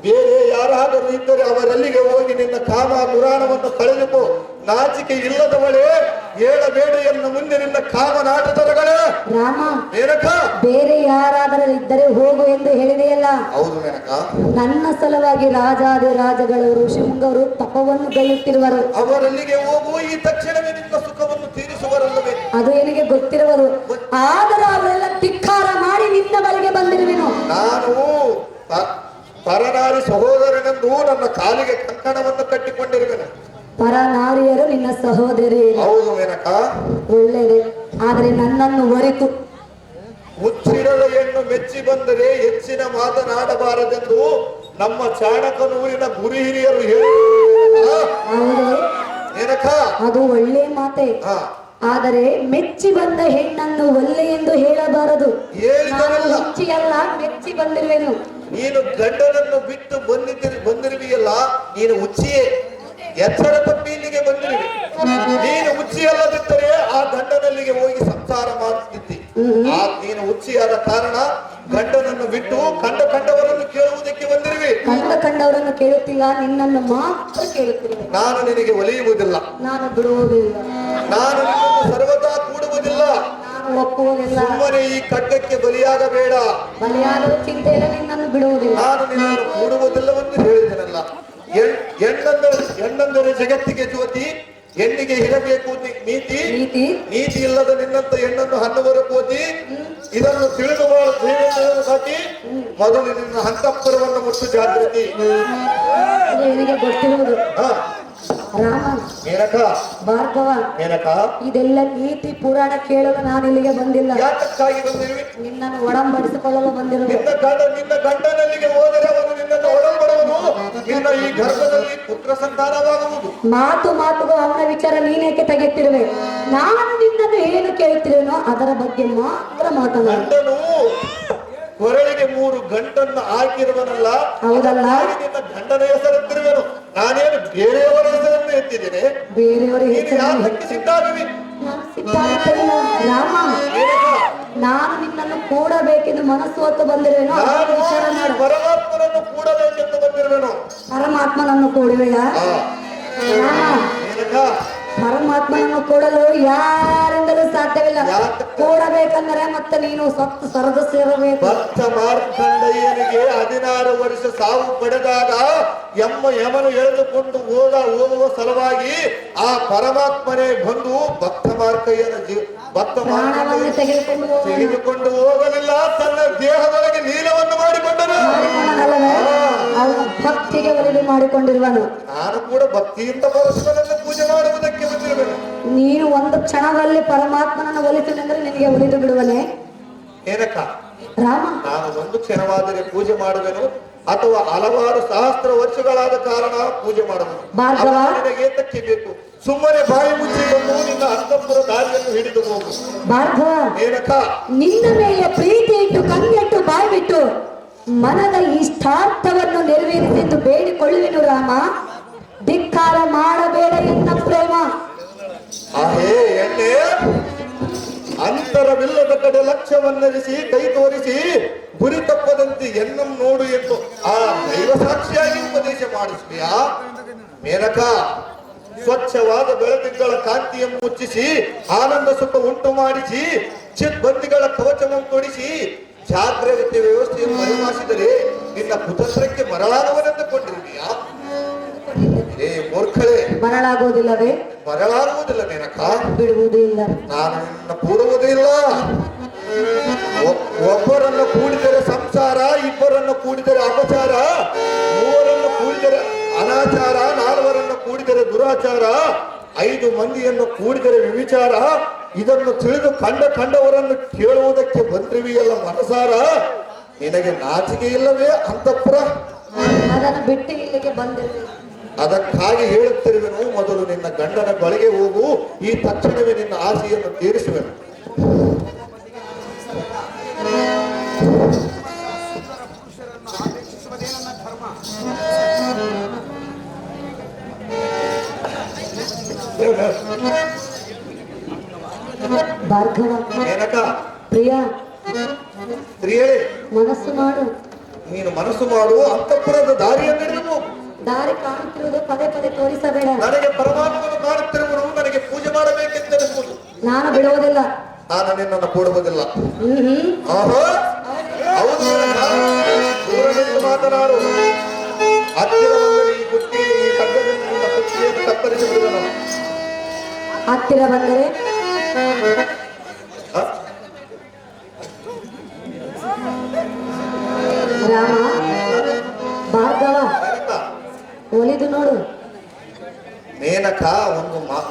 Speaker 2: ಬೇರೆ ಯಾರಾದರೂ ಇದ್ದರೆ ಅವರಲ್ಲಿಗೆ ಹೋಗಿ ನಿನ್ನ ಕಾಮ ಪುರಾಣವನ್ನು ಕಳೆದುಕೋ. ನಾಚಿಕೆ ಇಲ್ಲದವಳೇ, ಹೇಳಬೇಡ ಎನ್ನ ಮುಂದೆ ನಿನ್ನ ಕಾಮ ನಾಟಕಗಳೇ.
Speaker 6: ರಾಮ,
Speaker 2: ಮೇನಕ,
Speaker 6: ಬೇರೆ ಯಾರಾದರೂ ಇದ್ದರೆ ಹೋಗು ಎಂದು ಹೇಳಿದೆಯಲ್ಲ.
Speaker 2: ಹೌದು ಮೇನಕ.
Speaker 6: ನನ್ನ ಸಲುವಾಗಿ ರಾಜಾದಿ ರಾಜಗಳು ಋಷಿಮುಂಗರು ತಪವನ್ನು ಗೈಯುತ್ತಿರುವರು.
Speaker 2: ಅವರಲ್ಲಿಗೆ ಹೋಗು, ಈ ತಕ್ಷಣವೇ ನಿನ್ನ ಸುಖವನ್ನು ತೀರಿಸುವರಲ್ಲವೇ?
Speaker 6: ಅದು ನನಗೆ ಗೊತ್ತಿರುವುದು. ಆದರೂ ಅವರೆಲ್ಲ ಧಿಕ್ಕಾರ ಮಾಡಿ ನಿನ್ನ ಬಳಿಗೆ ಬಂದಿರುವೆನು.
Speaker 2: ನಾನು ಪರನಾರಿ ಸಹೋದರನೆಂದು ನನ್ನ ಕಾಲಿಗೆ ಕಂಕಣವನ್ನು ಕಟ್ಟಿಕೊಂಡಿರುವೆನು.
Speaker 6: ಪರನಾರಿಯರು ನಿನ್ನ ಸಹೋದರಿ.
Speaker 2: ಹೌದು ಮೇನಕ.
Speaker 6: ಒಳ್ಳೆಯದೇ, ಆದರೆ ನನ್ನನ್ನು ಹೊರಿತು
Speaker 2: ಮುಚ್ಚಿಡದ ಹೆಣ್ಣು ಮೆಚ್ಚಿ ಬಂದರೆ ಹೆಚ್ಚಿನ ಮಾತನಾಡಬಾರದೆಂದು ನಮ್ಮ ಚಾಣಕನೂರಿನ ಗುರು ಹಿರಿಯರು ಹೇಳಿದರು.
Speaker 6: ಹೌದೇ?
Speaker 2: ಮೇನಕ,
Speaker 6: ಅದು ಒಳ್ಳೆ ಮಾತೆ.
Speaker 2: ಹಾ,
Speaker 6: ಆದರೆ ಮೆಚ್ಚಿ ಬಂದ ಹೆಣ್ಣನ್ನು ಒಲ್ಲೆ ಎಂದು ಹೇಳಬಾರದು.
Speaker 2: ಹೇಳಿದರಲ್ಲ.
Speaker 6: ಮೆಚ್ಚಿಯಲ್ಲ, ಮೆಚ್ಚಿ ಬಂದಿರುವೆನು.
Speaker 2: ನೀನು ಗಂಡನನ್ನು ಬಿಟ್ಟು ಬಂದಿರುವಿಯಲ್ಲ, ನೀನು ಹುಚ್ಚಿಯೇ. ಎಚ್ಚರ ತಪ್ಪಿ ಇಲ್ಲಿಗೆ ಬಂದಿರುವೆ. ನೀನು ಹುಚ್ಚಿಯಲ್ಲದಿದ್ದರೆ ಆ ಗಂಡನಲ್ಲಿಗೆ ಹೋಗಿ ಸಂಸಾರ ಮಾಡುತ್ತಿದ್ದಿ. ನೀನು ಹುಚ್ಚಿಯಾದ ಕಾರಣ ಗಂಡನನ್ನು ಬಿಟ್ಟು ಕಂಡವರನ್ನು ಕೇಳುವುದಕ್ಕೆ ಬಂದಿರುವೆ.
Speaker 6: ಕಂಡವರನ್ನು ಕೇಳುತ್ತಿಲ್ಲ, ನಿನ್ನನ್ನು ಮಾತ್ರ ಕೇಳುತ್ತಿರುವೆ.
Speaker 2: ನಾನು ನಿನಗೆ ಒಲಿಯುವುದಿಲ್ಲ,
Speaker 6: ನಾನು ಬಿಡುವುದಿಲ್ಲ,
Speaker 2: ನಾನು ನಿನ್ನನ್ನು ಸರ್ವದಾ ಕೂಡುವುದಿಲ್ಲ,
Speaker 6: ನಾನು ಒಪ್ಪುವುದಿಲ್ಲ.
Speaker 2: ಸುಮ್ಮನೆ ಈ ಖಡ್ಗಕ್ಕೆ ಬಲಿಯಾಗಬೇಡ.
Speaker 6: ಬಲಿಯಾದರೂ ಚಿಂತೆ ಇಲ್ಲ, ನಿನ್ನನ್ನು ಬಿಡುವುದಿಲ್ಲ.
Speaker 2: ನಾನು ನಿನ್ನನ್ನು ಕೂಡುವುದಿಲ್ಲವೆಂದು ಹೇಳಿದೆನಲ್ಲ. ಹೆಣ್ಣಂದರೆ ಜಗತ್ತಿಗೆ ಜ್ಯೋತಿ, ಹೆಣ್ಣಿಗೆ ಇರಬೇಕು ನೀತಿ,
Speaker 6: ನೀತಿ
Speaker 2: ನೀತಿ ಇಲ್ಲದ ನಿನ್ನಂತ ಹೆಣ್ಣನ್ನು ಹಣ್ಣುವರ ಕೋತಿ. ಇದನ್ನು ತಿಳಿದು ಸಾಕಿ ಮೊದಲು ನಿನ್ನ ಅಂತಃಪುರವನ್ನು ಮುಟ್ಟು ಜಾಗೃತಿ.
Speaker 6: ನಿನಗೆ ಗೊತ್ತಿರುವುದು
Speaker 2: ಹಾ
Speaker 6: ರಾಮ,
Speaker 2: ಮೇನಕ,
Speaker 6: ಭಾರ್ಗವ,
Speaker 2: ಮೇನಕ,
Speaker 6: ಇದೆಲ್ಲ ನೀತಿ ಪುರಾಣ ಕೇಳಲು ನಾನು ಇಲ್ಲಿಗೆ ಬಂದಿಲ್ಲ.
Speaker 2: ಯಾತಕ್ಕಾಗಿ ಬಂದಿರುವಿ?
Speaker 6: ನಿನ್ನನ್ನು ಒಡಂಬಡಿಸಿಕೊಳ್ಳಲು ಬಂದಿರುವುದು.
Speaker 2: ನಿನ್ನ ಗಂಡನಲ್ಲಿಗೆ ಹೋದರೆ ಅವನು ನಿನ್ನನ್ನು ಒಡಂಬಡುವನು, ನಿನ್ನ ಈ ಗರ್ಭದಲ್ಲಿ ಪುತ್ರ ಸಂತಾನವಾಗುವುದು.
Speaker 6: ಮಾತುಗೂ ಅವನ ವಿಚಾರ ನೀನೇಕೆ ತೆಗೆಯುತ್ತಿರುವೆ? ನಾನು ನಿನ್ನನ್ನು ಏನು ಕೇಳುತ್ತಿರುವೆನೋ ಅದರ ಬಗ್ಗೆ ಮಾತ್ರ ಮಾತನಾಡು.
Speaker 2: ಗಂಡನು ಕೊರಳಿಗೆ 3 ಗಂಟನ್ನು ಹಾಕಿರುವನಲ್ಲ,
Speaker 6: ಹೌದಲ್ಲ?
Speaker 2: ನಿನ್ನ ಗಂಡನ ಹೆಸರೆತ್ತಿರುವೆನು. ನಾನೇನು ಬೇರೆಯವರ ಹೆಸರನ್ನು ಎತ್ತಿದ್ದೇನೆ?
Speaker 6: ಬೇರೆಯವರ
Speaker 2: ನೀನು ಯಾತಕ್ಕೆ ಸಿದ್ಧಾಗುವಿ?
Speaker 6: ರಾಮ, ನಾನು ನಿನ್ನನ್ನು ಕೂಡಬೇಕೆಂದು ಮನಸ್ಸು ಹೊತ್ತು ಬಂದಿರುವೆನೋ ಅದರ ವಿಚಾರ ಮಾಡು.
Speaker 2: ಪರಮಾತ್ಮನನ್ನು ಕೂಡಬೇಕೆಂದು ಬಂದಿರುವೆನು.
Speaker 6: ಪರಮಾತ್ಮನನ್ನು ಕೂಡುವೆಯಾ? ರಾಮ, ಪರಮಾತ್ಮನನ್ನು ಕೂಡಲು ಯಾರಿಂದಲೂ ಸಾಧ್ಯವಿಲ್ಲ. ಕೂಡಬೇಕಂದರೆ ಮತ್ತೆ ನೀನು ಸತ್ತು ಸ್ವರ್ಗ ಸೇರಬೇಕು.
Speaker 2: ಭಕ್ತ ಮಾರ್ಕಂಡಯ್ಯನಿಗೆ 16 ವರ್ಷ ಸಾವು ಪಡೆದಾಗ ಯಮನು ಎಳೆದುಕೊಂಡು ಹೋಗುವ ಸಲುವಾಗಿ ಆ ಪರಮಾತ್ಮನೇ ಬಂದು ಭಕ್ತ ಮಾರ್ಕಯ್ಯನ
Speaker 6: ಪ್ರಾಣವನ್ನು
Speaker 2: ತೆಗೆದುಕೊಂಡು ಹೋಗಲಿಲ್ಲ, ತನ್ನ ದೇಹದೊಳಗೆ ಲೀಲವನ್ನು ಮಾಡಿಕೊಂಡನು.
Speaker 6: ಅವನ ಭಕ್ತಿಗೆ ಒಲಿದು ಮಾಡಿಕೊಂಡಿರುವನು.
Speaker 2: ನಾನು ಕೂಡ ಭಕ್ತಿಯಿಂದ ಪರಸ್ಪರನ್ನು ಪೂಜೆ ಮಾಡುವುದಕ್ಕೆ ಬಂದಿರುವೆನು.
Speaker 6: ನೀನು ಒಂದು ಕ್ಷಣದಲ್ಲಿ ಪರಮಾತ್ಮನನ್ನು ಒಲಿಸಿದಂದ್ರೆ ನಿನಗೆ ಒಲಿದು ಬಿಡುವನೆ.
Speaker 2: ಏನಕ್ಕ
Speaker 6: ರಾಮ,
Speaker 2: ನಾನು ಒಂದು ಕ್ಷಣವಾದರೆ ಪೂಜೆ ಮಾಡುವೆನು, ಅಥವಾ ಹಲವಾರು ಸಹಸ್ರ ವರ್ಷಗಳಾದ ಕಾರಣ ಪೂಜೆ ಮಾಡುವುದು.
Speaker 6: ಭಾರ್ಗವ,
Speaker 2: ನಿನಗೆ ಏತಕ್ಕೆ ಬೇಕು? ಸುಮ್ಮನೆ ಬಾಯಿ ಮುಚ್ಚಿಕೊಂಡು ನಿನ್ನ ಅಂತಃಪುರ ದಾರಿಯನ್ನು ಹಿಡಿದು ಹೋಗು.
Speaker 6: ಭಾರ್ಗವ,
Speaker 2: ಏನಕ್ಕ
Speaker 6: ನಿನ್ನ ಮೇಲೆ ಪ್ರೀತಿ ಇಟ್ಟು ಕಣ್ಣಿಟ್ಟು ಬಾಯಿ ಬಿಟ್ಟು ಮನದ ಇಷ್ಟಾರ್ಥವನ್ನು ನೆರವೇರಿಸೆಂದು ಬೇಡಿಕೊಳ್ಳುವೆನು ರಾಮ. ಧಿಕ್ಕಾರ ಮಾಡಬೇಡ ಎನ್ನ ಪ್ರೇಮ.
Speaker 2: ಆಹೇ ಎಣ್ಣೆ, ಅಂತರವಿಲ್ಲದ ಕಡೆ ಲಕ್ಷ್ಯವನ್ನರಿಸಿ ಕೈ ತೋರಿಸಿ ಗುರಿ ತಪ್ಪದಂತೆ ಎನ್ನಂ ನೋಡು ಎಂದು ಆ ದೈವ ಸಾಕ್ಷಿಯಾಗಿ ಉಪದೇಶ ಮಾಡಿಸ್ತೀಯಾ? ಮೇನಕ, ಸ್ವಚ್ಛವಾದ ಬೆಳದಿಂಗಳ ಕಾಂತಿಯನ್ನು ಮುಚ್ಚಿಸಿ ಆನಂದ ಸುಖ ಉಂಟು ಮಾಡಿಸಿ ಚಿದ್ಬಂದಿಗಳ ಕವಚವನ್ನು ತೊಡಿಸಿ ಜಾಗ್ರತೆ ವ್ಯವಸ್ಥೆಯನ್ನು ಪರಿಮಾಸಿದರೆ ನಿನ್ನ ಕುತಂತ್ರಕ್ಕೆ ಮರಳಾಗುವನೆಂದುಕೊಂಡಿರುವಿಯಾ? ಏ ಮೂರ್ಖಳೆ,
Speaker 6: ಮರಳಾಗುವುದಿಲ್ಲವೇ?
Speaker 2: ಮರಳಾಗುವುದಿಲ್ಲ ಮೇನಕ,
Speaker 6: ಬಿಡುವುದೇ ಇಲ್ಲ.
Speaker 2: ನಾನು ನಿನ್ನ ಕೂಡುವುದೇ ಇಲ್ಲ. ಒಬ್ಬರನ್ನು ಕೂಡಿದರೆ ಸಂಸಾರ, ಇಬ್ಬರನ್ನು ಕೂಡಿದರೆ ಅಪಚಾರ, 3ರನ್ನು ಕೂಡಿದರೆ ಅನಾಚಾರ, 4ರನ್ನು ಕೂಡಿದರೆ ದುರಾಚಾರ, 5 ಮಂದಿಯನ್ನು ಕೂಡಿದರೆ ವಿಚಾರ. ಇದನ್ನು ತಿಳಿದು ಕಂಡವರನ್ನು ಕೇಳುವುದಕ್ಕೆ ಬಂದಿರುವಿಯಲ್ಲ ಮನಸಾರ. ನಿನಗೆ ನಾಚಿಕೆ ಇಲ್ಲವೇ ಅಂತಃಪುರ?
Speaker 6: ಅದನ್ನು ಬಿಟ್ಟು ಇಲ್ಲಿಗೆ ಬಂದಿರುವೆ.
Speaker 2: ಅದಕ್ಕಾಗಿ ಹೇಳುತ್ತಿರುವೆನು, ಮೊದಲು ನಿನ್ನ ಗಂಡನ ಬಳಿಗೆ ಹೋಗು, ಈ ತಕ್ಷಣವೇ ನಿನ್ನ ಆಸೆಯನ್ನು ತೀರಿಸುವೆನು.
Speaker 6: ಭಾರ್ಗವ,
Speaker 2: ಏನಕ್ಕ
Speaker 6: ಪ್ರಿಯ,
Speaker 2: ಸ್ತ್ರೀಯೇ,
Speaker 6: ಮನಸ್ಸು ಮಾಡು.
Speaker 2: ನೀನು ಮನಸ್ಸು ಮಾಡು, ಅಂತಃಪುರದ ದಾರಿಯನ್ನು ಹಿಡಿದು
Speaker 6: ದಾರಿ ಕಾಣುತ್ತಿರುವುದು ಪದೇ ಪದೇ ತೋರಿಸಬೇಡ.
Speaker 2: ನನಗೆ ಪರಮಾತ್ಮನು ಕಾಣುತ್ತಿರುವನು, ನನಗೆ ಪೂಜೆ ಮಾಡಬೇಕೆಂದೆನಿಸುವುದು.
Speaker 6: ನಾನು ಬಿಡುವುದಿಲ್ಲ.
Speaker 2: ನಾನು ನಿನ್ನನ್ನು ಕೂಡುವುದಿಲ್ಲ.
Speaker 6: ಹ್ಮ್
Speaker 2: ಆಹಾ, ಹೌದು, ದೂರದಿಂದ ಮಾತನಾಡು. ಹತ್ತಿರ ಬಂದರೆ ಈ ಬುಟ್ಟಿ, ಈ ಕಗ್ಗದಿಂದ ನಿನ್ನ ಕುತ್ತಿಗೆಯನ್ನು ಕತ್ತರಿಸಿ ಬಿಡುವನು.
Speaker 6: ಹತ್ತಿರ ಬಂದರೆ ರಾಮ, ಭಾರ್ಗವ, ಒಲಿದು ನೋಡು.
Speaker 2: ಮೇನಕ,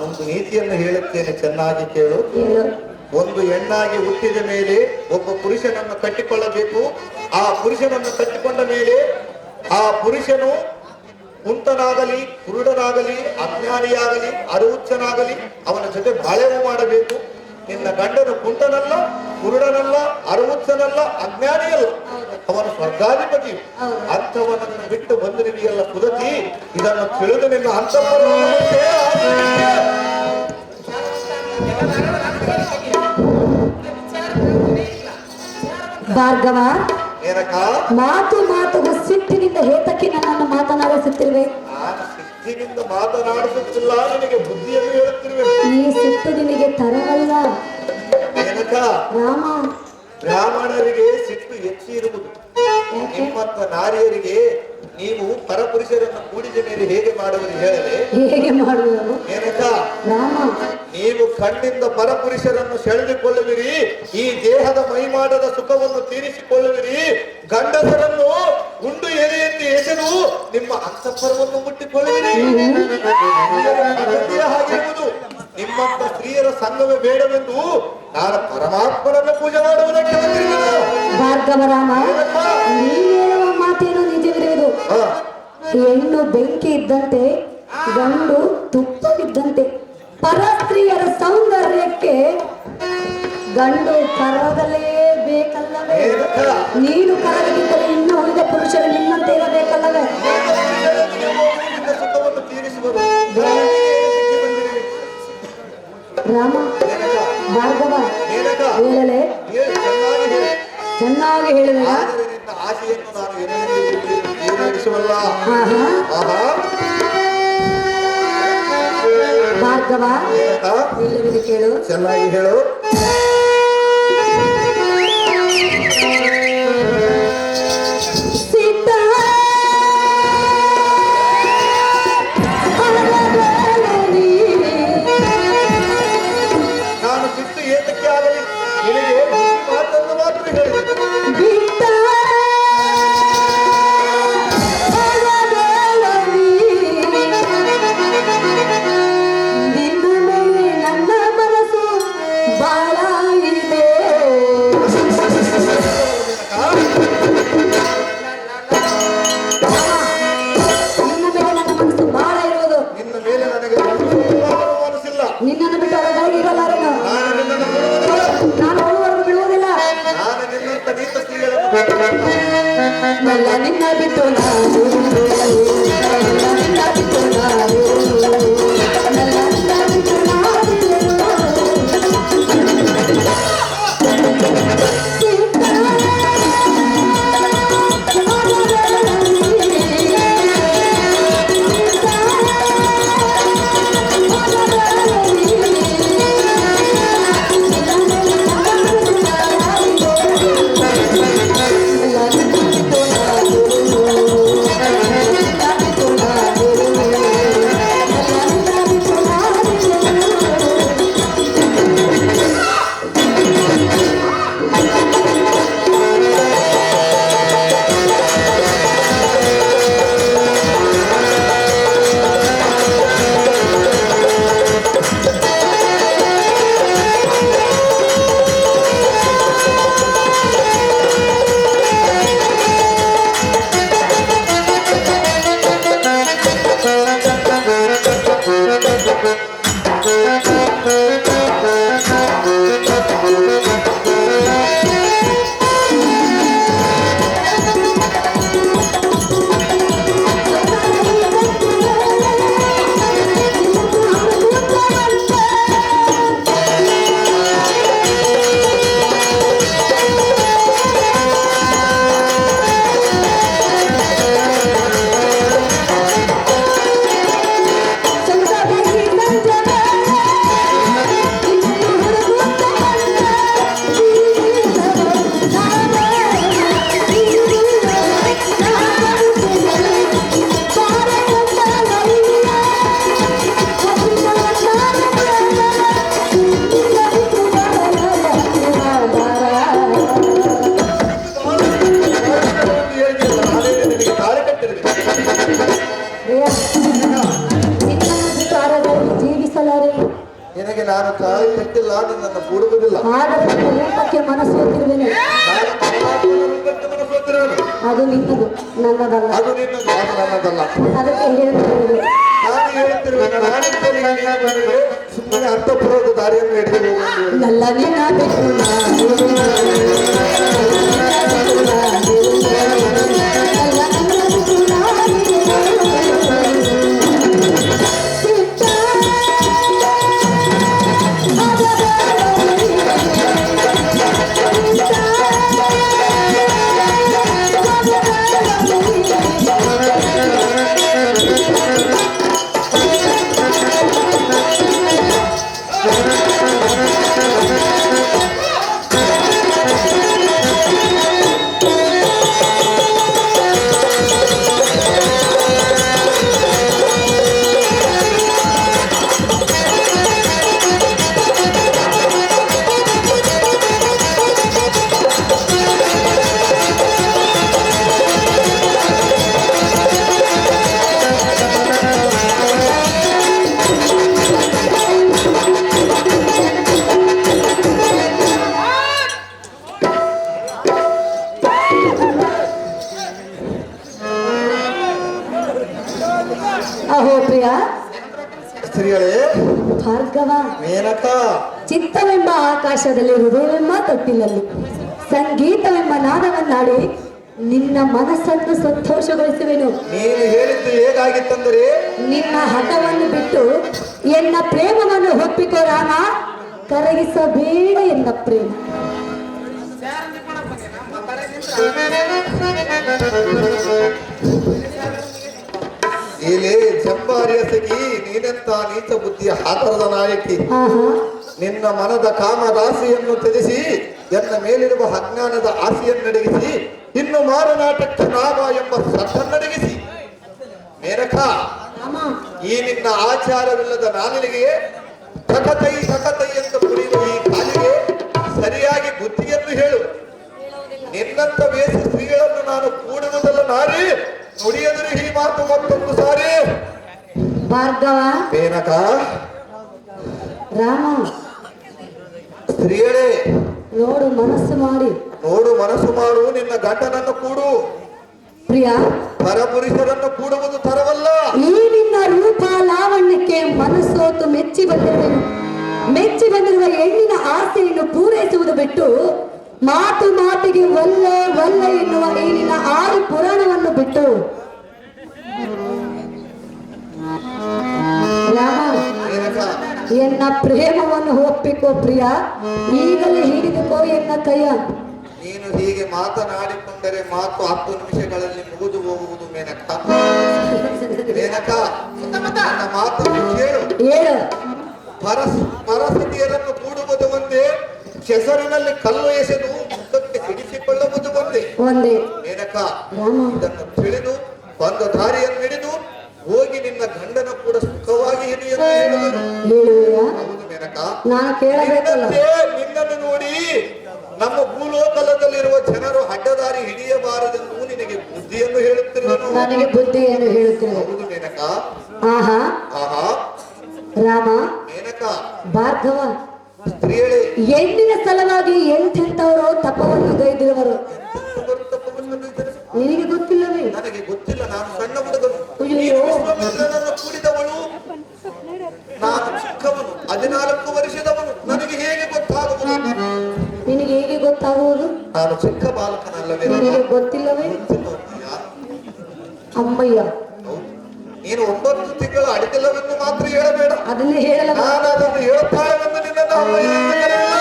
Speaker 2: ಒಂದು ನೀತಿಯನ್ನು ಹೇಳುತ್ತೇನೆ, ಚೆನ್ನಾಗಿ ಕೇಳು.
Speaker 6: ಹೇಳು.
Speaker 2: ಒಂದು ಹೆಣ್ಣಾಗಿ ಹುಟ್ಟಿದ ಮೇಲೆ ಒಬ್ಬ ಪುರುಷನನ್ನು ಕಟ್ಟಿಕೊಳ್ಳಬೇಕು. ಆ ಪುರುಷನನ್ನು ಕಟ್ಟಿಕೊಂಡ ಮೇಲೆ ಆ ಪುರುಷನು ಕುಂಟನಾಗಲಿ, ಕುರುಡನಾಗಲಿ, ಅಜ್ಞಾನಿಯಾಗಲಿ, ಅರುಹುಚ್ಚನಾಗಲಿ ಅವನ ಜೊತೆ ಬಾಳೆವು ಮಾಡಬೇಕು. ನಿನ್ನ ಗಂಡನು ಕುಂಟನಲ್ಲ, ಕುರುಡನಲ್ಲ, ಅರುಹುಚ್ಚನಲ್ಲ, ಅಜ್ಞಾನಿಯಲ್ಲ, ಅವನು ಸ್ವರ್ಗಾಧಿಪತಿ. ಅಂಥವನನ್ನು ಬಿಟ್ಟು ಬಂದಿರುವಿಯಲ್ಲ ಕುದತಿ, ಇದನ್ನು ತಿಳಿದು ನಿನ್ನ ಅಂತಃಪುರವನ್ನು
Speaker 6: ಭಾರ್ಗವ,
Speaker 2: ಏನಕ್ಕ
Speaker 6: ಮಾತುಗೂ ಸಿಟ್ಟಿನಿಂದ ಹೇತಕ್ಕೆ ನನ್ನನ್ನು ಮಾತನಾಡಿಸುತ್ತಿರುವೆ?
Speaker 2: ನಾನು ಸಿಟ್ಟಿನಿಂದ ಮಾತನಾಡಿಸುತ್ತಿಲ್ಲ, ನಿನಗೆ ಬುದ್ಧಿಯನ್ನು ಹೇಳುತ್ತಿರುವೆ.
Speaker 6: ಈ ಸಿಟ್ಟು ನಿನಗೆ ತರವಲ್ಲ
Speaker 2: ಏನಕ್ಕ
Speaker 6: ರಾಮ.
Speaker 2: ಬ್ರಾಹ್ಮಣರಿಗೆ ಸಿಟ್ಟು ಹೆಚ್ಚಿ ಇರುವುದು, ನಿಮ್ಮತ್ತ ನಾರಿಯರಿಗೆ ನೀವು ಪರಪುರುಷರನ್ನು ಕೂಡಿದ ಮೇಲೆ ಹೇಗೆ ಮಾಡುವುದು ಹೇಳಲಿ
Speaker 6: ಹೇಗೆ ಮಾಡುವುದು
Speaker 2: ಏನಕ್ಕ
Speaker 6: ರಾಮ?
Speaker 2: ನೀವು ಕಣ್ಣಿಂದ ಪರಪುರುಷರನ್ನು ಸೆಳೆದುಕೊಳ್ಳುವಿರಿ, ಈ ದೇಹದ ಮೈಮಾಡದ ಸುಖವನ್ನು ತೀರಿಸಿಕೊಳ್ಳುವಿರಿ, ಗಂಡಸರನ್ನು ಉಂಡು ಎಲೆಯಲ್ಲಿ ಎಸೆದು ನಿಮ್ಮ ಅಂತಃಪರವನ್ನು ಮುಟ್ಟಿಕೊಳ್ಳುವಿರಿ. ಅಗತ್ಯ ಹಾಗಿರುವುದು. ನಿಮ್ಮಂತ ಸ್ತ್ರೀಯರ ಸಂಘವೇ ಬೇಡವೆಂದು ನಾನು ಪರಮಾತ್ಮನನ್ನು ಪೂಜೆ ಮಾಡುವುದಕ್ಕೆ ಬಂದಿರುವುದು.
Speaker 6: ಭಾರ್ಗವ ರಾಮ, ನೀನು ಹೇಳುವ ಮಾತೇನು ನಿಜವಿರುವುದು. ಹೆಣ್ಣು ಬೆಂಕಿ ಇದ್ದಂತೆ, ಗಂಡು ತುಪ್ಪವಿದ್ದಂತೆ. ಪರಸ್ತ್ರೀಯರ ಸೌಂದರ್ಯಕ್ಕೆ ಗಂಡು ಕರಗಲೇಬೇಕಲ್ಲವೇ? ನೀನು ಕರಗದಿದ್ದರೆ ಇನ್ನು ಉಳಿದ ಪುರುಷರು ನಿನ್ನಂತೆ ಇರಬೇಕಲ್ಲವೇ?
Speaker 2: ನಿನ್ನ ಸುಖವನ್ನು ತೀರಿಸುವುದು.
Speaker 6: ರಾಮ, ಭಾರ್ಗವ, ಹೇಳಲೆ? ಚೆನ್ನಾಗಿ ಹೇಳಿದೆ.
Speaker 2: ಆದರೆ ನಿನ್ನ ಆಸೆಯನ್ನು ನಾನು ಈಡೇರಿಸುವಲ್ಲ.
Speaker 6: ಭಾರ್ಗವ, ಹೇಳುವುದು ಕೇಳು.
Speaker 2: ಚೆನ್ನಾಗಿ ಹೇಳು.
Speaker 6: ಸೀತಾ
Speaker 2: ನಾನು ಬಿಟ್ಟು ಏತಕ್ಕೆ ಆಗಲಿ, ನಿನಗೆ ಮಾತನ್ನು ಮಾತ್ರ ಹೇಳಿದೆ.
Speaker 6: ಬಿಟ್ಟ ನಿನ್ನ ಮೇಲೆ ನನ್ನ ಮನಸ್ಸು ಬಾಳ ಇದೆ. ನಿನ್ನ ಮೇಲೆ ನನ್ನ ಮನಸ್ಸು ಬಾಳ ಇರುವುದು.
Speaker 2: ನಿನ್ನ ಮೇಲೆ ನನಗೆ ಮನಸ್ಸಿಲ್ಲ.
Speaker 6: ನಿನ್ನನ್ನು ಬಿಟ್ಟು ಹೊರಗಾಗಿ ಇರಲಾರೆನು.
Speaker 2: ನಾನು ನಿನ್ನನ್ನು ಬಿಡುವುದಿಲ್ಲ.
Speaker 6: ನಾನು ಹೋಗುವವರೆಗೂ ಬಿಡುವುದಿಲ್ಲ.
Speaker 2: ನಾನು ನಿನ್ನಂತ ನೀತ ಸ್ತ್ರೀಗಳನ್ನು
Speaker 6: ನಲ್ಲ ನಿನ್ನ ಬಿಟ್ಟು ನಾನು, ನಲ್ಲ ನಿನ್ನ ಬಿಟ್ಟು ನಾನು, ನಲ್ಲ ನಿನ್ನ ಬಿಟ್ಟು ನಾನು.
Speaker 2: ನಿನಗೆ ನಾನು ತಾಳಿ ಕಟ್ಟಿಲ್ಲ, ನಿನ್ನನ್ನು ಕೂಡುವುದಿಲ್ಲ.
Speaker 6: ಆದರೆ ಊಟಕ್ಕೆ ಮನಸ್ಸು ಹೋಗಿರುವೆನು.
Speaker 2: ನಾನು ಪರಮಾತ್ಮನ ರೂಪಕ್ಕೆ ಮನಸ್ಸು ಹೊತ್ತಿರುವೆನು.
Speaker 6: ಅದು ನಿನ್ನದು, ನನ್ನದಲ್ಲ.
Speaker 2: ಅದು ನಿನ್ನದು, ಅದು ನನ್ನದಲ್ಲ.
Speaker 6: ಅದಕ್ಕೆ ಹೇಳುತ್ತಿರುವುದು.
Speaker 2: ನಾನು ಹೇಳುತ್ತಿರುವೆನು, ನಾನಿದ್ದೇನೆ ನನಗೆ ಸುಮ್ಮನೆ ಅರ್ಥಪೂರ್ವಕ ದಾರಿಯನ್ನು ಹಿಡಿದು ಹೋಗುವುದು.
Speaker 6: ನಲ್ಲ ನಿನ್ನ ಬಿಟ್ಟು ನಾನು, ನಲ್ಲ ನಿನ್ನ ಬಿಟ್ಟು ನಾನು. ಓಹೋ ಪ್ರಿಯ
Speaker 2: ಸ್ತ್ರೀಯಳೇ,
Speaker 6: ಭಾರ್ಗವ,
Speaker 2: ಮೇನಕ,
Speaker 6: ಚಿತ್ತವೆಂಬ ಆಕಾಶದಲ್ಲಿ ಹೃದಯವೆಂಬ ತೊಟ್ಟಿಲಲ್ಲಿ ಸಂಗೀತವೆಂಬ ನಾದವನ್ನಾಡಿ ನಿನ್ನ ಮನಸ್ಸನ್ನು ಸಂತೋಷಗೊಳಿಸುವೆನು.
Speaker 2: ನೀನು ಹೇಳಿದ್ದು ಹೇಗಾಗಿತ್ತಂದರೆ,
Speaker 6: ನಿನ್ನ ಹಠವನ್ನು ಬಿಟ್ಟು ಎನ್ನ ಪ್ರೇಮವನ್ನು ಒಪ್ಪಿಕೋ ರಾಮ, ಕರಗಿಸಬೇಡ ಎನ್ನ ಪ್ರೇಮ.
Speaker 2: ಇಲ್ಲಿ ಜಂಬಾರಿಯ ಸಖಿ, ನೀನೆಂತ ನೀಚ ಬುದ್ಧಿಯ ಹಾತರದ ನಾಯಕಿ.
Speaker 6: ಆಹಾ,
Speaker 2: ನಿನ್ನ ಮನದ ಕಾಮದಾಸಿಯನ್ನು ತ್ಯಜಿಸಿ ಎನ್ನ ಮೇಲಿರುವ ಅಜ್ಞಾನದ ಆಸೆಯನ್ನಡಗಿಸಿ ಇನ್ನು ಮಾರನಾಟಕ್ಕೆ ನಾಮ ಎಂಬ ಸದ್ದನ್ನಡಗಿಸಿ ಮೇನಕ,
Speaker 6: ರಾಮ,
Speaker 2: ಈ ನಿನ್ನ ಆಚಾರವಿಲ್ಲದ ನಾಲಿಗೆ ತಕತೈ ತಕತೈ ಎಂದು ಕುಡಿಯುವ ಈ ಕಾಲಿಗೆ ಸರಿಯಾಗಿ ಬುದ್ಧಿಯನ್ನು ಹೇಳು. ನಿನ್ನಂತ ವೇಷ ಸ್ತ್ರೀಗಳನ್ನು ನಾನು ಕೂಡುವುದಲ್ಲ ನಾರಿ, ನುಡಿಯದರು ಈ ಮಾತು ಮತ್ತೊಂದು ಸಾರಿ.
Speaker 6: ಭಾರ್ಗವ,
Speaker 2: ಮೇನಕ,
Speaker 6: ರಾಮ,
Speaker 2: ಸ್ತ್ರೀಯರೇ,
Speaker 6: ನೋಡು ಮನಸ್ಸು ಮಾಡಿ.
Speaker 2: ನೋಡು ಮನಸ್ಸು ಮಾಡು, ನಿನ್ನ ಗಂಡನನ್ನು ಕೂಡು.
Speaker 6: ಪ್ರಿಯ,
Speaker 2: ಪರಪುರುಷರನ್ನು ಕೂಡುವುದು ತರವಲ್ಲ.
Speaker 6: ಈ ನಿನ್ನ ರೂಪ ಲಾವಣ್ಯಕ್ಕೆ ಮನಸ್ಸೋತು ಮೆಚ್ಚಿ ಬಂದಿರುವೆನು. ಮೆಚ್ಚಿ ಬಂದಿರುವ ಹೆಣ್ಣಿನ ಆಸೆಯನ್ನು ಪೂರೈಸುವುದು ಬಿಟ್ಟು ಮಾತು ಮಾತಿಗೆ ಒಲ್ಲೆ ಒಲ್ಲೆ ಎನ್ನುವ ಈ ನಿನ್ನ ಆರು ಪುರಾಣವನ್ನು ಬಿಟ್ಟು ರಾಮ,
Speaker 2: ಮೇನಕ,
Speaker 6: ಎನ್ನ ಪ್ರೇಮವನ್ನು ಒಪ್ಪಿಕೋ ಪ್ರಿಯ, ಈಗಲೇ ಹಿಡಿದುಕೋ ಎನ್ನ ಕೈಯ.
Speaker 2: ನೀನು ಹೀಗೆ ಮಾತನಾಡಿಕೊಂಡರೆ ಮಾತು 10 ನಿಮಿಷಗಳಲ್ಲಿ ಮುಗಿದು ಹೋಗುವುದು ಮೇನಕ. ಮೇನಕ, ನನ್ನ ಮಾತನ್ನು ಕೇಳು.
Speaker 6: ಹೇಳು.
Speaker 2: ಪರಸತಿಯರನ್ನು ಕೂಡುವುದು ಒಂದೇ, ಕೆಸರಿನಲ್ಲಿ ಕಲ್ಲು ಎಸೆದು ಮುಖಕ್ಕೆ ಹಿಡಿಸಿಕೊಳ್ಳುವುದು ಒಂದೇ.
Speaker 6: ಒಂದೇ.
Speaker 2: ಮೇನಕ,
Speaker 6: ರಾಮ,
Speaker 2: ಇದನ್ನು ತಿಳಿದು ಬಂದ ದಾರಿಯನ್ನು ಹಿಡಿದು ಹೋಗಿ ನಿನ್ನ ಗಂಡನ ಕೂಡ ಸುಖವಾಗಿ ಇರು ಎಂದು ಹೇಳುವುದು.
Speaker 6: ಹೇಳುವೆಯಾ?
Speaker 2: ಹೌದು ಮೇನಕ.
Speaker 6: ನಾನು ಕೇಳಬೇಕಲ್ಲ.
Speaker 2: ನಿನ್ನನ್ನು ನೋಡಿ ನಮ್ಮ ಭೂಲೋಕಲದಲ್ಲಿರುವ ಜನರು ಅಡ್ಡದಾರಿ ಹಿಡಿಯಬಾರದೆಂದು ನಿನಗೆ ಬುದ್ಧಿಯನ್ನು ಹೇಳುತ್ತಿರುವನು.
Speaker 6: ನನಗೆ ಬುದ್ಧಿಯನ್ನು ಹೇಳುತ್ತಿರುವೆ.
Speaker 2: ಹೌದು ಮೇನಕ.
Speaker 6: ಆಹಾ,
Speaker 2: ಆಹಾ,
Speaker 6: ರಾಮ,
Speaker 2: ಮೇನಕ,
Speaker 6: ಭಾರ್ಗವ,
Speaker 2: ಸ್ತ್ರೀಯಳೇ,
Speaker 6: ಹೆಣ್ಣಿನ ಸಲುವಾಗಿ ಎಂತೆಂತವರು ತಪವನ್ನು ಗೈದಿರುವರು ನಿನಗೆ ಗೊತ್ತಿಲ್ಲವೇ?
Speaker 2: ನನಗೆ ಗೊತ್ತಿಲ್ಲ. ನಾನು ಸಣ್ಣ ಹುಡುಗನು.
Speaker 6: ಅಯ್ಯೋ.
Speaker 2: ನೀನು ವಿಶ್ವಾಮಿತ್ರನನ್ನು ಕೂಡಿದವಳು, ನಾನು ಚಿಕ್ಕವನು, 14 ವರ್ಷದವನು. ನನಗೆ ಹೇಗೆ ಗೊತ್ತಾಗುವುದು?
Speaker 6: ನಿನಗೆ ಹೇಗೆ ಗೊತ್ತಾಗುವುದು?
Speaker 2: ನಾನು ಚಿಕ್ಕ ಬಾಲಕನಲ್ಲವೇ?
Speaker 6: ನಿನಗೆ ಗೊತ್ತಿಲ್ಲವೇ? ಅಮ್ಮಯ್ಯ,
Speaker 2: ನೀನು 9 ತಿಂಗಳ ಅಡಿತಲವನ್ನು ಮಾತ್ರ ಹೇಳಬೇಡ.
Speaker 6: ಅದನ್ನೇ ಹೇಳಲ.
Speaker 2: ನಾನು ಅದನ್ನು ಹೇಳುತ್ತಾಳೆಂದು ನಿನ್ನನ್ನು ಅಮ್ಮಯ್ಯ ಎಂದು ಕರೆಯಲ್ಲ.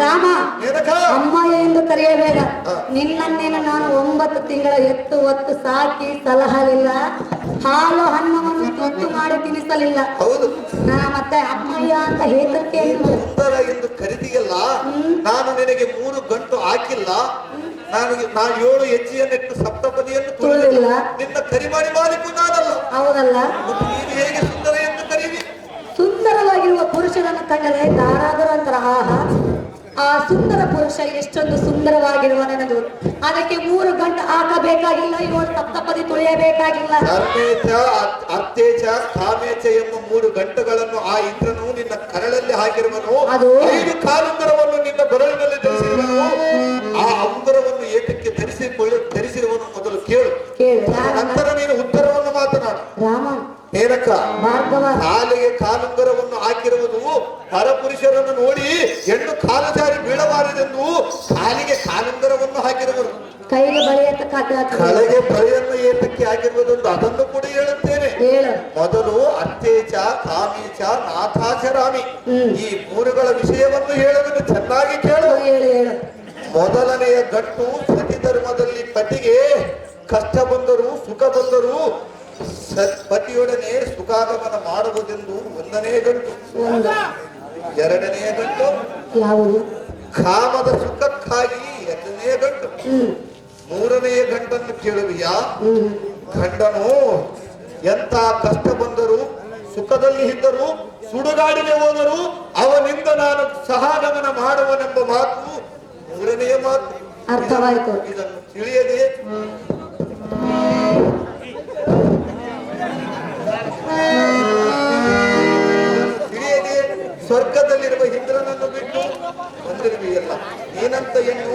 Speaker 6: ರಾಮ,
Speaker 2: ಮೇನಕ,
Speaker 6: ಅಮ್ಮಯ್ಯ ಎಂದು ಕರೆಯಬೇಡ. ನಿನ್ನನ್ನೇನು ನಾನು 9 ತಿಂಗಳ ಎತ್ತು ಹೊತ್ತು ಸಾಕಿ ಸಲಹಲಿಲ್ಲ, ಹಾಲು ಹಣ್ಣವನ್ನು ತುತ್ತು ಮಾಡಿ ತಿನ್ನಿಸಲಿಲ್ಲ.
Speaker 2: ಹೌದು.
Speaker 6: ನಾನು ಮತ್ತೆ ಅಮ್ಮಯ್ಯ ಅಂತ ಹೇತಕ್ಕೆ
Speaker 2: ಸುಂದರ ಎಂದು ಕರಿದಿಯಲ್ಲ. ನಾನು ನಿನಗೆ 3 ಗಂಟು ಹಾಕಿಲ್ಲ. ನಾನು 7 ಹೆಜ್ಜೆಯನ್ನಿಟ್ಟು ಸಪ್ತಪದಿಯನ್ನು
Speaker 6: ತುಳಿದಿಲ್ಲ.
Speaker 2: ನಿನ್ನ ಕರಿಮಾಡಿ ಮಾಲಿಕು ನಾನಲ್ಲ.
Speaker 6: ಹೌದಲ್ಲ?
Speaker 2: ಮತ್ತು ನೀನು ಹೇಗೆ ಸುಂದರ ಎಂದು ಕರೀವಿ?
Speaker 6: ಸುಂದರವಾಗಿರುವ ಪುರುಷರನ್ನು ಕಂಡರೆ ಯಾರಾದರೂ ಅಂತರ ಆಹಾ, ಆ ಸುಂದರ ಪುರುಷ ಎಷ್ಟೊಂದು ಸುಂದರವಾಗಿರುವನೆಂದು. ಅದಕ್ಕೆ 3 ಗಂಟೆ ಹಾಕಬೇಕಾಗಿಲ್ಲ, 7 ಸಪ್ತಪದಿ ತುಳಿಯಬೇಕಾಗಿಲ್ಲ.
Speaker 2: ಧರ್ಮೇಚ, ಅರ್ಥೇಚ, ಕಾಮೇಚ ಎಂಬ 3 ಗಂಟೆಗಳನ್ನು ಆ ಇಂದ್ರನು ನಿನ್ನ ಕರಳಲ್ಲಿ ಹಾಕಿರುವನು.
Speaker 6: ಅದು
Speaker 2: 5 ಕಾಲುಂಗರವನ್ನು ನಿನ್ನ ಬೆರಳಿನಲ್ಲಿ ಧರಿಸಿರುವನು. ಆ ಅಂಬರವನ್ನು ಏತಕ್ಕೆ ಧರಿಸಿರುವನು ಮೊದಲು ಕೇಳು. ನಂತರ ನೀನು ಉತ್ತರವನ್ನು ಮಾತನಾಡು.
Speaker 6: ರಾಮ,
Speaker 2: ಮೇನಕ,
Speaker 6: ಭಾರ್ಗವ,
Speaker 2: ಕಾಲಿಗೆ ಕಾಲುಂಗರವನ್ನು ಹಾಕಿರುವುದು ಪರಪುರುಷರನ್ನು ನೋಡಿ ಹೆಣ್ಣು ಕಾಲು ಜಾರಿ ಬೀಳಬಾರದೆಂದು ಕಾಲಿಗೆ ಕಾಲುಂಗರವನ್ನು ಹಾಕಿರುವುದು.
Speaker 6: ಕೈಗೆ ಬಳೆಯತ್ತ
Speaker 2: ಕಳೆಗೆ ಬಳೆಯನ್ನು ಏತಕ್ಕೆ ಹಾಕಿರುವುದೆಂದು ಅದನ್ನು ಕೂಡ ಹೇಳುತ್ತೇನೆ.
Speaker 6: ಹೇಳು.
Speaker 2: ಮೊದಲು ಅರ್ಥೇಚ, ಕಾಮೇಚ, ನಾಥಾಚರಾಮಿ ಈ 3ಗಳ ವಿಷಯವನ್ನು ಹೇಳುವುದು ಚೆನ್ನಾಗಿ ಕೇಳು.
Speaker 6: ಹೇಳು ಹೇಳು.
Speaker 2: ಮೊದಲನೆಯ ಗಂಟು ಸತಿ ಧರ್ಮದಲ್ಲಿ ಪತಿಗೆ ಕಷ್ಟ ಬಂದರೂ ಸುಖ ಬಂದರೂ ಪತಿಯೊಡನೆ ಸುಖಾಗಮನ ಮಾಡುವುದೆಂದು 1ನೇ ಗಂಟು. 2ನೇ ಗಂಟು
Speaker 6: ಯಾವುದು?
Speaker 2: ಕಾಮದ ಸುಖಕ್ಕಾಗಿ 2ನೇ ಗಂಟು. 3ನೇ ಗಂಟನ್ನು ಕೇಳುವಿಯಾ? ಗಂಡನು ಎಂತ ಕಷ್ಟ ಬಂದರೂ ಸುಖದಲ್ಲಿ ಇದ್ದರೂ ಸುಡುಗಾಡಿಗೆ ಹೋದರೂ ಅವನಿಂದ ನಾನು ಸಹಾಗಮನ ಮಾಡುವನೆಂಬ ಮಾತು 3ನೆಯ ಮಾತು.
Speaker 6: ಅರ್ಥವಾಯಿತು.
Speaker 2: ಇದನ್ನು ತಿಳಿಯದೆ ಸ್ವರ್ಗದಲ್ಲಿರುವ ಇಂದ್ರನನ್ನು ಬಿಟ್ಟು ಬಂದಿರುವೆಯಲ್ಲ. ನೀನಂತ ಹೆಣ್ಣು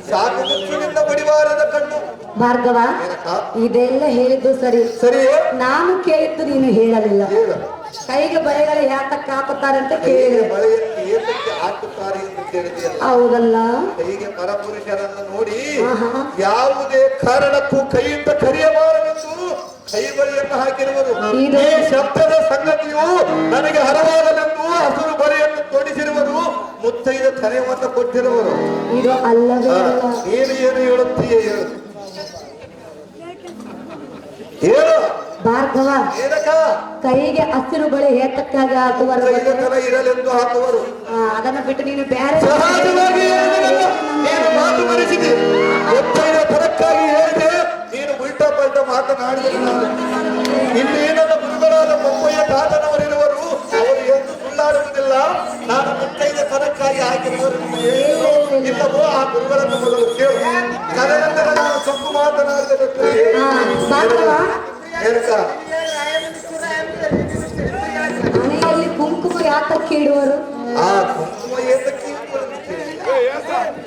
Speaker 2: ಸಾಕು ಮುಚ್ಚುನಿಂದ ಬಡಿವಾರದ ಕಣ್ಣು.
Speaker 6: ಭಾರ್ಗವ,
Speaker 2: ಏನಕ್ಕ?
Speaker 6: ಇದೆಲ್ಲ ಹೇಳಿದ್ದು ಸರಿ.
Speaker 2: ಸರಿ,
Speaker 6: ನಾನು ಕೇಳಿದ್ದು ನೀನು ಹೇಳಲಿಲ್ಲ.
Speaker 2: ಹೇಳು.
Speaker 6: ಕೈಗೆ ಬಳೆಗಳು ಯಾತಕ್ಕ ಹಾಕುತ್ತಾರೆ ಅಂತ
Speaker 2: ಕೈಗೆ
Speaker 6: ಕೇಳಿದೆ.
Speaker 2: ಬಳೆಯನ್ನು ಏತಕ್ಕೆ ಹಾಕುತ್ತಾರೆ ಎಂದು ಕೇಳಿದೆಯಲ್ಲ.
Speaker 6: ಹೌದಲ್ಲ?
Speaker 2: ಕೈಗೆ ಪರಪುರುಷರನ್ನು ನೋಡಿ
Speaker 6: ಆಹಾ.
Speaker 2: ಯಾವುದೇ ಕಾರಣಕ್ಕೂ ಕೈಯಿಂದ ಕರೆಯಬಾರದೆಂದು ಕೈ ಬಳೆಯನ್ನು ಹಾಕಿರುವರು.
Speaker 6: ಇದು-
Speaker 2: ಈ ಶಬ್ದದ ಸಂಗತಿಯು ನನಗೆ ಹರವಾಗಲೆಂದು ಹಸಿರು ಬಳೆಯನ್ನು ತೊಡಿಸಿರುವರು, ಮುತ್ತೈದ ತನೆಯನ್ನು ಕೊಟ್ಟಿರುವರು.
Speaker 6: ಇದು ಅಲ್ಲವೇ ಅಲ್ಲ.
Speaker 2: ಏನು ಏನು ಹೇಳುತ್ತೀಯ ಹೇಳು. ಹೇಳು
Speaker 6: ಭಾರ್ಗವ,
Speaker 2: ಏನಕ್ಕ?
Speaker 6: ಕೈಗೆ ಹಸಿರು ಬಳೆ ಏತಕ್ಕಾಗಿ ಹಾಕುವರು
Speaker 2: ಮುತ್ತೈದ ತನ ಇರಲೆಂದು ಹಾಕುವರು.
Speaker 6: ಅದನ್ನ ಬಿಟ್ಟು ನೀನು ಬೇರೆ
Speaker 2: ಸಹಜವಾಗಿ ಹೇಳಿದೆನಲ್ಲ, ನೀನು ಮಾತು ಮರೆಸಿದೆ. ಮುತ್ತೈದ ತನಕ್ಕಾಗಿ ಹೇಳಿದೆ, ನೀನು ಉಲ್ಟಾ ಪಲ್ಟ ಮಾತನಾಡಿದೆ. ಇಲ್ಲಿ ನನ್ನ ಗುರುಗಳಾದ ಬೊಮ್ಮಯ್ಯ ತಾತನವರಿರುವರು, ಅವರು ಎಂದು ಸುಳ್ಳಾಡುವುದಿಲ್ಲ. ನಾನು ಮುತ್ತೈದ ತನಕ್ಕಾಗಿ ಹಾಕಿರುವರು ಇಲ್ಲವೋ ಆ ಗುರುಗಳನ್ನು ಮೊದಲು ಕೇಳು. ಕರೆದಂತೆ ನಾನು ಸೊಪ್ಪು ಮಾತನಾಡಿದ
Speaker 6: ಭಾರ್ಗವ,
Speaker 2: ಏನಕ್ಕ?
Speaker 6: ಮನೆಯಲ್ಲಿ ಕುಂಕುಮ ಯಾತಕ್ಕೆ ಇಡುವರು?
Speaker 2: ಆ ಕುಂಕುಮ ಏತಕ್ಕೆ ಇಡುವುದಂತೆ?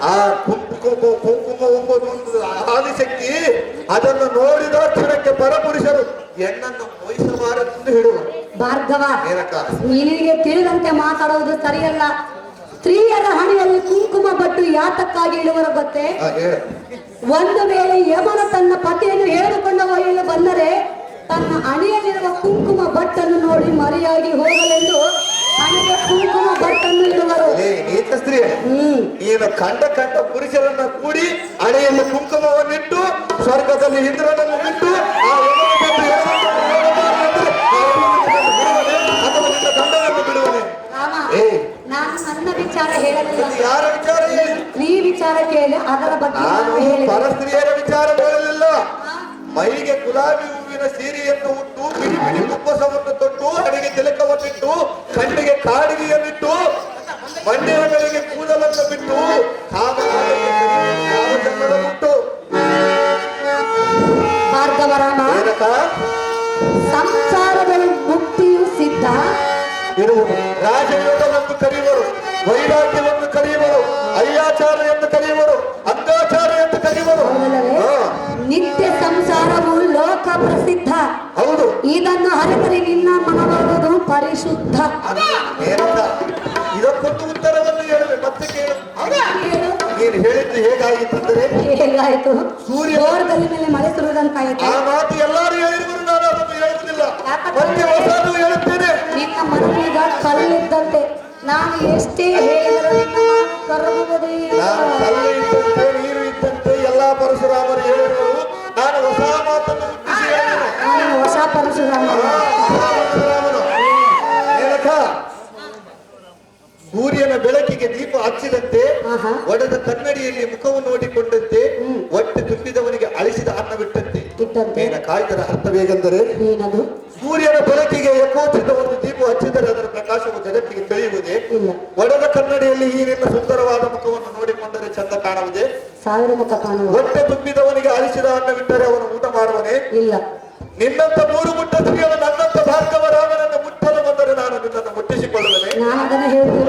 Speaker 2: ಆ ಕುಂಕುಮ ಎಂಬುದು ಒಂದು ಆದಿಶಕ್ತಿ. ಅದನ್ನು ನೋಡಿದ ಕ್ಷಣಕ್ಕೆ ಪರಪುರುಷರು ಹೆಣ್ಣನ್ನು ಮೋಹಿಸಬಾರದೆಂದು ಹೇಳುವರು.
Speaker 6: ಭಾರ್ಗವ,
Speaker 2: ಏನಕ್ಕ?
Speaker 6: ನಿನಗೆ ತಿಳಿದಂತೆ ಮಾತಾಡುವುದು ಸರಿಯಲ್ಲ. ಸ್ತ್ರೀಯರ ಹಣೆಯಲ್ಲಿ ಕುಂಕುಮ ಬಟ್ಟು ಯಾತಕ್ಕಾಗಿ ಇಡುವರು ಗೊತ್ತೇ?
Speaker 2: ಹೇಳು.
Speaker 6: ಒಂದು ವೇಳೆ ಯಮನ ತನ್ನ ಪತಿಯನ್ನು ಹೇಳಿಕೊಂಡು ಒಯ್ಯಲು ಬಂದರೆ ತನ್ನ ಹಣೆಯಲ್ಲಿರುವ ಕುಂಕುಮ ಬಟ್ಟನ್ನು ನೋಡಿ ಮರೆಯಾಗಿ ಹೋಗಲೆಂದು ಹಣೆಗೆ ಕುಂಕುಮ ಬಟ್ಟನ್ನು ಇಡುವರು.
Speaker 2: ನೀತ ಸ್ತ್ರೀ, ನೀನು ಕಂಡ ಪುರುಷರನ್ನ ಕೂಡಿ ಹಣೆಯಲ್ಲಿ ಕುಂಕುಮವನ್ನಿಟ್ಟು ಸ್ವರ್ಗದಲ್ಲಿ ಇಂದ್ರನನ್ನು ಬಿಟ್ಟು ಆ ಯಮನ ಬಂದು ಹೇಳಬೇಕೆಂದು ಬಿಡುವನೆ ಅಥವಾ ನಿನ್ನ ದಂಡವನ್ನು ಬಿಡುವನೆ?
Speaker 6: ರಾಮ,
Speaker 2: ಏ,
Speaker 6: ನಾನು ನನ್ನ ವಿಚಾರ ಹೇಳಲಿಲ್ಲ.
Speaker 2: ಯಾರ ವಿಚಾರ ಹೇಳಿ?
Speaker 6: ಸ್ತ್ರೀ ವಿಚಾರ ಕೇಳಿ ಅದರ ಬಗ್ಗೆ
Speaker 2: ನಾನು
Speaker 6: ನಾನು ಹೇಳಿದೆ.
Speaker 2: ಪರಸ್ತ್ರೀಯರ ವಿಚಾರ ಹೇಳಲಿಲ್ಲ. ಮೈಗೆ ಗುಲಾಬಿ ಹೂವಿನ ಸೀರೆಯನ್ನು ಉಟ್ಟು, ಬಿಡಿ ಬಿಡಿ ಕುಪ್ಪಸವನ್ನು ತೊಟ್ಟು, ಹಣೆಗೆ ತಿಲಕವನ್ನಿಟ್ಟು, ಕಣ್ಣಿಗೆ ಕಾಡಿಗೆಯನ್ನಿಟ್ಟು, ಮಂಡ್ಯಗಳಿಗೆ ಕೂದಲನ್ನು ಬಿಟ್ಟು, ಕಾಮದಲ್ಲಿ ಬಿಟ್ಟು
Speaker 6: ಭಾರ್ಗವ ರಾಮ,
Speaker 2: ಏನಕ್ಕ?
Speaker 6: ಸಂಸಾರದಲ್ಲಿ ಮುಕ್ತಿಯು ಸಿದ್ಧ.
Speaker 2: ಇರುವುದು ರಾಜಯೋಗವನ್ನು ಕರೆಯುವರು, ವೈರಾಗ್ಯವನ್ನು ಕರೆಯುವರು, ಅಯ್ಯಾಚಾರ ಎಂದು ಕರೆಯುವರು, ಅಂಗಾಚಾರ ಎಂದು ಕರೆಯುವರು.
Speaker 6: ಹೌದಲ್ಲವೇ?
Speaker 2: ಹಾ,
Speaker 6: ನಿತ್ಯ ಸಂಸಾರವು ಲೋಕ ಪ್ರಸಿದ್ಧ.
Speaker 2: ಹೌದು.
Speaker 6: ಇದನ್ನು ಅರಿತರೆ ನಿನ್ನ ಮನವಾಗುವುದು ಪರಿಶುದ್ಧ.
Speaker 2: ಏನಕ್ಕ? ಇದಕ್ಕೊಂದು ಉತ್ತರವನ್ನು ಹೇಳುವೆ, ಮತ್ತೆ ಕೇಳು.
Speaker 6: ಹೇಳು.
Speaker 2: ನೀನು ಹೇಳಿದ್ದು ಹೇಗಾಗಿತ್ತಂದರೆ,
Speaker 6: ಹೇಗಾಯ್ತು?
Speaker 2: ಸೂರ್ಯ
Speaker 6: ಬೋರ್ಗಲ್ಲಿ ಮೇಲೆ ಮಳೆ ಸುರುವುದಂತಾಯ್ತು.
Speaker 2: ಆ ಮಾತು ಎಲ್ಲರೂ ಹೇಳಿದ್ರು, ನಾನು ಅದನ್ನು ಹೇಳುವುದಿಲ್ಲ.
Speaker 6: ಯಾಕಂದ್ರೆ
Speaker 2: ಮತ್ತೆ ಹೊಸದು ಹೇಳುತ್ತೇನೆ.
Speaker 6: ನಿನ್ನ ಮನವೀಗ ಕಲ್ಲಿದ್ದಂತೆ. ನಾನು ಎಷ್ಟೇ ಹೇಳಿದರೂ ನಿನ್ನ ಮಾತು ಕರಗುವುದೇ ಇಲ್ಲ.
Speaker 2: ನಾನು ಕಲ್ಲು ಇದ್ದಂತೆ, ನೀರು ಇದ್ದಂತೆ ಎಲ್ಲಾ ಪರಶುರಾಮರು ಹೇಳಿದರು. ನಾನು ಹೊಸ ಮಾತನ್ನು ಹುಟ್ಟಿಸಿ ಹೇಳಿದೆನು.
Speaker 6: ನಾನು ಹೊಸ ಪರಶುರಾಮ.
Speaker 2: ಪರಶುರಾಮನು. ಏನಕ್ಕ? ಸೂರ್ಯನ ಬೆಳಕಿಗೆ ದೀಪ ಹಚ್ಚಿದಂತೆ,
Speaker 6: ಆಹಾ.
Speaker 2: ಒಡೆದ ಕನ್ನಡಿಯಲ್ಲಿ ಮುಖವನ್ನು ನೋಡಿಕೊಂಡಂತೆ, ಹೊಟ್ಟೆ ತುಂಬಿದವನಿಗೆ ಅಳಿಸಿದ ಅನ್ನವಿಟ್ಟಂತೆ.
Speaker 6: ಇದ್ದಂತೆ
Speaker 2: ಏನಕ್ಕ? ಇದರ ಅರ್ಥವೇಗೆಂದರೆ,
Speaker 6: ಏನದು?
Speaker 2: ಸೂರ್ಯನ ಬೆಳಕಿಗೆ ಯಥೋಚಿತ ಒಂದು ದೀಪ ಹಚ್ಚಿದರೆ ಅದರ ಪ್ರಕಾಶವು ಜಗತ್ತಿಗೆ ತಿಳಿಯುವುದೇ?
Speaker 6: ಇಲ್ಲ.
Speaker 2: ಒಡೆದ ಕನ್ನಡಿಯಲ್ಲಿ ಈ ನಿನ್ನ ಸುಂದರವಾದ ಮುಖವನ್ನು ನೋಡಿಕೊಂಡರೆ ಚಂದ ಕಾಣುವುದೇ?
Speaker 6: ಸಾವಿರ ಮುಖ ಕಾಣುವ.
Speaker 2: ಹೊಟ್ಟೆ ತುಂಬಿದವನಿಗೆ ಅಳಿಸಿದ ಅನ್ನವಿಟ್ಟರೆ ಅವನು ಊಟ ಮಾಡುವನೇ?
Speaker 6: ಇಲ್ಲ.
Speaker 2: ನಿನ್ನಂತ ಮೂರು ಮುಟ್ಟ ಸ್ತ್ರೀಯರು ನನ್ನಂತ ಭಾರ್ಗವ ರಾಮನನ್ನು ಮುಟ್ಟಲು ಬಂದರೆ ನಾನು ನಿನ್ನನ್ನು ಮುಟ್ಟಿಸಿಕೊಳ್ಳುವನೆ?
Speaker 6: ನಾನು ಅದನ್ನು ಹೇಳುವುದಿಲ್ಲ.